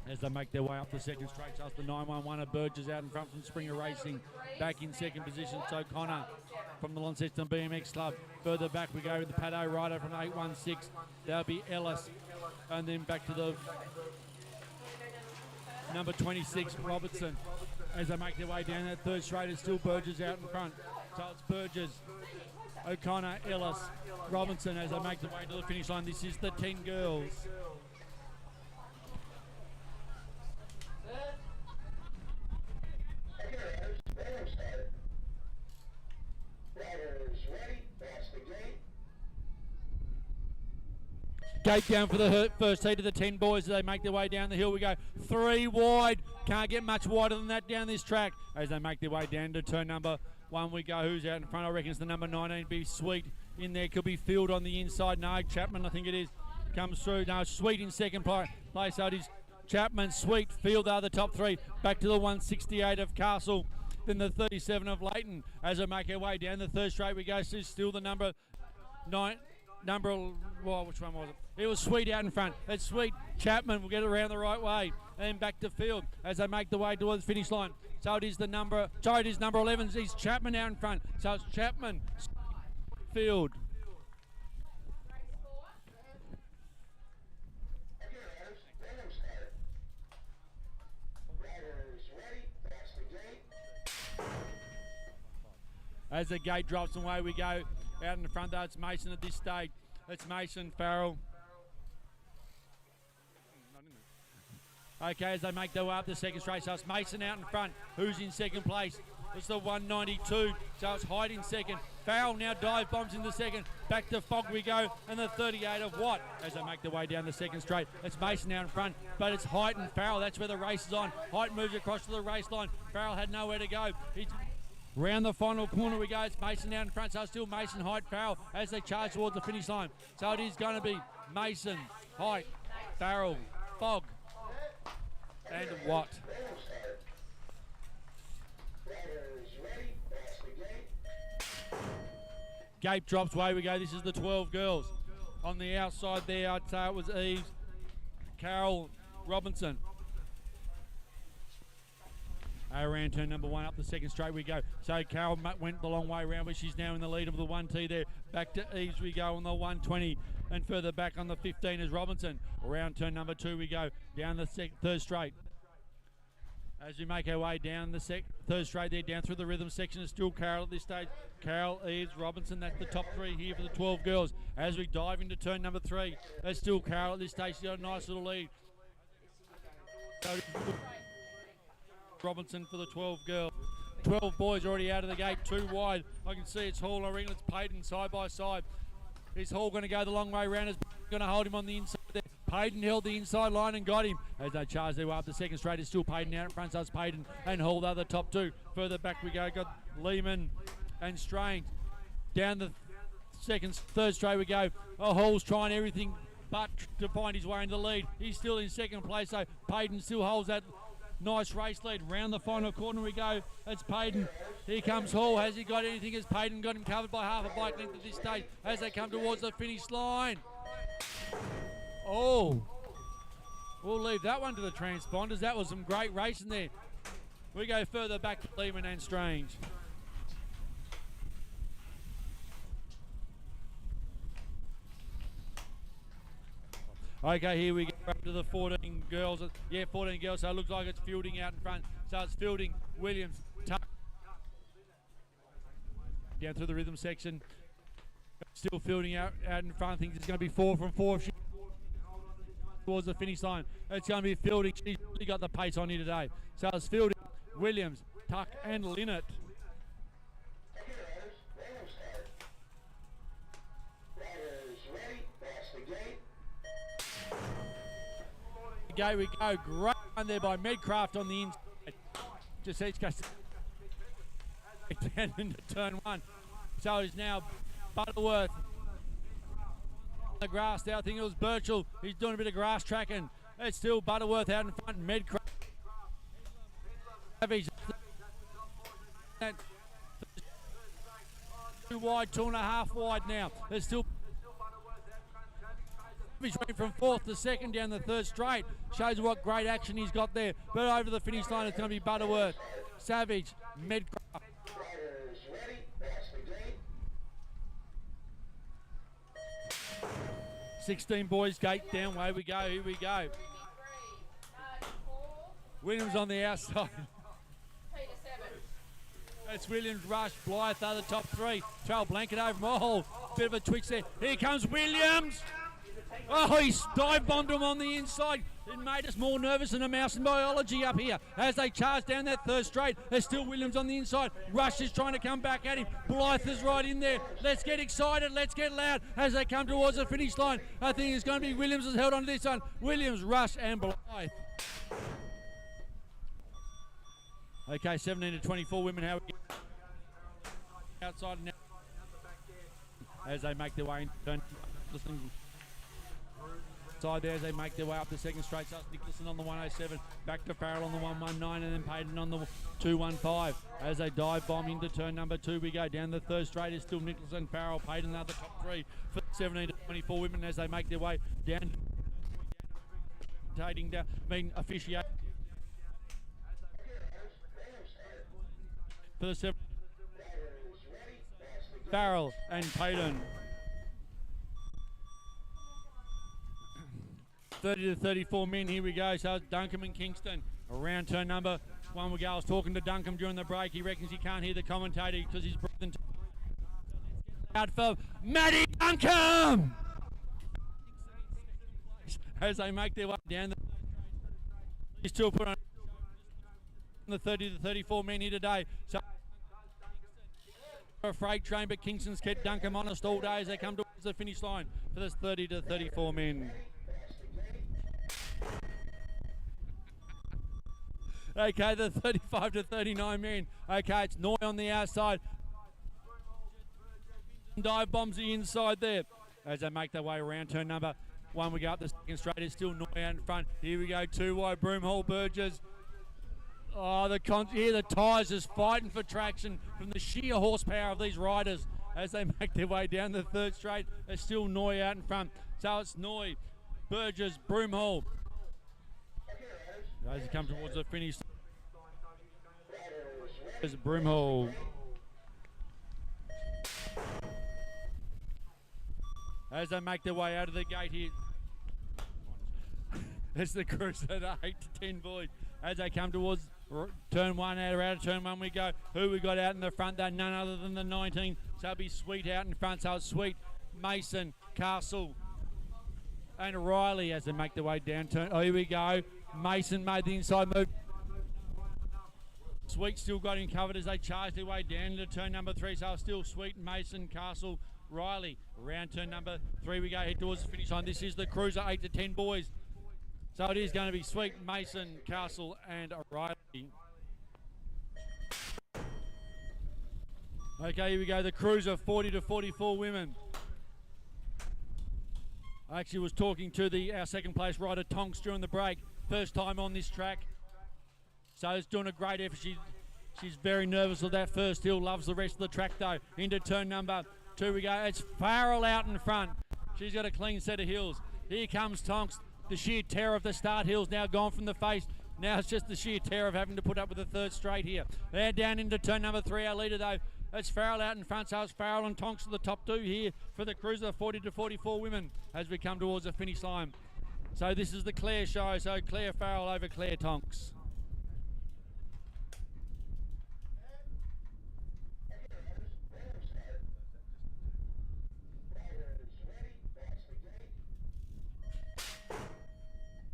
As they make their way up the second straight. So it's the 911 of Burgess out in front from Springer Racing. Back in second position, it's O'Connor from the Launceston BMX Club. Further back we go with the Paddo rider from 816. That'll be Ellis. And then back to the number 26, Robertson. As they make their way down that third straight, it's still Burgess out in front. So it's Burgess, O'Connor, Ellis, Robinson as they make their way to the finish line. This is the 10 girls. Gate down for the first heat of the 10 boys as they make their way down the hill. We go 3 wide. Can't get much wider than that down this track as they make their way down to turn number 1. We go. Who's out in front? I reckon it's the number 19. Be Sweet in there. Could be Field on the inside. No, Chapman, I think it is. Comes through. No, Sweet in second place. So it is Chapman, Sweet, Field are the top 3. Back to the 168 of Castle. Then the 37 of Leighton as they make their way down the third straight. We go. So still the number 9. Well, which one was it? It was Sweet out in front. It's Sweet. Chapman will get it around the right way. And then back to Field as they make the way towards the finish line. So it is number 11. It's Chapman out in front. So it's Chapman, Field. As the gate drops and away we go. Out in the front though, it's Mason at this stage. It's Mason, Farrell. Okay, as they make their way up the second straight, so it's Mason out in front. Who's in second place? It's the 192, so it's Hyde in second. Farrell now dive bombs in the second. Back to Fogg we go, and the 38 of Watt as they make their way down the second straight. It's Mason out in front, but it's Hyde and Farrell. That's where the race is on. Hyde moves across to the race line. Farrell had nowhere to go. He's round the final corner we go. It's Mason out in front, so it's still Mason, Hyde, Farrell as they charge towards the finish line. So it is going to be Mason, Hyde, Farrell, Fogg, and Watt. Gate drops, away we go. This is the 12 girls. On the outside there, I'd say it was Eves, Carol, Robinson. Around turn number 1, up the second straight we go. So Carol went the long way around, but she's now in the lead of the 1T there. Back to Eves we go on the 120, and further back on the 15 is Robinson. Around turn number 2 we go, down the third straight. As we make our way down the third straight there, down through the rhythm section, it's still Carol at this stage. Carol, Eves, Robinson, that's the top 3 here for the 12 girls. As we dive into turn number 3, it's still Carol at this stage. She's got a nice little lead. Robinson for the 12 girls. 12 boys already out of the gate, 2 wide. I can see it's Hall, I reckon it's Payton side by side. Is Hall going to go the long way around? Is going to hold him on the inside there. Payton held the inside line and got him. As they charge their way up the second straight, it's still Payton out in front, so it's Payton and Hall, the other top 2. Further back we go, got Lehman and Strange. Down the third straight we go. Oh, Hall's trying everything but to find his way into the lead. He's still in second place, so Payton still holds that nice race lead. Round the final corner we go. It's Payton. Here comes Hall. Has he got anything? Has Payton got him covered by half a bike length at this stage as they come towards the finish line? Oh, we'll leave that one to the transponders. That was some great racing there. We go further back to Lehman and Strange. Okay, here we go up to the 14 girls. Yeah, 14 girls, so it looks like it's Fielding out in front. So it's Fielding, Williams, Tuck. Down through the rhythm section. Still Fielding out in front. I think it's going to be 4 from 4 towards the finish line. It's going to be Fielding. She's really got the pace on here today. So it's Fielding, Williams, Tuck, and Linnett. Gate we go. Great one there by Medcraft on the inside. Just each goes down into turn 1. So it is now Butterworth. The grass there, I think it was Birchall. He's doing a bit of grass tracking. It's still Butterworth out in front. Medcraft. Too wide, 2.5 wide now. There's still He's running from 4th to 2nd down the third straight. Shows what great action he's got there. But over the finish line, it's going to be Butterworth, Savage, Medcraft. 16 boys, gate down. Way we go. Here we go. Williams on the outside. It's Williams, Rush, Blythe are the top 3. Trail Blanket over Mohol. Bit of a twitch there. Here comes Williams. Oh, he dive bombed him on the inside. It made us more nervous than a mouse in biology up here. As they charge down that third straight, there's still Williams on the inside. Rush is trying to come back at him. Blythe is right in there. Let's get excited. Let's get loud as they come towards the finish line. I think it's going to be Williams has held on to this one. Williams, Rush and Blythe. Okay, 17 to 24 women. How we get outside now as they make their way into listening. Side there as they make their way up the second straight. So it's Nicholson on the 107, back to Farrell on the 119, and then Payton on the 215. As they dive bomb into turn number 2, we go down the third straight. Is still Nicholson, Farrell, Payton are the top 3 for 17 to 24 women as they make their way down. Down, being officiated for the 7. Farrell and Payton. 30 to 34 men, here we go. So it's Duncombe and Kingston around turn number 1 we go. I was talking to Duncombe during the break. He reckons he can't hear the commentator because he's breathing out for Matty Duncombe as they make their way down. He's still put on the 30 to 34 men here today. So a freight train, but Kingston's kept Duncombe honest all day as they come towards the finish line for this 30 to 34 men. Okay, the 35 to 39 men. Okay, it's Noy on the outside. Dive bombs the inside there as they make their way around turn number 1. We go up the second straight. It's still Noy out in front. Here we go, 2 wide. Broomhall, Burgess. Oh, the tyres just fighting for traction from the sheer horsepower of these riders as they make their way down the third straight. There's still Noy out in front. So it's Noy, Burgess, Broomhall. As they come towards the finish, there's Broomhall. As they make their way out of the gate here, it's the Cruiser at 8 to 10 boys. As they come towards turn 1, out of turn 1 we go. Who we got out in the front there? None other than the 19. So it'll be Sweet out in front. So it's Sweet, Mason, Castle, and Riley as they make their way down turn. Oh, here we go. Mason made the inside move. Sweet still got him covered as they charge their way down into turn number 3. So still Sweet, Mason, Castle, Riley. Around turn number 3 we go, head towards the finish line. This is the Cruiser 8 to 10 boys. So it is going to be Sweet, Mason, Castle and Riley. Okay, here we go. The Cruiser 40 to 44 women. I actually was talking to our second place rider Tonks during the break. First time on this track. So it's doing a great effort. She's very nervous of that first hill. Loves the rest of the track though. Into turn number 2 we go. It's Farrell out in front. She's got a clean set of hills. Here comes Tonks. The sheer terror of the start hills now gone from the face. Now it's just the sheer terror of having to put up with the third straight here. They're down into turn number 3. Our leader though, it's Farrell out in front. So it's Farrell and Tonks are the top 2 here for the Cruiser 40 to 44 women as we come towards the finish line. So this is the Claire show. So Claire Farrell over Claire Tonks.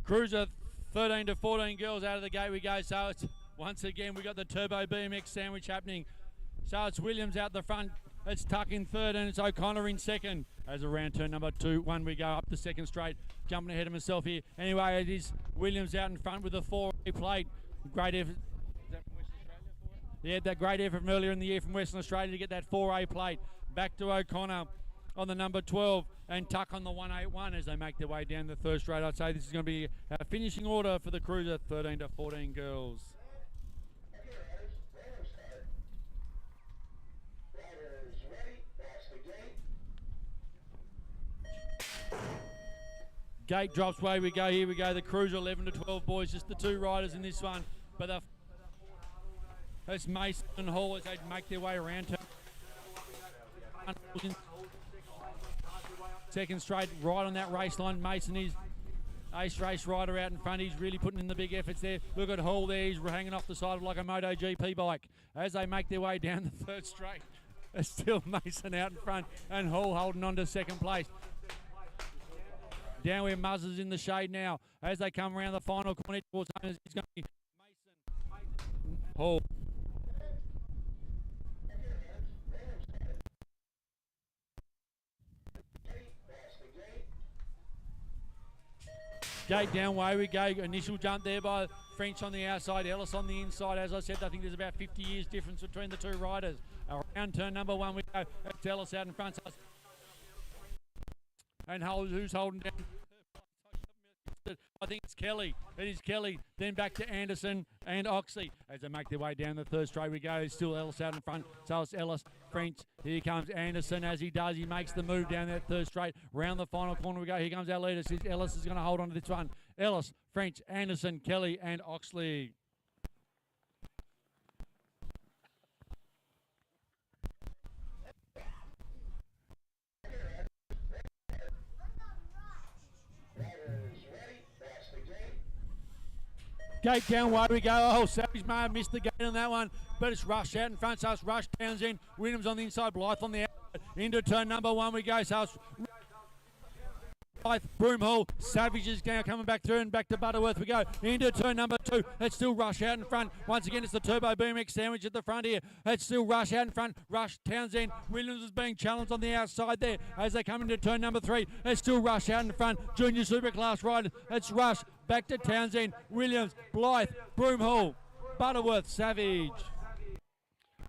Cruiser 13 to 14 girls out of the gate we go. So it's once again we got the Turbo BMX sandwich happening. So it's Williams out the front. It's Tuck in third and it's O'Connor in second. As around turn number 1 we go up the second straight. Jumping ahead of himself here. Anyway, it is Williams out in front with a 4A plate. Great effort. Is that from Western Australia? Yeah, that great effort from earlier in the year from Western Australia to get that 4A plate. Back to O'Connor on the number 12 and Tuck on the 181 as they make their way down the third straight. I'd say this is going to be a finishing order for the Cruiser 13 to 14 girls. Gate drops away we go. Here we go. The Cruiser 11 to 12 boys. Just the 2 riders in this one. But that's Mason and Hall as they make their way around. Second straight, right on that race line. Mason is ace race rider out in front. He's really putting in the big efforts there. Look at Hall there. He's hanging off the side of like a Moto GP bike as they make their way down the third straight. It's still Mason out in front and Hall holding on to second place. Down where Muzz is in the shade now. As they come around the final corner towards home, it's going to be Mason Hall. Gate down, way we go. Initial jump there by French on the outside, Ellis on the inside. As I said, I think there's about 50 years difference between the two riders. Around turn number 1 we go. It's Ellis out in front. And who's holding down? I think it's Kelly. It is Kelly. Then back to Anderson and Oxley. As they make their way down the third straight we go. Still Ellis out in front. So it's Ellis, French. Here comes Anderson. As he does, he makes the move down that third straight. Round the final corner we go. Here comes our leader. Ellis is going to hold on to this one. Ellis, French, Anderson, Kelly and Oxley. Gate down, way we go. Oh, Savage may have missed the gate on that one, but it's Rush out in front. So it's Rush, Townsend, Williams on the inside, Blythe on the outside. Into turn number 1 we go. So it's Blythe, Broomhall, Savage is now coming back through and back to Butterworth we go. Into turn number 2. It's still Rush out in front. Once again, it's the Turbo BMX sandwich at the front here. It's still Rush out in front. Rush, Townsend, Williams is being challenged on the outside there as they come into turn number 3. It's still Rush out in front. Junior Superclass rider. It's Rush. Back to Townsend, Williams, Blythe, Broomhall, Butterworth, Savage.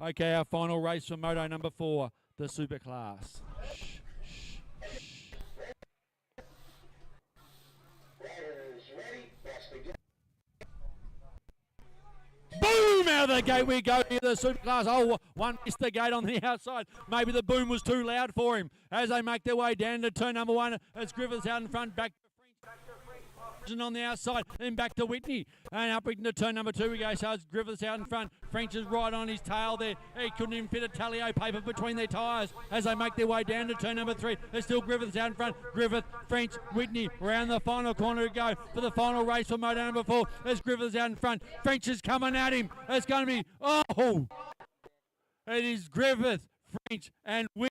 Okay, our final race for Moto number 4, the Superclass. Boom! Out of the gate we go here, the Superclass. Oh, one missed the gate on the outside. Maybe the boom was too loud for him. As they make their way down to turn number 1, it's Griffiths out in front, back on the outside, then back to Whitney, and up into turn number 2 we go. So it's Griffiths out in front. French is right on his tail there. He couldn't even fit a Talio paper between their tyres as they make their way down to turn number 3. There's still Griffiths out in front. Griffith, French, Whitney around the final corner to go for the final race for Moto number 4. There's Griffiths out in front. French is coming at him. It's going to be, oh! It is Griffith, French, and Whitney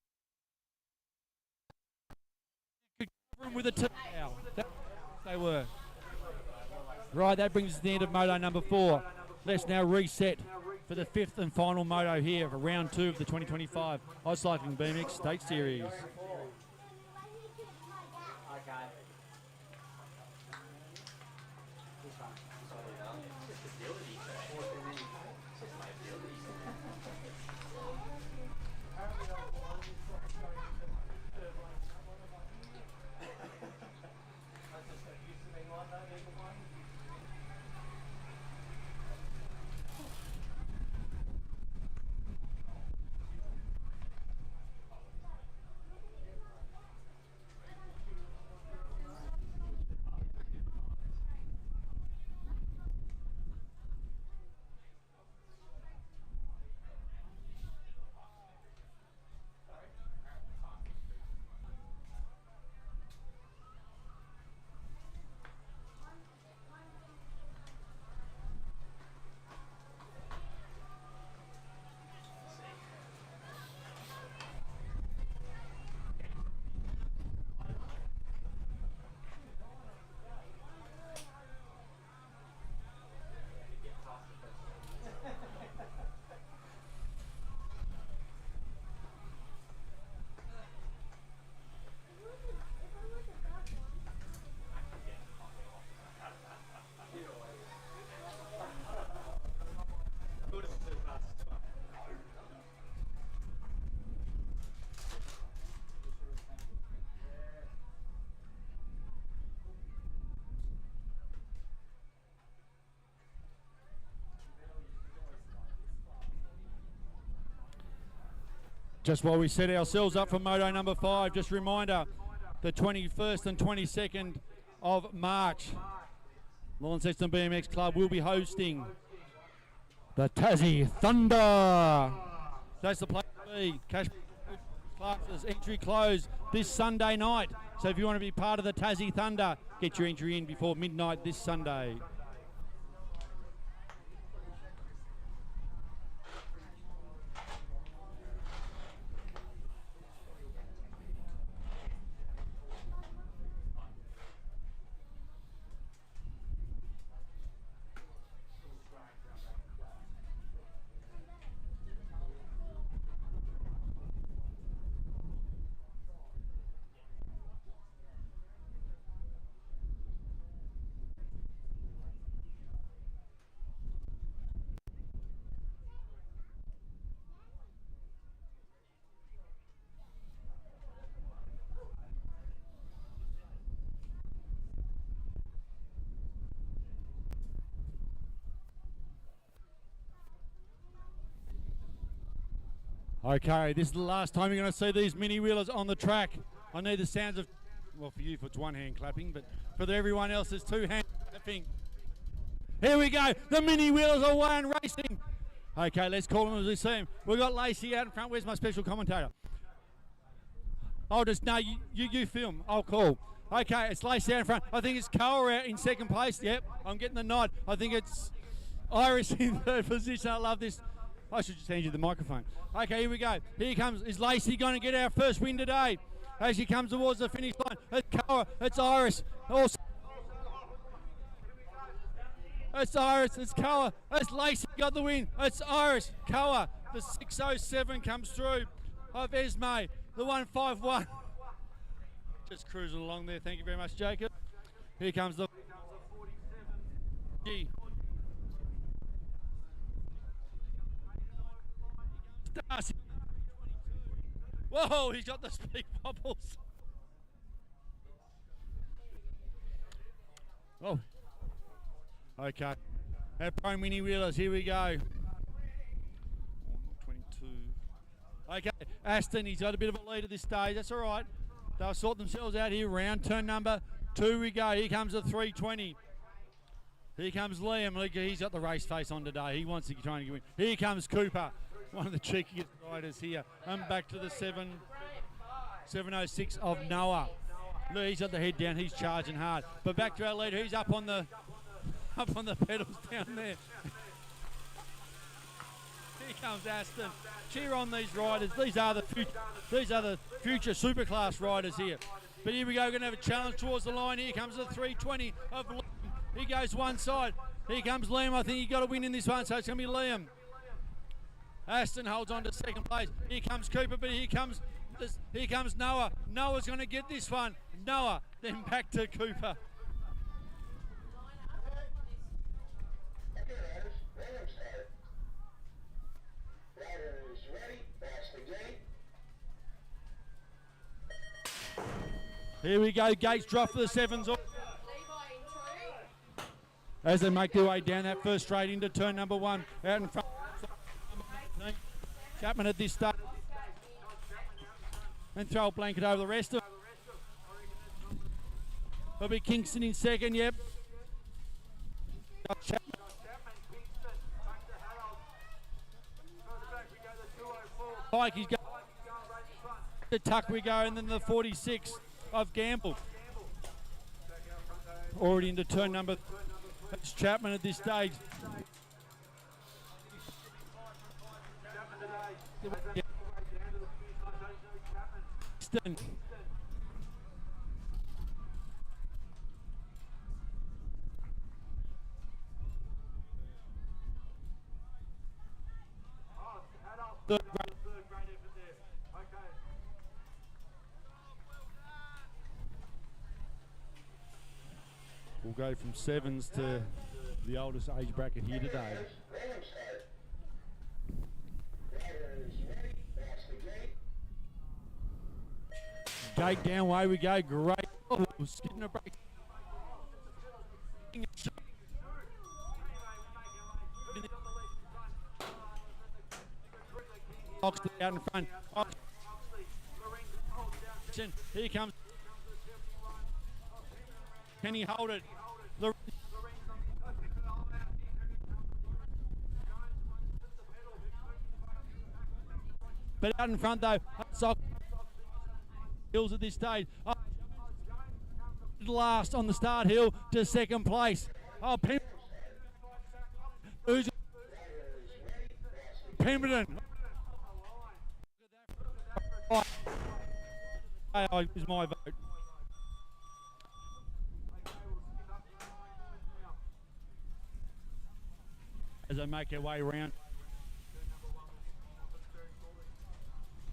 with a tail. They were. Right, that brings us to the end of Moto number 4. Let's now reset for the 5th and final Moto here for round 2 of the 2025 Oz Cycling BMX State Series. Just while we set ourselves up for Moto number 5, just a reminder, the 21st and 22nd of March, Launceston BMX Club will be hosting the Tassie Thunder. That's the place to be. Cash classes, entry close this Sunday night. So if you want to be part of the Tassie Thunder, get your entry in before midnight this Sunday. Okay, this is the last time you're going to see these mini wheelers on the track. I need the sounds of, well, for you, it's one hand clapping, but for everyone else, it's two hand clapping. Here we go. The mini wheelers are away and racing. Okay, let's call them as we see them. We've got Lacey out in front. Where's my special commentator? I'll just, no, you film. I'll call. Okay, it's Lacey out in front. I think it's Cole out in second place. Yep, I'm getting the nod. I think it's Iris in third position. I love this. I should just hand you the microphone. Okay, here we go. Here comes. Is Lacey going to get our first win today? As she comes towards the finish line. It's Cole. It's Iris. Also, it's Iris. It's Koa. It's Lacey got the win. It's Iris. Koa. The 607 comes through of Esme. The 151. Just cruising along there. Thank you very much, Jacob. Here comes the Darcy. Whoa, he's got the speed bubbles. Oh. Okay. Our pro mini wheelers, here we go. 22. Okay, Aston, he's got a bit of a lead at this stage. That's all right. They'll sort themselves out here. Round turn number 2 we go. Here comes the 320. Here comes Liam. He's got the race face on today. He wants to try and win. Here comes Cooper, one of the cheekiest riders here. And back to the 706 of Noah. Look, he's got the head down. He's charging hard. But back to our leader. He's up on the pedals down there. Here comes Aston. Cheer on these riders. These are the future superclass riders here. But here we go. We're going to have a challenge towards the line. Here comes the 320 of Liam. He goes one side. Here comes Liam. I think he got a win in this one, so it's going to be Liam. Aston holds on to second place. Here comes Cooper, but here comes Noah. Noah's going to get this one. Noah, then back to Cooper. Here we go, gates drop for the sevens. As they make their way down that first straight into turn number 1. Out in front. Chapman at this start. And throw a blanket over the rest of them. It'll be Kingston in second, yep. Chapman. Pike, he's going to tuck we go, and then the 46 of Gamble. Already into turn number. That's Chapman at this stage. We'll go from sevens to the oldest age bracket here today. Gate down, away we go. Great. Oh, skidding a break. Oxley out in front. Here comes. Can he hold it? But out in front though, hills at this stage. Oh, last on the start hill to second place. Oh, Pemberton. Oh, is my vote. As they make their way around.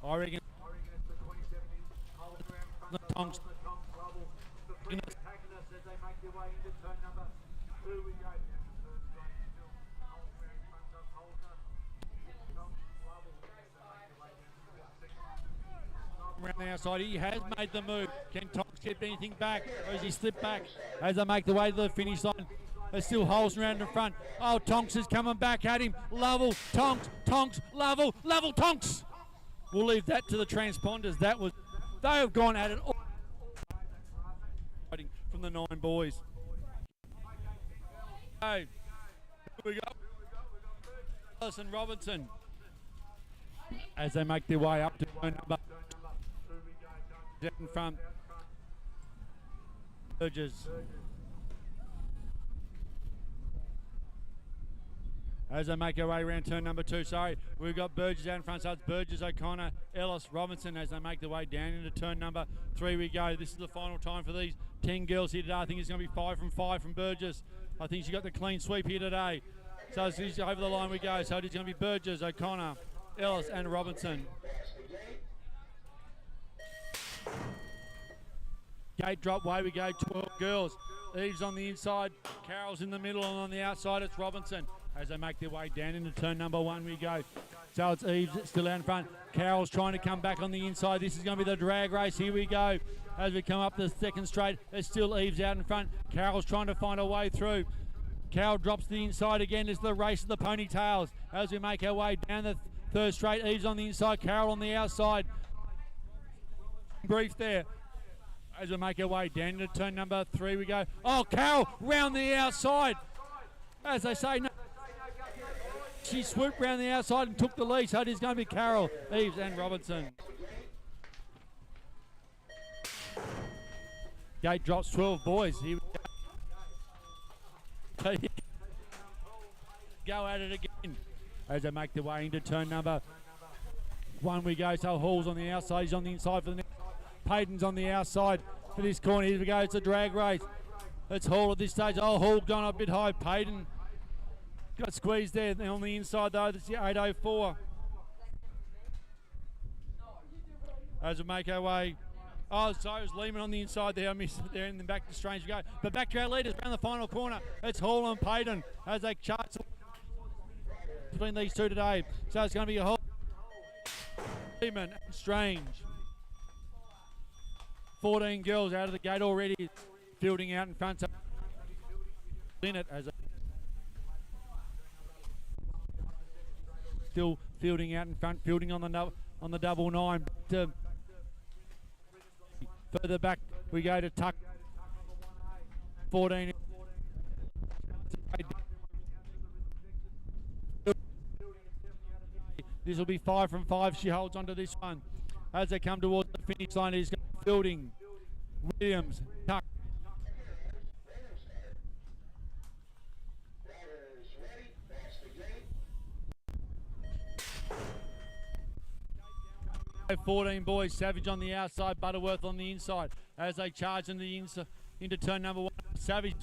I reckon the Tonks. Around the outside, he has made the move. Can Tonks get anything back, or has he slipped back as they make the way to the finish line? There's still holes around in front. Oh, Tonks is coming back at him. Level, Tonks, Tonks, level, Tonks. We'll leave that to the transponders. They have gone at it all from the 9 boys. Hey, here we go. Ellis and Robinson as they make their way up to turn number in front. Burgess. As they make their way around turn number 2, we've got Burgess out in front, so it's Burgess, O'Connor, Ellis, Robinson as they make their way down into turn number 3 we go. This is the final time for these 10 girls here today. I think it's going to be 5 from 5 from Burgess. I think she got the clean sweep here today. So it's over the line we go. So it's going to be Burgess, O'Connor, Ellis and Robinson. Gate drop, way we go, 12 girls. Eve's on the inside, Carol's in the middle, and on the outside it's Robinson. As they make their way down into turn number 1 we go. So it's Eve's still out in front. Carol's trying to come back on the inside. This is going to be the drag race. Here we go. As we come up the second straight, it's still Eve's out in front. Carol's trying to find a way through. Carol drops to the inside again. It's the race of the ponytails. As we make our way down the third straight, Eve's on the inside, Carol on the outside. Brief there. As we make our way down into turn number 3 we go. Oh, Carol round the outside. As they say, no. She swooped round the outside and took the lead, so it is going to be Carol, Eves and Robinson. Gate drops 12 boys. Here we go. Go at it again. As they make their way into turn number 1 we go. So Hall's on the outside, he's on the inside for the next. Payton's on the outside for this corner. Here we go, it's a drag race. It's Hall at this stage. Oh, Hall gone a bit high. Payton got squeezed there. On the inside though, that's the 804. As we make our way. Oh, so is Lehman on the inside there. I missed it there, and then back to Strange to go. But back to our leaders around the final corner. It's Hall and Payton as they chart between these two today. So it's going to be a Hall, Lehman and Strange. 14 girls out of the gate already, fielding out in front. So in it as still fielding out in front, fielding on the double 9. Further back we go to Tuck. 14. This will be 5 from 5. She holds onto this one as they come towards the finish line. He's fielding. Williams, Tuck. Riders 14 boys, Savage on the outside, Butterworth on the inside as they charge into turn number 1. Savage,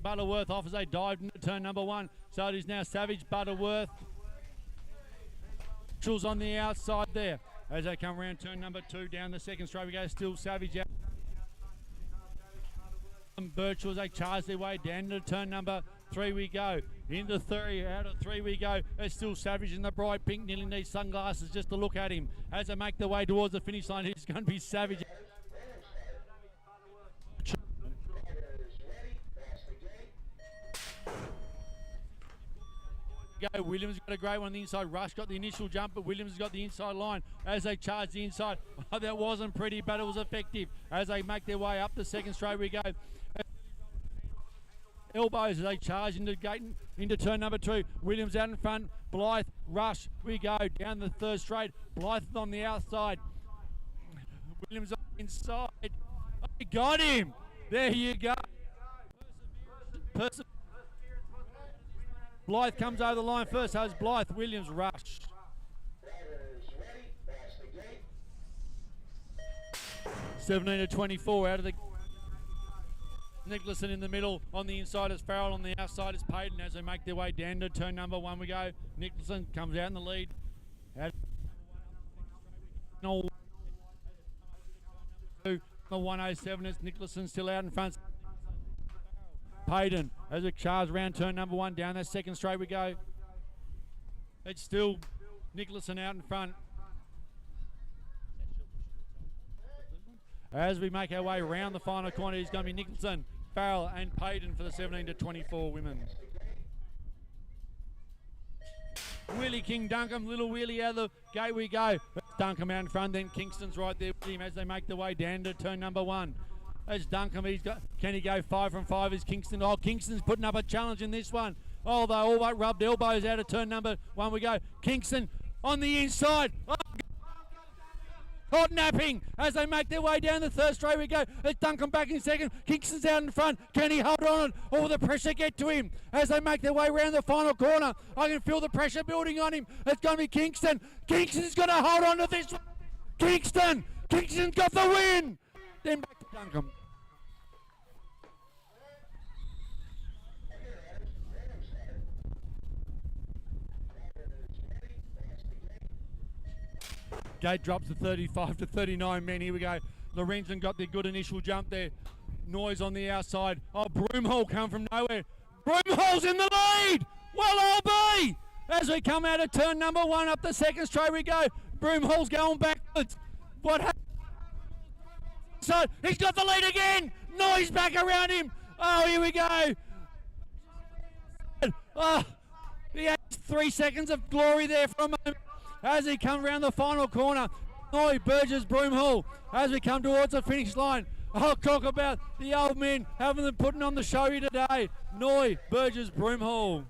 Butterworth off as they dive into turn number 1. So it is now Savage, Butterworth. Mitchell's on the outside there. As they come around turn number 2, down the second straight we go, still Savage out. Birchall as they charge their way down to turn number 3 we go. Into 3, out of 3 we go. It's still Savage in the bright pink, nearly needs sunglasses just to look at him. As they make their way towards the finish line, it's going to be Savage. Williams got a great one on the inside. Rush got the initial jump, but Williams has got the inside line as they charge the inside. Oh, that wasn't pretty, but it was effective as they make their way up the second straight we go. Elbows as they charge into gate into turn number 2. Williams out in front. Blythe, Rush, we go down the third straight. Blythe on the outside. Williams on the inside. Oh, you got him. There you go. Blythe comes over the line first. Has Blythe, Williams, Rush. 17 to 24 out of the. Nicholson in the middle. On the inside is Farrell. On the outside is Payton as they make their way down to turn number 1 we go. Nicholson comes out in the lead. The 107 is Nicholson still out in front. Payton as it charges around turn number 1, down that second straight we go. It's still Nicholson out in front. As we make our way around the final corner, it's going to be Nicholson, Farrell and Payton for the 17 to 24 women. Willie King Duncombe, little wheelie out of the gate we go. Duncombe out in front, then Kingston's right there with him as they make their way down to turn number 1. As Duncombe, can he go 5 from 5 as Kingston? Oh, Kingston's putting up a challenge in this one. Oh, they all but rubbed elbows out of turn number 1 we go. Kingston on the inside. Oh, hot napping as they make their way down the third straight we go. It's Duncombe back in second. Kingston's out in front. Can he hold on? All the pressure get to him as they make their way around the final corner. I can feel the pressure building on him. It's going to be Kingston. Kingston's going to hold on to this one. Kingston! Kingston's got the win! Then back to Duncombe. Gate drops to 35 to 39 men. Here we go. Lorenzen got the good initial jump there. Noise on the outside. Oh, Broomhall come from nowhere. Broomhall's in the lead. Well, I'll be. As we come out of turn number 1 up the second straight we go. Broomhall's going backwards. What happened? So he's got the lead again. Noise back around him. Oh, here we go. Oh, he had 3 seconds of glory there for a moment. As he comes around the final corner, Noy, Burgess, Broomhall, as we come towards the finish line. I'll talk about the old men having them putting on the show here today. Noy, Burgess, Broomhall.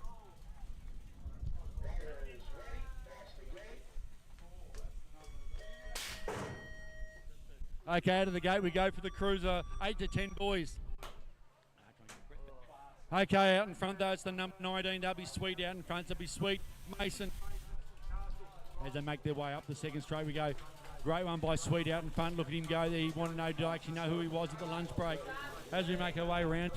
Okay, out of the gate we go for the cruiser, 8 to 10 boys. Okay, out in front though, it's the number 19, that'll be Sweet out in front, that'll be Sweet, Mason. As they make their way up the second straight we go. Great one by Sweet out in front. Look at him go there. He wanted to know, did I actually know who he was at the lunch break? As we make our way around.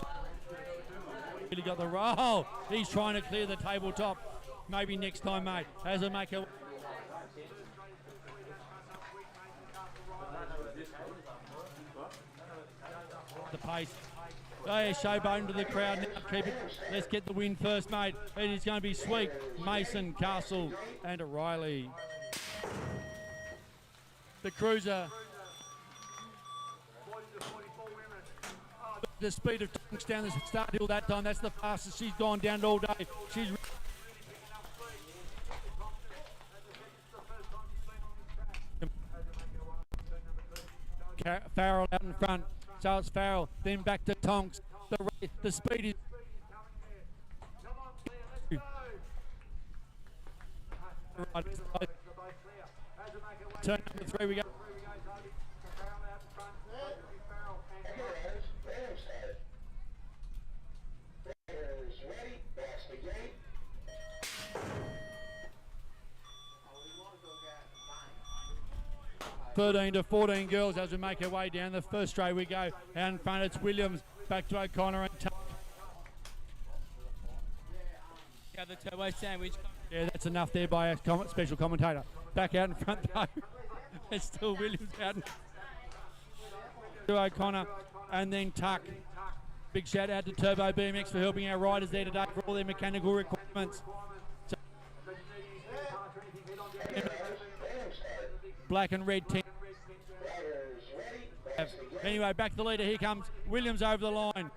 Really got the roll. He's trying to clear the tabletop. Maybe next time, mate. As we make our the pace. Hey, showbone to the crowd now. Keep it. Let's get the win first, mate. It is going to be Sweet, Mason, Castle, and Riley. The cruiser. The speed of Tonks down the start hill that time. That's the fastest she's gone down all day. She's Farrell out in front. So it's Farrell, then back to Tonks. The speed is... Turn number 3 we go. Ready, that's the gate. 13 to 14 girls as we make our way down the first straight we go. Out in front it's Williams, back to O'Connor and Tuck. Yeah, the turbo sandwich. Yeah, that's enough there by our special commentator. Back out in front though. It's still Williams out in to O'Connor and then Tuck. Big shout out to Turbo BMX for helping our riders there today for all their mechanical requirements. So, black and red team. Anyway, back to the leader. Here comes Williams over the line.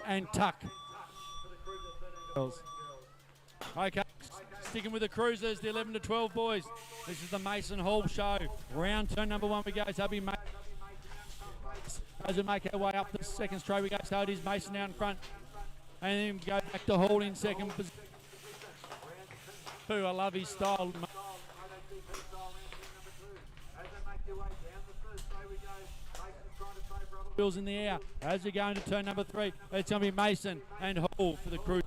And Tuck. Okay, sticking with the cruisers, the 11 to 12 boys. This is the Mason Hall show. Round turn number 1 we go. So be as we make our way up the second straight we go. So it is Mason out in front. And then we go back to Hall in second position. I love his style. Wheels in the air as we go into turn number 3. It's going to be Mason and Hall for the crew.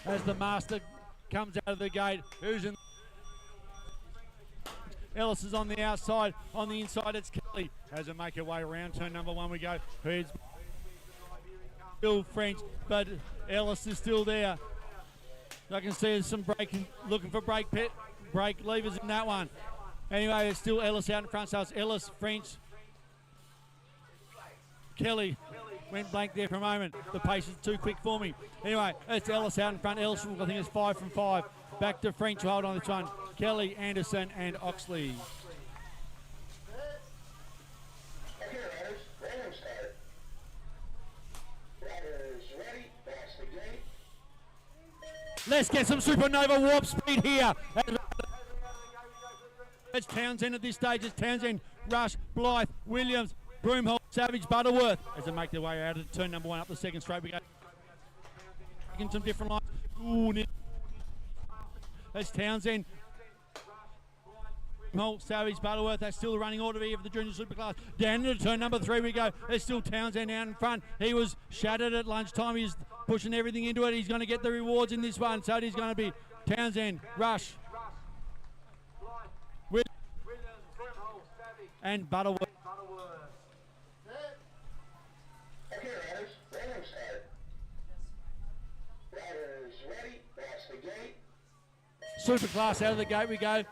As the master comes out of the gate, who's in? Ellis is on the outside. On the inside, it's Kelly. As we make our way around turn number 1, we go. Who's still French, but Ellis is still there. I can see there's some braking, looking for brake levers in that one. Anyway, it's still Ellis out in front, so it's Ellis, French, Kelly. Went blank there for a moment. The pace is too quick for me. Anyway, it's Ellis out in front. Ellis, I think it's 5 from 5. Back to French, hold on this one. Kelly, Anderson, and Oxley. Let's get some supernova warp speed here. It's Townsend at this stage. It's Townsend, Rush, Blythe, Williams, Broomhall, Savage, Butterworth as they make their way out of turn number 1 up the second straight. We go in some different lines. Ooh, that's Townsend. Savage, Butterworth, that's still the running order here for the junior superclass. Down into turn number 3 we go. There's still Townsend out in front. He was shattered at lunchtime. He's pushing everything into it. He's going to get the rewards in this one. So it is going to be Townsend, Rush, and Butterworth. Okay, riders, running start. Riders ready, that's the gate. Superclass out of the gate we go.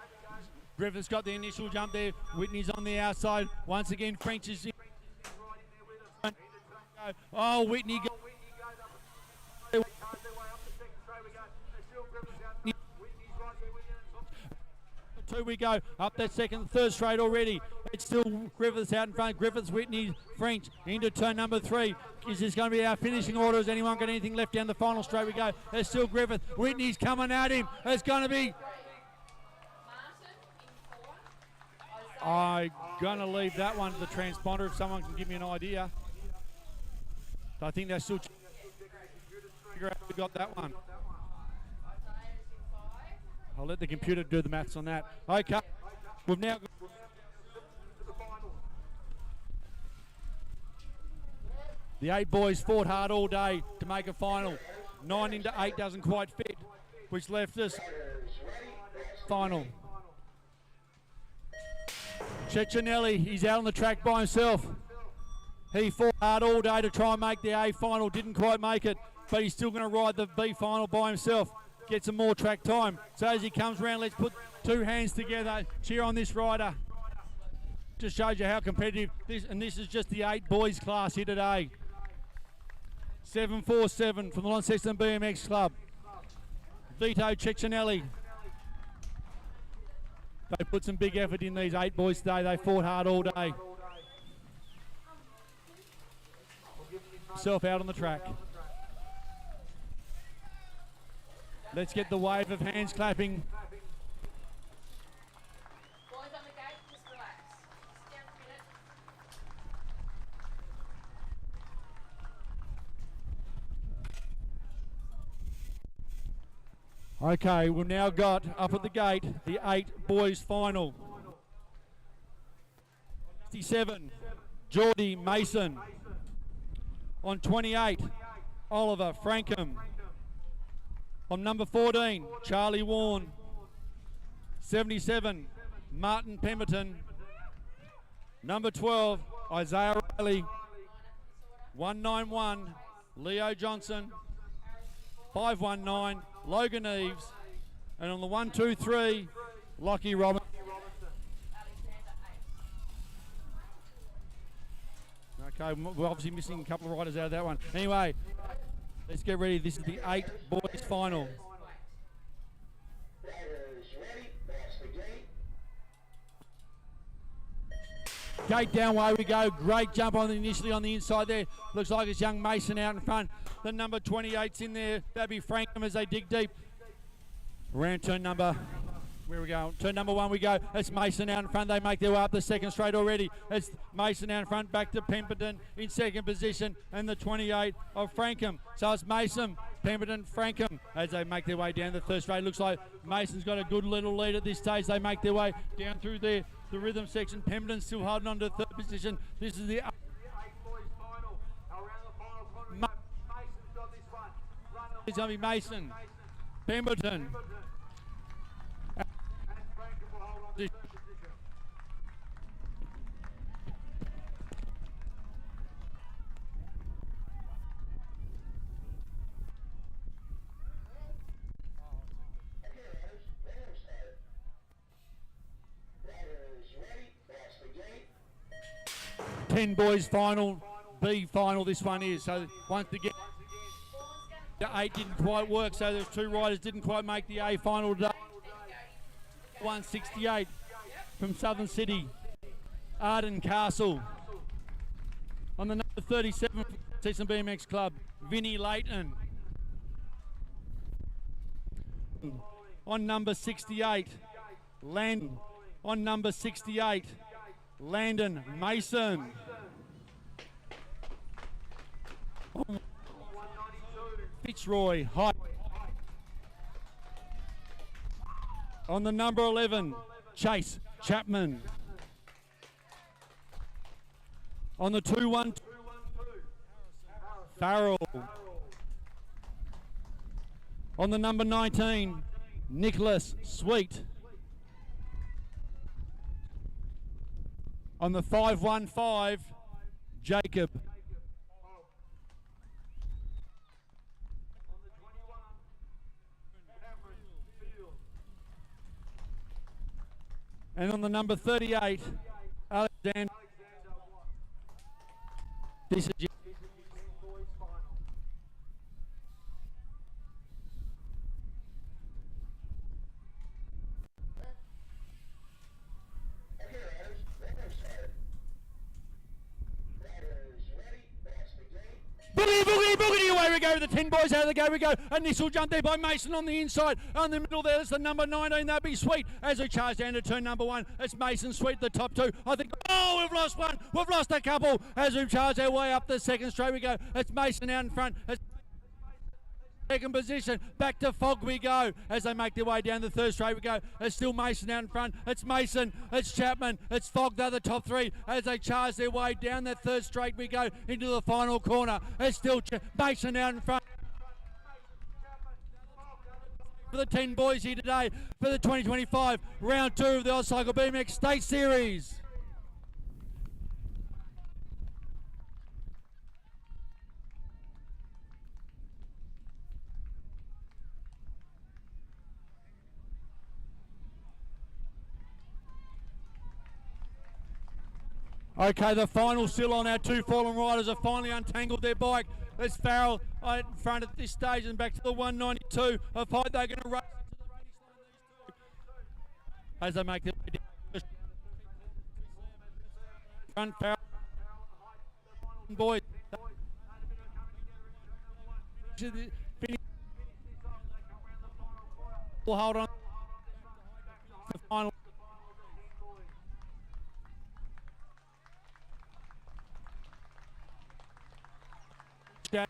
Griffith's got the initial jump there. Whitney's on the outside. Once again, French is in. Oh, Whitney. Two we go. Up that third straight already. It's still Griffiths out in front. Griffiths, Whitney, French into turn number 3. Is this going to be our finishing order? Has anyone got anything left down the final straight we go? There's still Griffith. Whitney's coming at him. It's going to be... I'm going to leave that one to the transponder if someone can give me an idea. So I think they're still figure out who got that one. I'll let the computer do the maths on that. Okay, we've now got the 8 boys fought hard all day to make a final. 9 into 8 doesn't quite fit, which left us final. Ceccinelli, he's out on the track by himself. He fought hard all day to try and make the A final, didn't quite make it, but he's still going to ride the B final by himself. Get some more track time. So as he comes around, let's put 2 hands together. Cheer on this rider. Just shows you how competitive this, and this is just the 8 boys class here today. 747 from the Launceston BMX Club. Vito Ceccinelli. They put some big effort in these 8 boys today. They fought hard all day. Self out on the track. Let's get the wave of hands clapping. Boys on the gate, just relax. Sit down for a minute. Okay, we've now got up at the gate the 8 boys final. 67, Geordie Mason. On 28, Oliver Frankham. On number 14, Charlie Warren. 77, Martin Pemberton. Number 12, Isaiah Riley. 191, Leo Johnson. 519, Logan Eves. And on the 123, Lockie Robinson. Okay, we're obviously missing a couple of riders out of that one. Anyway, let's get ready. This is the 8 boys final. Riders ready, that's the gate. Gate down, away we go. Great jump on initially on the inside there. Looks like it's young Mason out in front. The number 28's in there. That'd be Frankham as they dig deep. Around turn number, where we go? Turn number 1 we go. It's Mason out in front. They make their way up the second straight already. It's Mason out in front, back to Pemberton in second position, and the 28 of Frankham. So it's Mason, Pemberton, Frankham as they make their way down the third straight. Looks like Mason's got a good little lead at this stage. They make their way down through there. The rhythm section. Pemberton still holding on to the third position. This is the 8 boys final. Around the final corner. Mason's got this one. it's going to be Mason, Pemberton. And Frankham will hold on to third position. Okay, riders, running start. Riders ready, that's the gate. 10 boys final, B final this one is. So once again, the 8 didn't quite work, so there's 2 riders didn't quite make the A final today. 168 from Southern City, Arden Castle. On the number 37, Tasmanian BMX Club, Vinnie Leighton. on number 68. Landon on number 68. Landon Mason. Fitzroy Height. On the number 11, Chase Chapman. On the 2-1, Farrell. On the number 19, Nicholas Sweet. On the 515, Jacob. And on the number 38, Alexander. This is Boogity, boogity, boogity, away we go. The 10 boys out of the go we go. Initial jump there by Mason on the inside. On the middle there, it's the number 19. That'll be Sweet as we charge down to turn number 1. It's Mason Sweet, the top 2. I think, oh, we've lost one. We've lost a couple as we charge our way up the second straight we go. It's Mason out in front. It's second position, back to Fogg we go as they make their way down the third straight we go. It's still Mason out in front. It's Mason, it's Chapman, it's Fogg. They're the top 3 as they charge their way down that third straight we go into the final corner. It's still Mason out in front. For the 10 boys here today for the 2025 round 2 of the Aucycle BMX State Series. Okay, the final still on. Our 2 fallen riders have finally untangled their bike. There's Farrell in front at this stage and back to the 192 of height. They're going to race to the finish line, these 2. As they make their way down. Front Farrell. Boys. We'll hold on. The final. The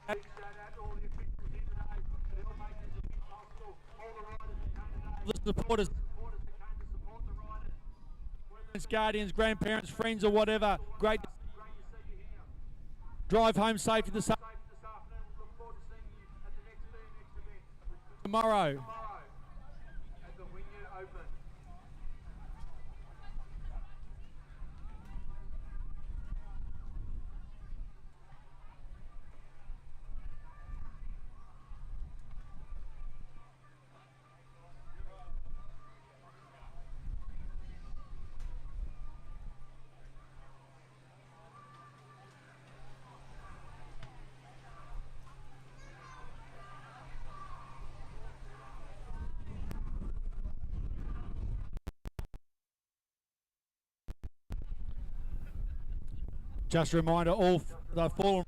supporters, guardians, grandparents, friends, or whatever. Great. Drive home safely this tomorrow. Just a reminder, all the fallen